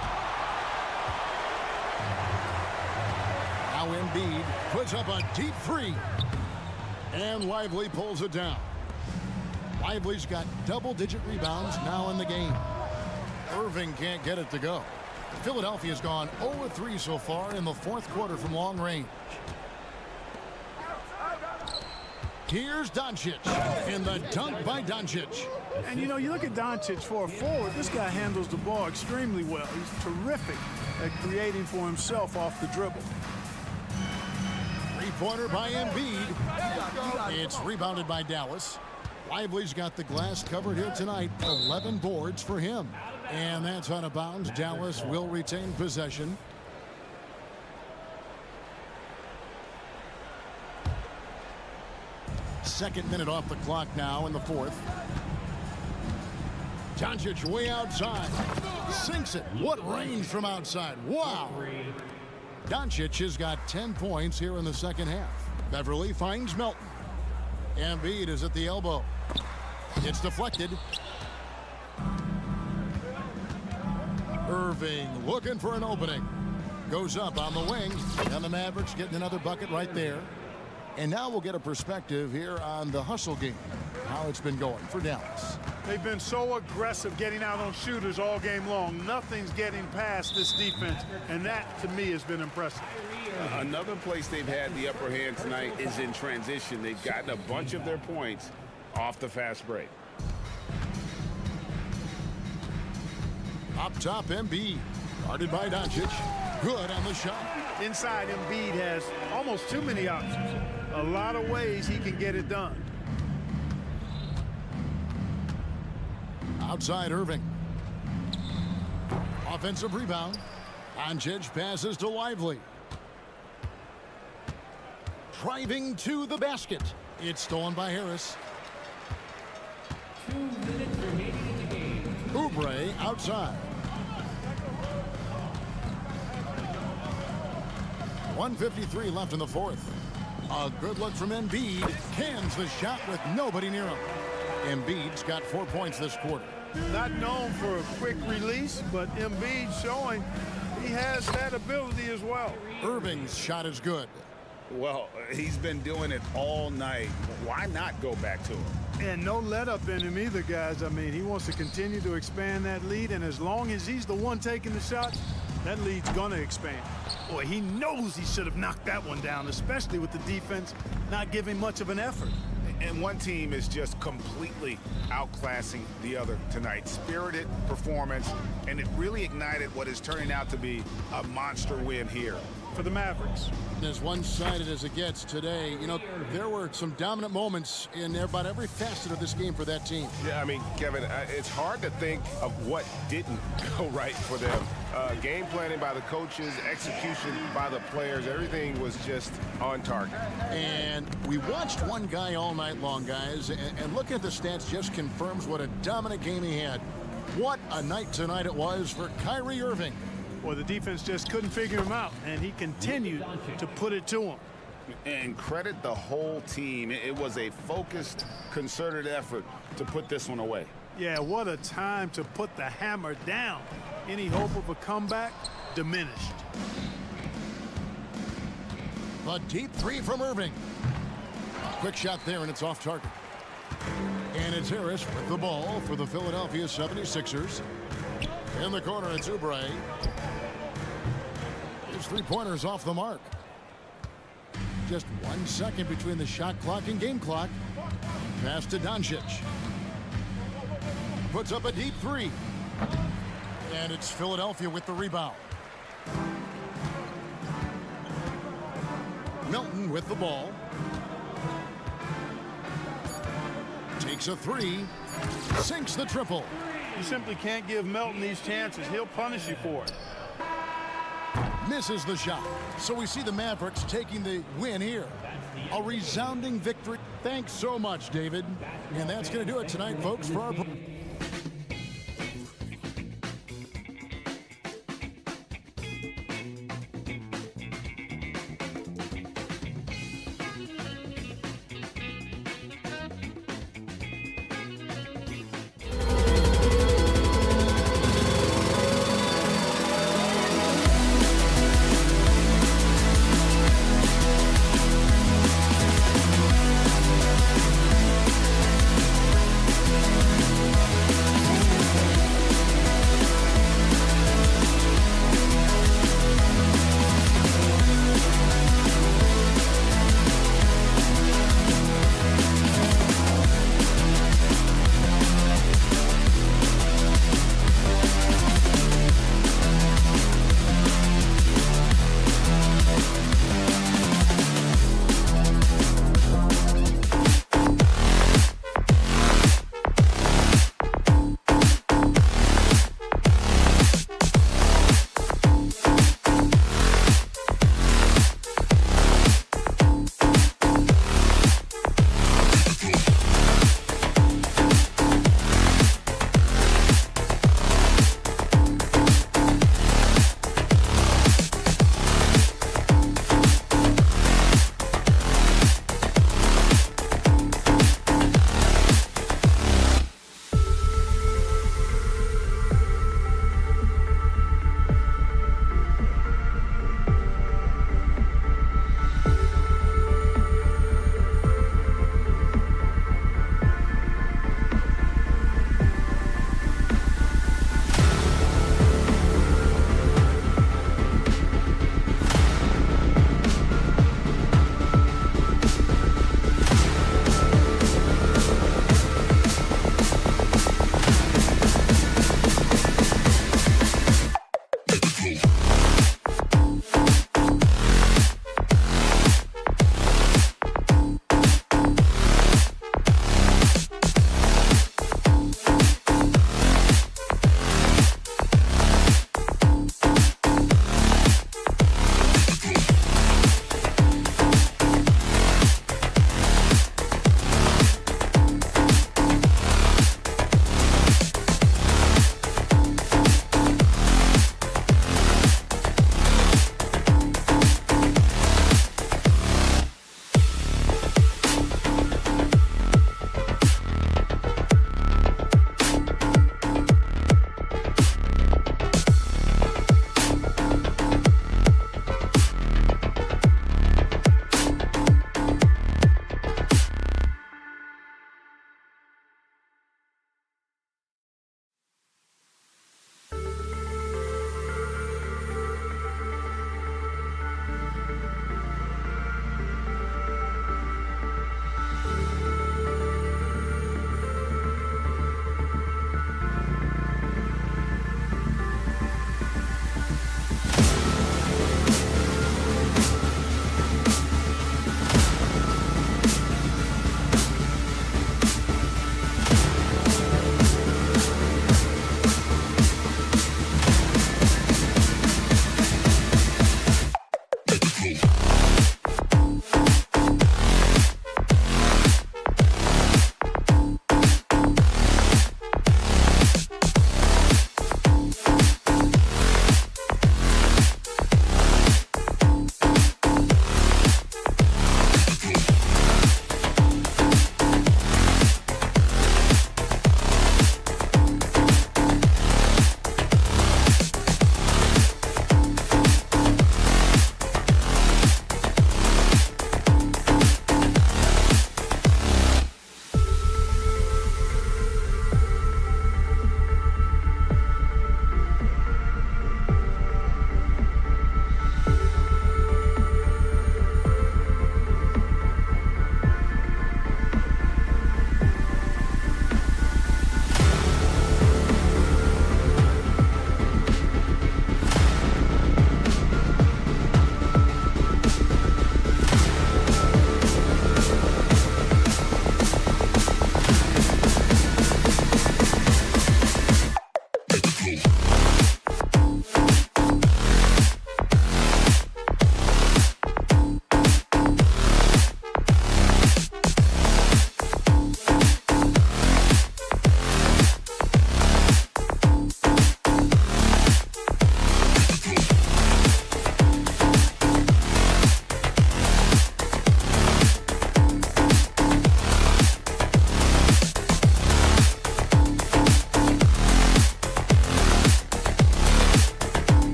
Speaker 1: Now Embiid puts up a deep three. And Lively pulls it down. Lively's got double-digit rebounds now in the game. Irving can't get it to go. Philadelphia's gone 0-3 so far in the fourth quarter from long range. Here's Doncic, and the dunk by Doncic.
Speaker 2: And, you know, you look at Doncic for a forward, this guy handles the ball extremely well. He's terrific at creating for himself off the dribble.
Speaker 1: Three-pointer by Embiid. It's rebounded by Dallas. Lively's got the glass covered here tonight. 11 boards for him. And that's out of bounds. Dallas will retain possession. Second minute off the clock now in the fourth. Doncic way outside. Sinks it. What range from outside. Wow. Doncic has got 10 points here in the second half. Beverly finds Melton. Embiid is at the elbow. It's deflected. Irving looking for an opening. Goes up on the wing. And the Mavericks getting another bucket right there. And now we'll get a perspective here on the hustle game, how it's been going for Dallas.
Speaker 2: They've been so aggressive getting out on shooters all game long. Nothing's getting past this defense, and that, to me, has been impressive.
Speaker 3: Another place they've had the upper hand tonight is in transition. They've gotten a bunch of their points off the fast break.
Speaker 1: Up top, Embiid. Guarded by Doncic. Good on the shot.
Speaker 2: Inside, Embiid has almost too many options. A lot of ways he can get it done.
Speaker 1: Outside Irving. Offensive rebound. Doncic passes to Lively. Driving to the basket. It's stolen by Harris.
Speaker 7: 2 minutes remaining in the game.
Speaker 1: Oubre outside. 1:53 left in the fourth. A good look from Embiid. Cans the shot with nobody near him. Embiid's got 4 points this quarter.
Speaker 2: Not known for a quick release, but Embiid showing he has that ability as well.
Speaker 1: Irving's shot is good.
Speaker 3: Well, he's been doing it all night. Why not go back to him?
Speaker 2: And no let up in him either, guys. I mean, he wants to continue to expand that lead, and as long as he's the one taking the shots, that lead's gonna expand. Boy, he knows he should have knocked that one down, especially with the defense not giving much of an effort.
Speaker 3: And one team is just completely outclassing the other tonight. Spirited performance, and it really ignited what is turning out to be a monster win here
Speaker 2: for the Mavericks.
Speaker 1: As one-sided as it gets today, you know, there were some dominant moments in about every facet of this game for that team.
Speaker 10: Yeah, I mean, Kevin, it's hard to think of what didn't go right for them. Game planning by the coaches, execution by the players, everything was just on target.
Speaker 1: And we watched one guy all night long, guys, and looking at the stats just confirms what a dominant game he had. What a night tonight it was for Kyrie Irving.
Speaker 2: Well, the defense just couldn't figure him out, and he continued to put it to him.
Speaker 3: And credit the whole team. It was a focused, concerted effort to put this one away.
Speaker 2: Yeah, what a time to put the hammer down. Any hope of a comeback diminished.
Speaker 1: A deep three from Irving. Quick shot there, and it's off target. And it's Harris with the ball for the Philadelphia 76ers. In the corner, it's Oubre. His three-pointers off the mark. Just 1 second between the shot clock and game clock. Pass to Doncic. Puts up a deep three. And it's Philadelphia with the rebound. Melton with the ball. Takes a three. Sinks the triple.
Speaker 2: You simply can't give Melton these chances. He'll punish you for it.
Speaker 1: Misses the shot. So we see the Mavericks taking the win here. A resounding victory. Thanks so much, David. And that's going to do it tonight, folks, for our...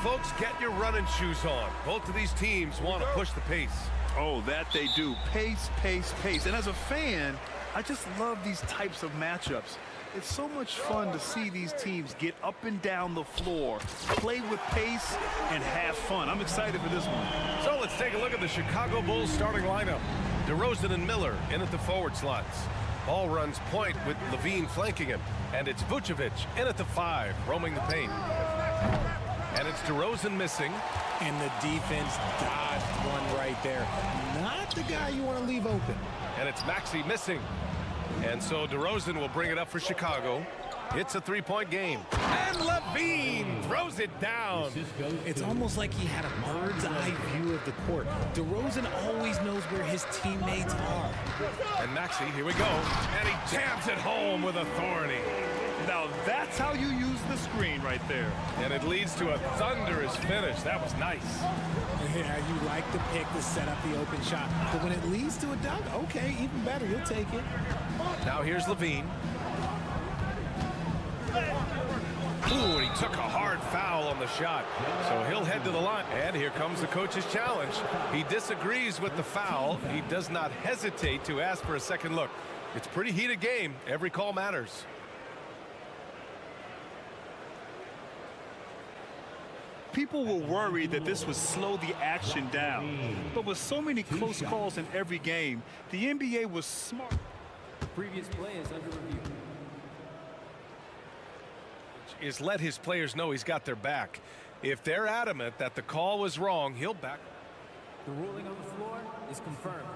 Speaker 10: Folks, get your running shoes on. Both of these teams want to push the pace.
Speaker 12: Oh, that they do. Pace, pace, pace. And as a fan, I just love these types of matchups. It's so much fun to see these teams get up and down the floor, play with pace, and have fun. I'm excited for this one.
Speaker 10: So let's take a look at the Chicago Bulls starting lineup. DeRozan and Miller in at the forward slots. Ball runs point with Levine flanking him. And it's Vucevic in at the 5, roaming the paint. And it's DeRozan missing.
Speaker 14: And the defense dodged one right there. Not the guy you want to leave open.
Speaker 10: And it's Maxey missing. And so DeRozan will bring it up for Chicago. It's a three-point game. And Levine throws it down.
Speaker 14: It's almost like he had a bird's-eye view of the court. DeRozan always knows where his teammates are.
Speaker 10: And Maxey, here we go. And he jams it home with authority.
Speaker 12: Now that's how you use the screen right there.
Speaker 10: And it leads to a thunderous finish. That was nice.
Speaker 14: Yeah, you like the pick to set up the open shot. But when it leads to a dunk, okay, even better. You'll take it.
Speaker 10: Now here's Levine. Ooh, and he took a hard foul on the shot. So he'll head to the line. And here comes the coach's challenge. He disagrees with the foul. He does not hesitate to ask for a second look. It's a pretty heated game. Every call matters.
Speaker 12: People were worried that this would slow the action down. But with so many close calls in every game, the NBA was smart.
Speaker 5: The previous play is under review.
Speaker 10: Is let his players know he's got their back. If they're adamant that the call was wrong, he'll back.
Speaker 5: The ruling on the floor is confirmed.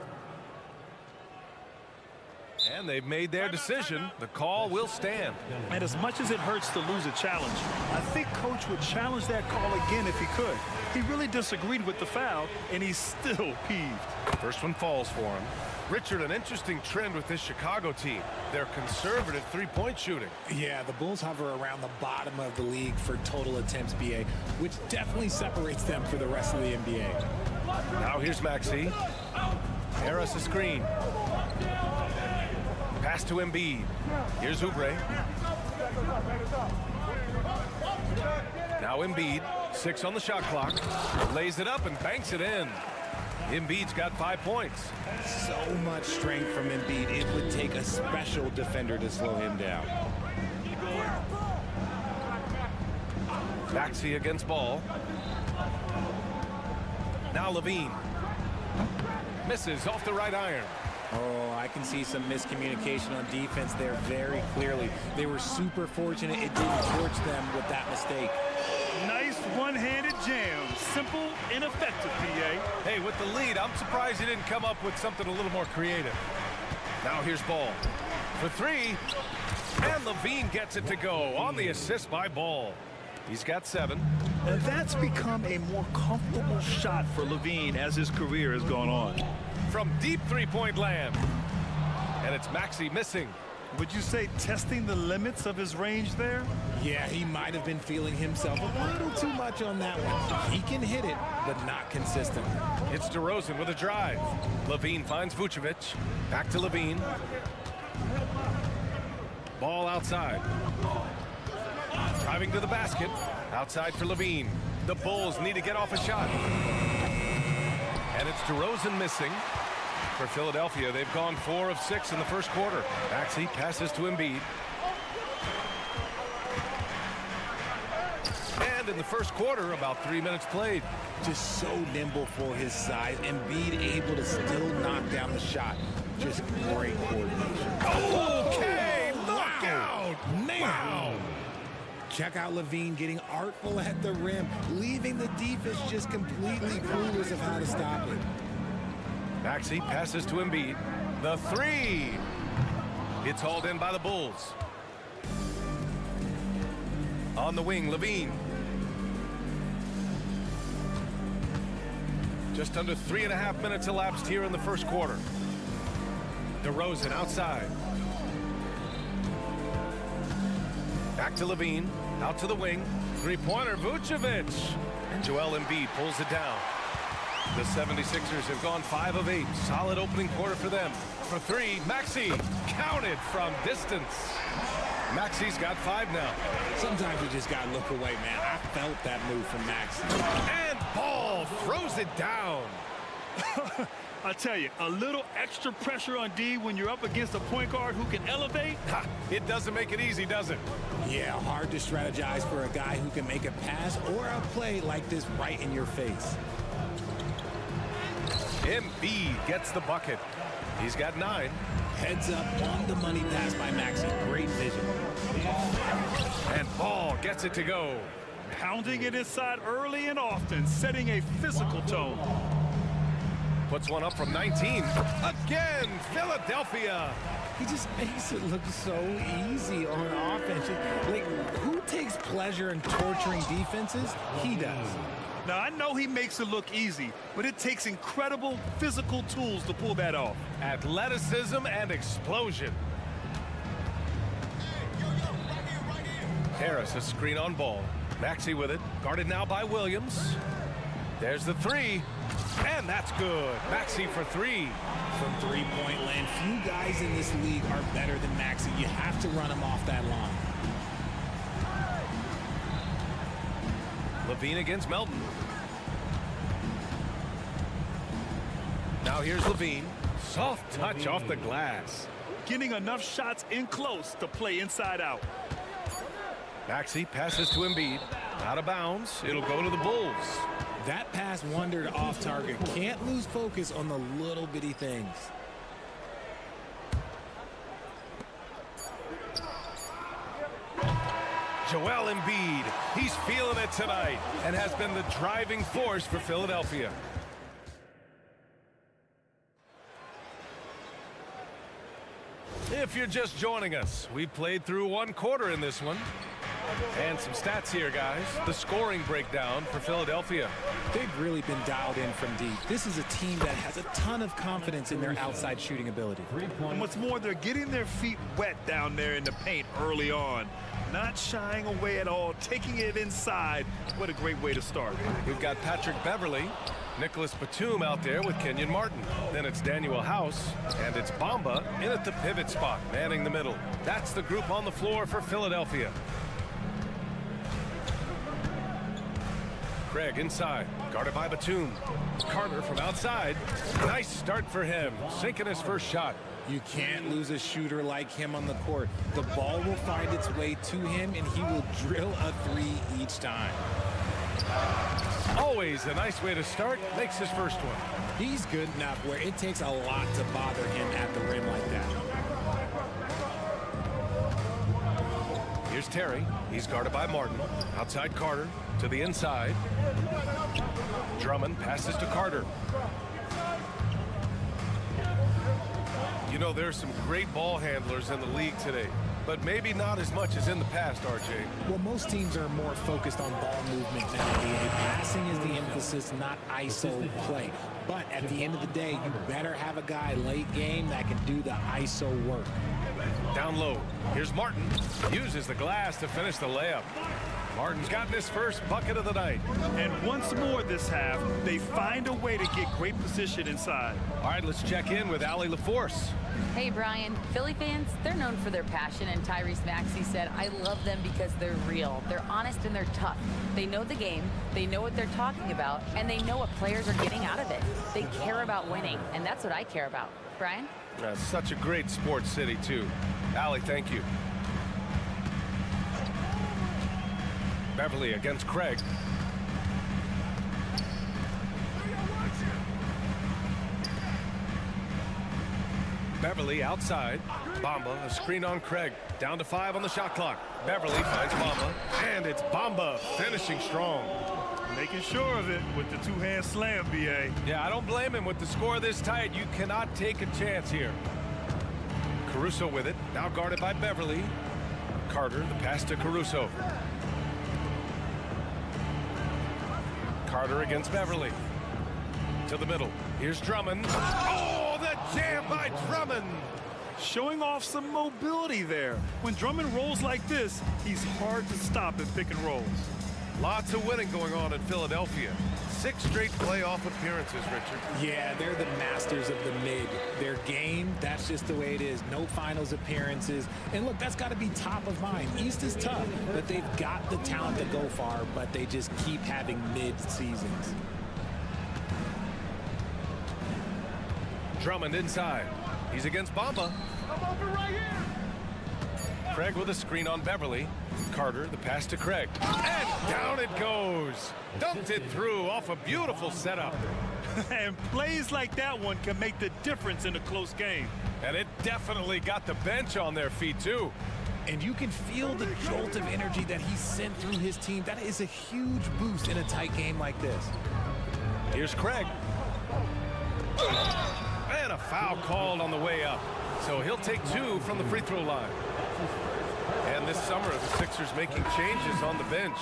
Speaker 10: And they've made their decision. The call will stand.
Speaker 12: And as much as it hurts to lose a challenge, I think Coach would challenge that call again if he could. He really disagreed with the foul, and he's still peeved.
Speaker 10: First one falls for him. Richard, an interesting trend with this Chicago team. They're conservative three-point shooting.
Speaker 14: Yeah, the Bulls hover around the bottom of the league for total attempts, BA, which definitely separates them for the rest of the NBA.
Speaker 10: Now here's Maxey. Harris a screen. Pass to Embiid. Here's Oubre. Now Embiid, 6 on the shot clock. Lays it up and banks it in. Embiid's got 5 points.
Speaker 14: So much strength from Embiid. It would take a special defender to slow him down.
Speaker 10: Maxey against Ball. Now Levine. Misses off the right iron.
Speaker 14: Oh, I can see some miscommunication on defense there very clearly. They were super fortunate it didn't torch them with that mistake.
Speaker 12: Nice one-handed jam. Simple and effective, PA.
Speaker 10: Hey, with the lead, I'm surprised he didn't come up with something a little more creative. Now here's Ball. For 3. And Levine gets it to go on the assist by Ball. He's got 7.
Speaker 12: And that's become a more comfortable shot for Levine as his career has gone on.
Speaker 10: From deep three-point land. And it's Maxey missing.
Speaker 12: Would you say testing the limits of his range there?
Speaker 14: Yeah, he might have been feeling himself a little too much on that one. He can hit it, but not consistently.
Speaker 10: It's DeRozan with a drive. Levine finds Vucevic. Back to Levine. Ball outside. Driving to the basket. Outside for Levine. The Bulls need to get off a shot. And it's DeRozan missing. For Philadelphia, they've gone 4 of 6 in the first quarter. Maxey passes to Embiid. And in the first quarter, about 3 minutes played.
Speaker 14: Just so nimble for his size. Embiid able to still knock down the shot. Just great coordination.
Speaker 10: Okay, look out!
Speaker 14: Wow. Check out Levine getting artful at the rim, leaving the defense just completely clueless of how to stop it.
Speaker 10: Maxey passes to Embiid. The 3. It's hauled in by the Bulls. On the wing, Levine. Just under 3.5 minutes elapsed here in the first quarter. DeRozan outside. Back to Levine. Out to the wing. Three-pointer, Vucevic. And Joel Embiid pulls it down. The 76ers have gone 5 of 8. Solid opening quarter for them. For 3, Maxey. Counted from distance. Maxey's got 5 now.
Speaker 14: Sometimes you just got to look away, man. I felt that move from Maxey.
Speaker 10: And Ball throws it down.
Speaker 12: I tell you, a little extra pressure on D when you're up against a point guard who can elevate.
Speaker 10: Ha, it doesn't make it easy, does it?
Speaker 14: Yeah, hard to strategize for a guy who can make a pass or a play like this right in your face.
Speaker 10: Embiid gets the bucket. He's got 9.
Speaker 14: Heads up on the money pass by Maxey. Great vision.
Speaker 10: And Ball gets it to go.
Speaker 12: Pounding it inside early and often, setting a physical tone.
Speaker 10: Puts one up from 19. Again, Philadelphia.
Speaker 14: He just makes it look so easy on offense. Like, who takes pleasure in torturing defenses? He does.
Speaker 12: Now, I know he makes it look easy, but it takes incredible physical tools to pull that off.
Speaker 10: Athleticism and explosion. Harris, a screen on Ball. Maxey with it. Guarded now by Williams. There's the 3. And that's good. Maxey for 3.
Speaker 14: From three-point land, few guys in this league are better than Maxey. You have to run him off that line.
Speaker 10: Levine against Melton. Now here's Levine. Soft touch off the glass.
Speaker 12: Getting enough shots in close to play inside out.
Speaker 10: Maxey passes to Embiid. Out of bounds. It'll go to the Bulls.
Speaker 14: That pass wandered off target. Can't lose focus on the little bitty things.
Speaker 10: Joel Embiid. He's feeling it tonight and has been the driving force for Philadelphia. If you're just joining us, we played through 1 quarter in this one. And some stats here, guys. The scoring breakdown for Philadelphia.
Speaker 14: They've really been dialed in from deep. This is a team that has a ton of confidence in their outside shooting ability.
Speaker 12: And what's more, they're getting their feet wet down there in the paint early on. Not shying away at all, taking it inside. What a great way to start.
Speaker 10: We've got Patrick Beverly, Nicholas Batum out there with Kenyon Martin. Then it's Daniel House, and it's Bamba in at the pivot spot, manning the middle. That's the group on the floor for Philadelphia. Craig inside, guarded by Batum. Carter from outside. Nice start for him, sinking his first shot.
Speaker 14: You can't lose a shooter like him on the court. The ball will find its way to him, and he will drill a 3 each time.
Speaker 10: Always a nice way to start. Makes his first one.
Speaker 14: He's good enough where it takes a lot to bother him at the rim like that.
Speaker 10: Here's Terry. He's guarded by Martin. Outside Carter to the inside. Drummond passes to Carter. You know, there's some great ball handlers in the league today, but maybe not as much as in the past, RJ.
Speaker 14: Well, most teams are more focused on ball movement now. Passing is the emphasis, not ISO play. But at the end of the day, you better have a guy late game that can do the ISO work.
Speaker 10: Down low. Here's Martin. Uses the glass to finish the layup. Martin's gotten his first bucket of the night.
Speaker 12: And once more this half, they find a way to get great position inside.
Speaker 10: All right, let's check in with Allie LaForce.
Speaker 13: Hey, Brian. Philly fans, they're known for their passion, and Tyrese Maxey said, I love them because they're real. They're honest and they're tough. They know the game, they know what they're talking about, and they know what players are getting out of it. They care about winning, and that's what I care about. Brian?
Speaker 10: Such a great sports city, too. Allie, thank you. Beverly against Craig. Beverly outside. Bamba, a screen on Craig. Down to 5 on the shot clock. Beverly finds Bamba, and it's Bamba finishing strong.
Speaker 12: Making sure of it with the two-hand slam, B.A.
Speaker 10: Yeah, I don't blame him with the score this tight. You cannot take a chance here. Caruso with it. Now guarded by Beverly. Carter, the pass to Caruso. Carter against Beverly. To the middle. Here's Drummond. Oh, the jam by Drummond.
Speaker 12: Showing off some mobility there. When Drummond rolls like this, he's hard to stop in pick and rolls.
Speaker 10: Lots of winning going on in Philadelphia. 6 straight playoff appearances, Richard.
Speaker 14: Yeah, they're the masters of the mid. Their game, that's just the way it is. No finals appearances. And look, that's got to be top of mind. East is tough, but they've got the talent to go far, but they just keep having mid-seasons.
Speaker 10: Drummond inside. He's against Bamba.
Speaker 8: I'm open right here.
Speaker 10: Craig with a screen on Beverly. Carter, the pass to Craig. And down it goes. Dumped it through off a beautiful setup.
Speaker 12: And plays like that one can make the difference in a close game.
Speaker 10: And it definitely got the bench on their feet, too.
Speaker 14: And you can feel the jolt of energy that he sent through his team. That is a huge boost in a tight game like this.
Speaker 10: Here's Craig. And a foul called on the way up. So he'll take 2 from the free throw line. And this summer, the Sixers making changes on the bench.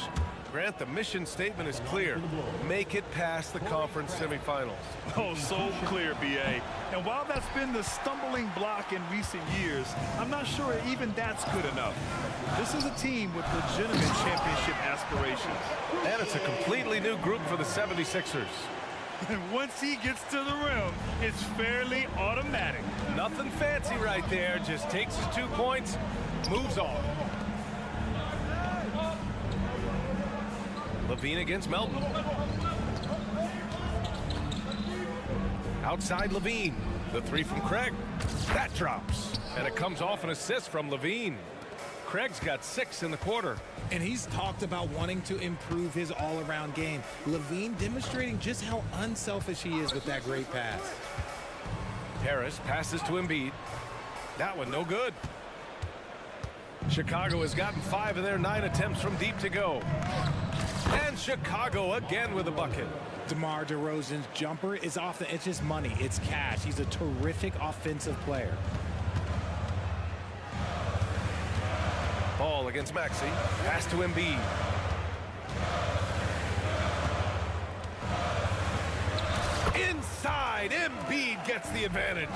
Speaker 10: Grant, the mission statement is clear. Make it past the conference semifinals.
Speaker 12: Oh, so clear, B.A. And while that's been the stumbling block in recent years, I'm not sure even that's good enough. This is a team with legitimate championship aspirations.
Speaker 10: And it's a completely new group for the 76ers.
Speaker 12: And once he gets to the rim, it's fairly automatic.
Speaker 10: Nothing fancy right there. Just takes his 2 points, moves on. Levine against Melton. Outside Levine. The 3 from Craig. That drops. And it comes off an assist from Levine. Craig's got 6 in the quarter.
Speaker 14: And he's talked about wanting to improve his all-around game. Levine demonstrating just how unselfish he is with that great pass.
Speaker 10: Harris passes to Embiid. That one no good. Chicago has gotten 5 of their 9 attempts from deep to go. And Chicago again with a bucket.
Speaker 14: DeMar DeRozan's jumper is off the, it's just money. It's cash. He's a terrific offensive player.
Speaker 10: Ball against Maxey. Pass to Embiid. Inside, Embiid gets the advantage.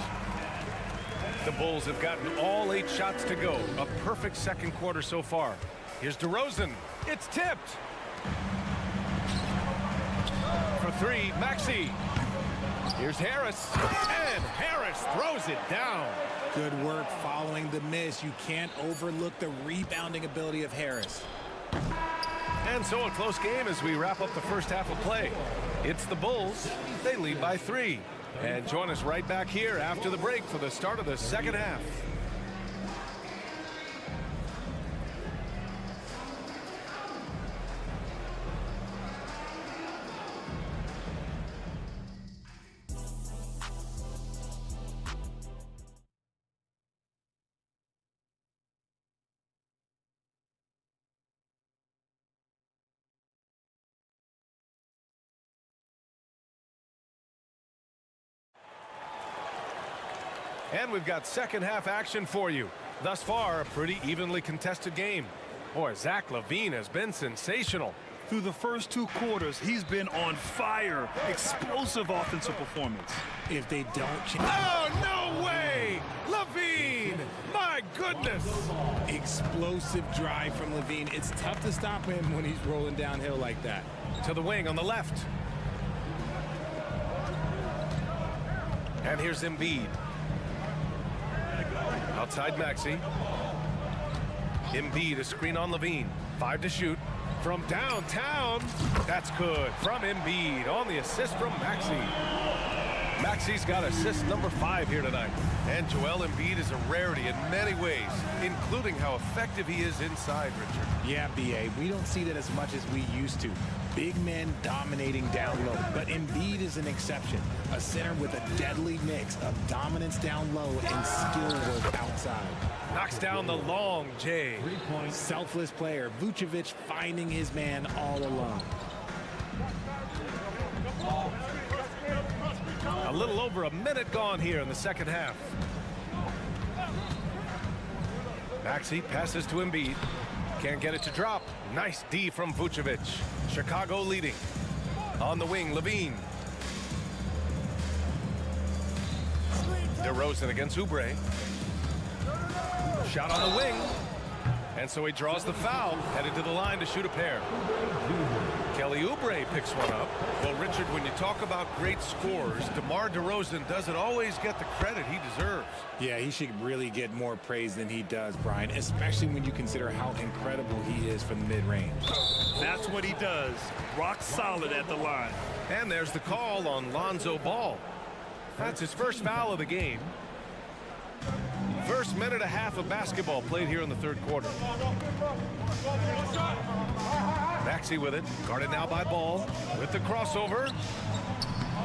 Speaker 10: The Bulls have gotten all 8 shots to go. A perfect second quarter so far. Here's DeRozan. It's tipped. For 3, Maxey. Here's Harris. And Harris throws it down.
Speaker 14: Good work following the miss. You can't overlook the rebounding ability of Harris.
Speaker 10: And so a close game as we wrap up the first half of play. It's the Bulls. They lead by 3. And join us right back here after the break for the start of the second half. And we've got second half action for you. Thus far, a pretty evenly contested game. Boy, Zach LaVine has been sensational.
Speaker 12: Through the first 2 quarters, he's been on fire. Explosive offensive performance.
Speaker 14: If they don't change.
Speaker 10: Oh, no way! LaVine! My goodness!
Speaker 14: Explosive drive from LaVine. It's tough to stop him when he's rolling downhill like that.
Speaker 10: To the wing on the left. And here's Embiid. Outside Maxey. Embiid, a screen on LaVine. 5 to shoot. From downtown. That's good. From Embiid on the assist from Maxey. Maxey's got assist number 5 here tonight. And Joel Embiid is a rarity in many ways, including how effective he is inside, Richard.
Speaker 14: Yeah, B.A., we don't see that as much as we used to. Big men dominating down low, but Embiid is an exception. A center with a deadly mix of dominance down low and skill work outside.
Speaker 10: Knocks down the long J.
Speaker 14: Selfless player. Vucevic finding his man all alone.
Speaker 10: A little over a minute gone here in the second half. Maxey passes to Embiid. Can't get it to drop. Nice D from Vucevic. Chicago leading. On the wing, Levine. DeRozan against Oubre. Shot on the wing. And so he draws the foul, headed to the line to shoot a pair. Kelly Oubre picks one up. Well, Richard, when you talk about great scores, DeMar DeRozan doesn't always get the credit he deserves.
Speaker 14: Yeah, he should really get more praise than he does, Brian, especially when you consider how incredible he is from the mid-range.
Speaker 12: That's what he does. Rock solid at the line.
Speaker 10: And there's the call on Lonzo Ball. That's his first foul of the game. First minute and a half of basketball played here in the third quarter. Maxey with it, guarded now by Ball with the crossover.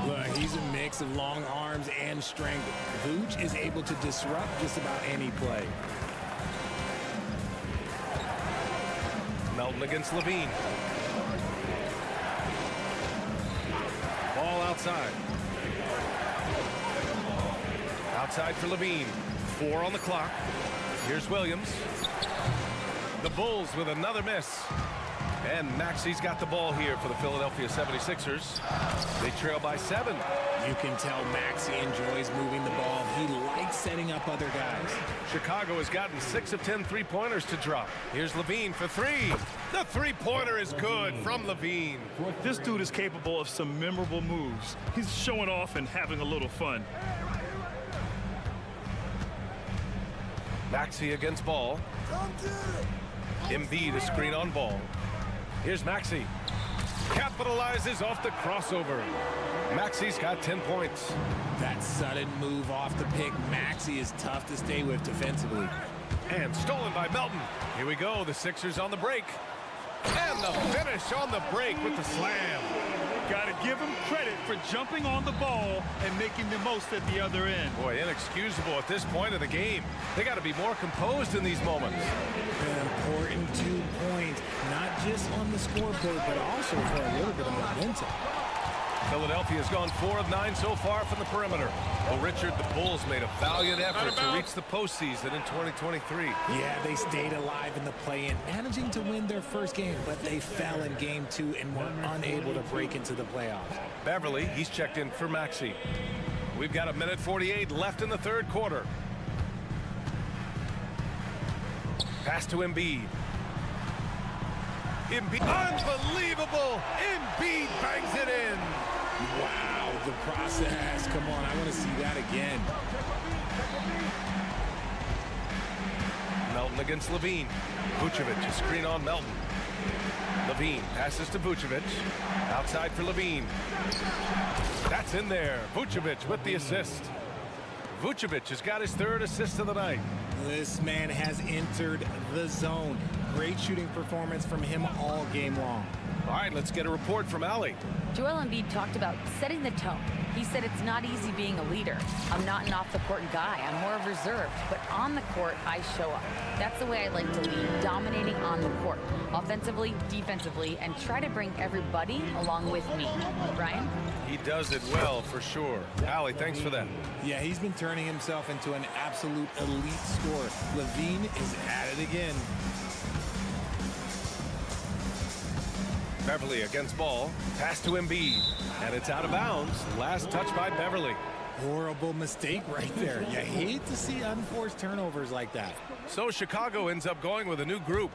Speaker 14: Look, he's a mix of long arms and strength. Vooch is able to disrupt just about any play.
Speaker 10: Melton against Levine. Ball outside. Outside for Levine. 4 on the clock. Here's Williams. The Bulls with another miss. And Maxey's got the ball here for the Philadelphia 76ers. They trail by 7.
Speaker 14: You can tell Maxey enjoys moving the ball. He likes setting up other guys.
Speaker 10: Chicago has gotten 6 of 10 three-pointers to drop. Here's Levine for 3. The three-pointer is good from Levine.
Speaker 12: This dude is capable of some memorable moves. He's showing off and having a little fun.
Speaker 10: Maxey against Ball. Embiid a screen on Ball. Here's Maxey. Capitalizes off the crossover. Maxey's got 10 points.
Speaker 14: That sudden move off the pick, Maxey is tough to stay with defensively.
Speaker 10: And stolen by Melton. Here we go, the Sixers on the break. And the finish on the break with the slam.
Speaker 12: Got to give him credit for jumping on the ball and making the most at the other end.
Speaker 10: Boy, inexcusable at this point of the game. They got to be more composed in these moments.
Speaker 14: An important 2 points, not just on the scoreboard, but also for a little bit of momentum.
Speaker 10: Philadelphia's gone 4 of 9 so far from the perimeter. Well, Richard, the Bulls made a valiant effort to reach the postseason in 2023.
Speaker 14: Yeah, they stayed alive in the play-in, managing to win their first game, but they fell in game 2 and were unable to break into the playoffs.
Speaker 10: Beverly, he's checked in for Maxey. We've got 1:48 left in the third quarter. Pass to Embiid. Embiid, unbelievable! Embiid bangs it in.
Speaker 14: Wow, the process. Come on, I want to see that again.
Speaker 10: Melton against Levine. Vucevic, a screen on Melton. Levine passes to Vucevic. Outside for Levine. That's in there. Vucevic with the assist. Vucevic has got his 3rd assist of the night.
Speaker 14: This man has entered the zone. Great shooting performance from him all game long.
Speaker 10: All right, let's get a report from Allie.
Speaker 13: Joel Embiid talked about setting the tone. He said it's not easy being a leader. I'm not an off-the-court guy. I'm more reserved. But on the court, I show up. That's the way I like to lead, dominating on the court. Offensively, defensively, and try to bring everybody along with me. Brian?
Speaker 10: He does it well, for sure. Allie, thanks for that.
Speaker 14: Yeah, he's been turning himself into an absolute elite scorer. Levine is at it again.
Speaker 10: Beverly against Ball. Pass to Embiid. And it's out of bounds. Last touch by Beverly.
Speaker 14: Horrible mistake right there. You hate to see unforced turnovers like that.
Speaker 10: So Chicago ends up going with a new group.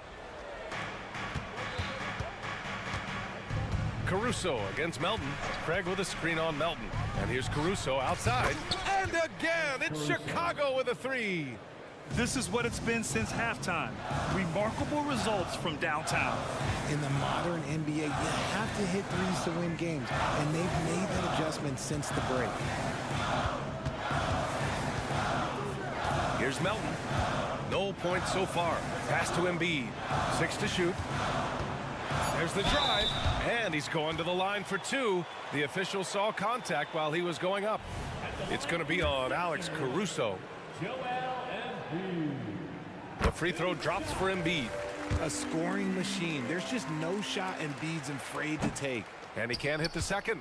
Speaker 10: Caruso against Melton. Craig with a screen on Melton. And here's Caruso outside. And again, it's Chicago with a 3.
Speaker 12: This is what it's been since halftime. Remarkable results from downtown.
Speaker 14: In the modern NBA, you have to hit threes to win games, and they've made that adjustment since the break.
Speaker 10: Here's Melton. No points so far. Pass to Embiid. 6 to shoot. There's the drive, and he's going to the line for 2. The official saw contact while he was going up. It's going to be on Alex Caruso. The free throw drops for Embiid.
Speaker 14: A scoring machine. There's just no shot Embiid's afraid to take.
Speaker 10: And he can't hit the second.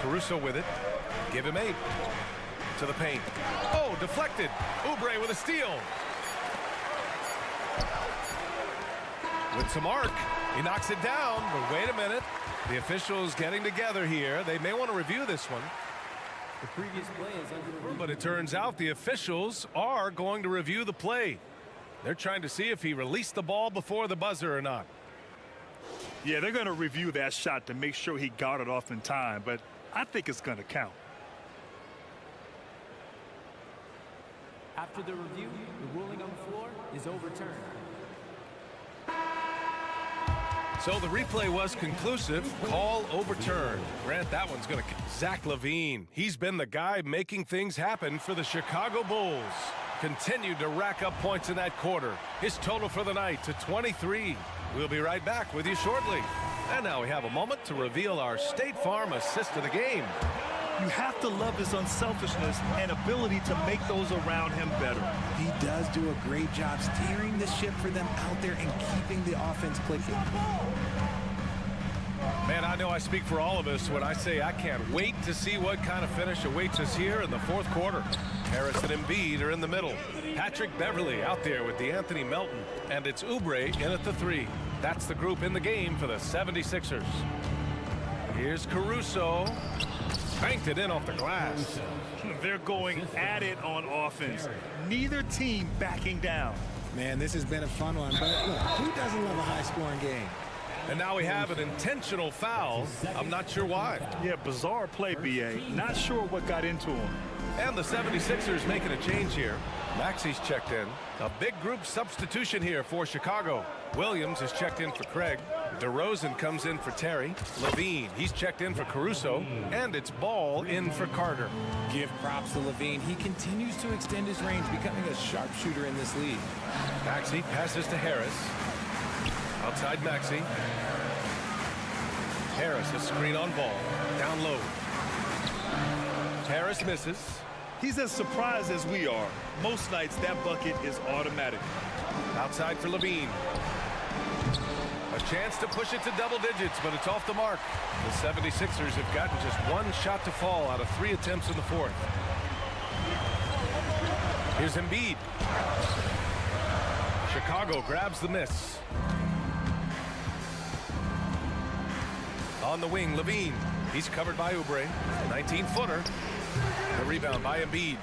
Speaker 10: Caruso with it. Give him 8. To the paint. Oh, Deflected. Oubre with a steal. With some arc. He knocks it down, but wait a minute. The officials getting together here. They may want to review this one.
Speaker 5: The previous play is under review.
Speaker 10: But it turns out the officials are going to review the play. They're trying to see if he released the ball before the buzzer or not.
Speaker 12: Yeah, they're going to review that shot to make sure he got it off in time, but I think it's going to count.
Speaker 5: After the review, the ruling on the floor is overturned.
Speaker 10: So the replay was conclusive. Call overturned. Grant, that one's going to... Zach LaVine. He's been the guy making things happen for the Chicago Bulls. Continued to rack up points in that quarter. His total for the night to 23. We'll be right back with you shortly. And now we have a moment to reveal our State Farm assist of the game.
Speaker 12: You have to love his unselfishness and ability to make those around him better.
Speaker 14: He does do a great job steering the ship for them out there and keeping the offense clicking.
Speaker 10: Man, I know I speak for all of us when I say I can't wait to see what kind of finish awaits us here in the fourth quarter. Harris and Embiid are in the middle. Patrick Beverley out there with DeAnthony Melton. And it's Oubre in at the 3. That's the group in the game for the 76ers. Here's Caruso. Banked it in off the glass.
Speaker 12: They're going at it on offense. Neither team backing down.
Speaker 14: Man, this has been a fun one, but look, who doesn't love a high-scoring game?
Speaker 10: And now we have an intentional foul. I'm not sure why.
Speaker 12: Yeah, bizarre play, B.A. Not sure what got into him.
Speaker 10: And the 76ers making a change here. Maxi's checked in. A big group substitution here for Chicago. Williams is checked in for Craig. DeRozan comes in for Terry. LaVine, he's checked in for Caruso. And it's Ball in for Carter.
Speaker 14: Give props to LaVine. He continues to extend his range, becoming a sharpshooter in this league.
Speaker 10: Maxey passes to Harris. Outside Maxey. Harris, a screen on Ball. Down low. Harris misses.
Speaker 12: He's as surprised as we are. Most nights, that bucket is automatic.
Speaker 10: Outside for LaVine. A chance to push it to double digits, but it's off the mark. The 76ers have gotten just one shot to fall out of 3 attempts in the fourth. Here's Embiid. Chicago grabs the miss. On the wing, LaVine. He's covered by Oubre. 19-footer. The rebound by Embiid.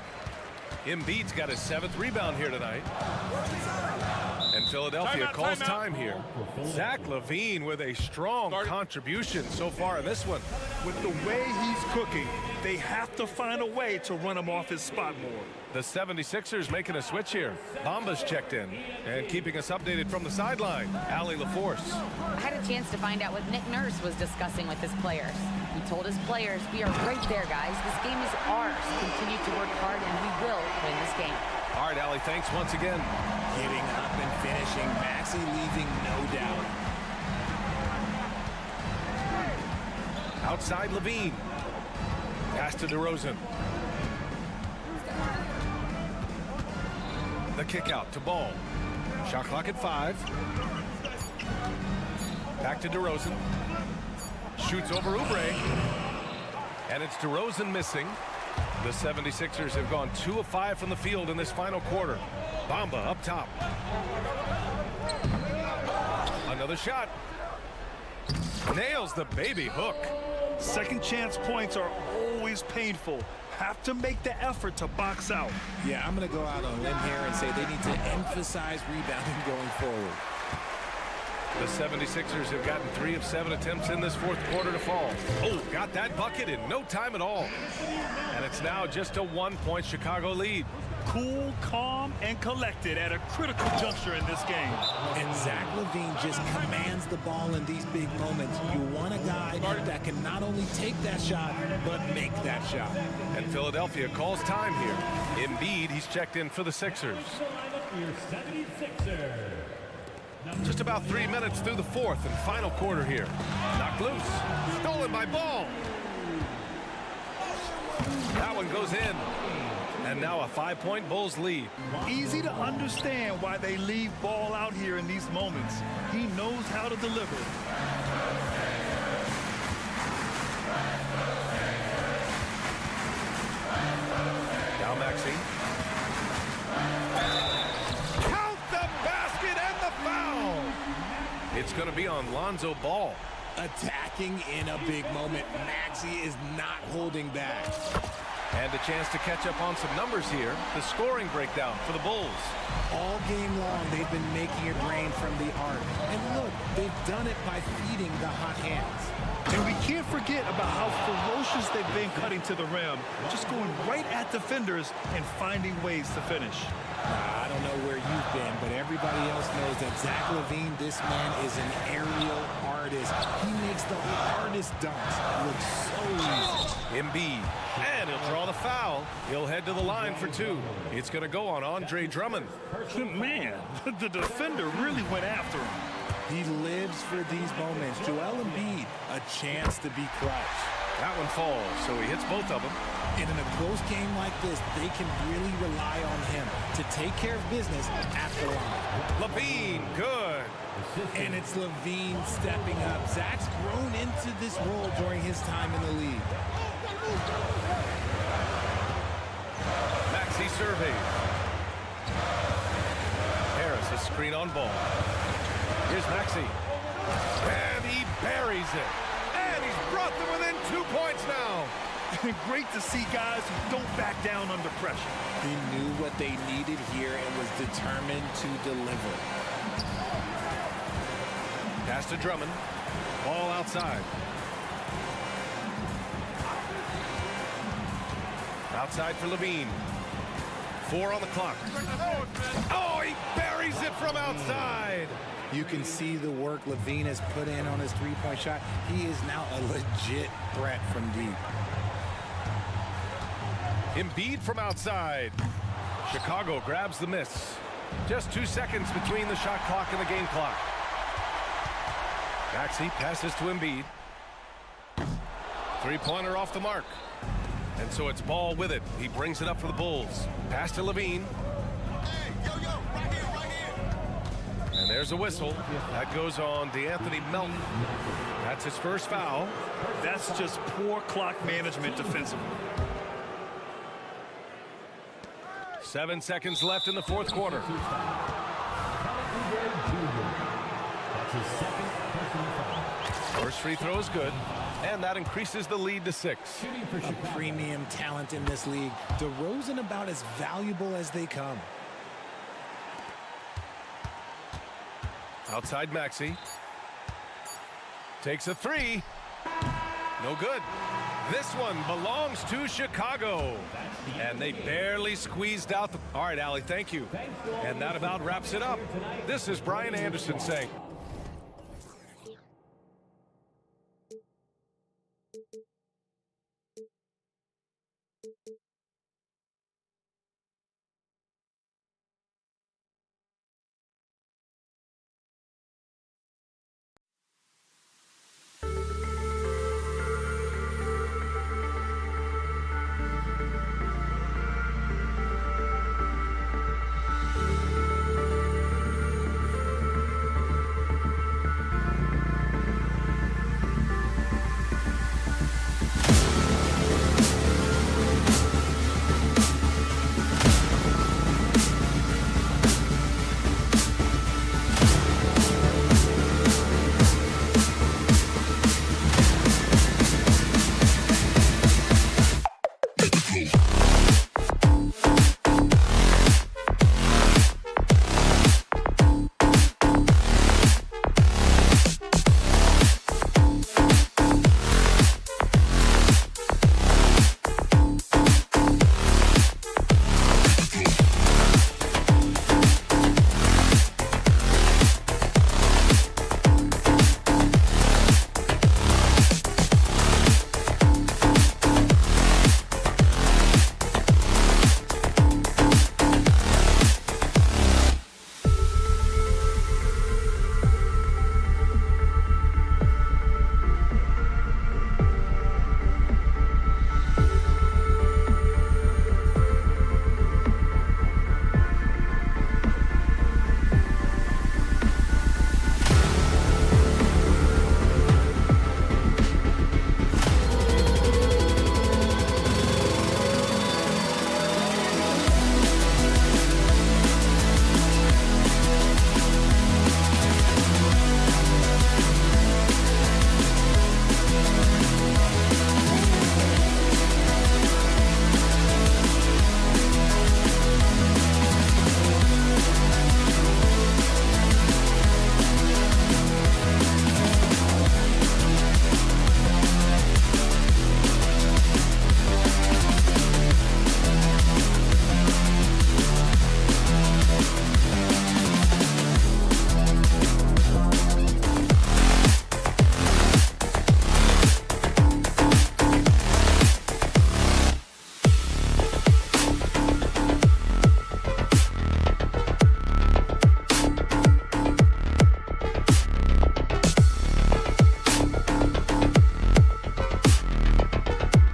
Speaker 10: Embiid's got his 7th rebound here tonight. And Philadelphia calls time here. Zach LaVine with a strong contribution so far in this one.
Speaker 12: With the way he's cooking, they have to find a way to run him off his spot more.
Speaker 10: The 76ers making a switch here. Bamba's checked in. And keeping us updated from the sideline, Allie LaForce.
Speaker 13: I had a chance to find out what Nick Nurse was discussing with his players. He told his players, we are right there, guys. This game is ours. Continue to work hard, and we will win this game.
Speaker 10: All right, Allie, thanks once again.
Speaker 14: Getting up and finishing. Maxey leaving no doubt.
Speaker 10: Outside LaVine. Pass to DeRozan. The kick out to Ball. Shot clock at 5. Back to DeRozan. Shoots over Oubre. And it's DeRozan missing. The 76ers have gone 2 of 5 from the field in this final quarter. Bamba up top. Another shot. Nails the baby hook.
Speaker 12: Second chance points are always painful. Have to make the effort to box out.
Speaker 14: Yeah, I'm going to go out on a limb here and say they need to emphasize rebounding going forward.
Speaker 10: The 76ers have gotten 3 of 7 attempts in this fourth quarter to fall. Oh, got that bucket in no time at all. And it's now just a 1-point Chicago lead.
Speaker 12: Cool, calm, and collected at a critical juncture in this game.
Speaker 14: And Zach LaVine just commands the ball in these big moments. You want a guy that can not only take that shot, but make that shot.
Speaker 10: And Philadelphia calls time here. Embiid, he's checked in for the Sixers. Just about 3 minutes through the fourth and final quarter here. Knocked loose. Stolen by Ball. That one goes in. And now a 5-point Bulls lead.
Speaker 12: Easy to understand why they leave Ball out here in these moments. He knows how to deliver.
Speaker 10: Now Maxey. going to be on Lonzo Ball.
Speaker 14: Attacking in a big moment. Maxey is not holding back.
Speaker 10: And a chance to catch up on some numbers here. The scoring breakdown for the Bulls.
Speaker 14: All game long, they've been making it rain from the arc. And look, they've done it by feeding the hot hands.
Speaker 12: And we can't forget about how ferocious they've been cutting to the rim, just going right at defenders and finding ways to finish.
Speaker 14: I don't know where you've been, but everybody else knows that Zach LaVine, this man is an aerial artist. He makes the hardest dunks look so easy.
Speaker 10: Embiid, and he'll draw the foul. He'll head to the line for 2. It's going to go on Andre Drummond.
Speaker 12: Man, the defender really went after him.
Speaker 14: He lives for these moments. Joel Embiid, a chance to be clutch.
Speaker 10: That one falls, so he hits both of them.
Speaker 14: And in a close game like this, they can really rely on him to take care of business at the line.
Speaker 10: LaVine, good.
Speaker 14: And it's LaVine stepping up. Zach's grown into this role during his time in the league.
Speaker 10: Maxey surveys. Harris, a screen on ball. Here's Maxey. And he buries it. And he's brought them within 2 points now.
Speaker 12: Great to see guys who don't back down under pressure.
Speaker 14: He knew what they needed here and was determined to deliver.
Speaker 10: Pass to Drummond. Ball outside. Outside for LaVine. 4 on the clock. Oh, he buries it from outside.
Speaker 14: You can see the work LaVine has put in on his three-point shot. He is now a legit threat from deep.
Speaker 10: Embiid from outside. Chicago grabs the miss. Just 2 seconds between the shot clock and the game clock. Maxey passes to Embiid. 3-pointer off the mark. And so it's Ball with it. He brings it up for the Bulls. Pass to LaVine. And there's a whistle. That goes on DeAnthony Melton. That's his first foul.
Speaker 12: That's just poor clock management defensively.
Speaker 10: 7 seconds left in the fourth quarter. First free throw is good, and that increases the lead to 6.
Speaker 14: A premium talent in this league. DeRozan about as valuable as they come.
Speaker 10: Outside Maxey. Takes a 3. No good. This one belongs to Chicago. And they barely squeezed out the... All right, Allie, thank you. And that about wraps it up. This is Brian Anderson saying...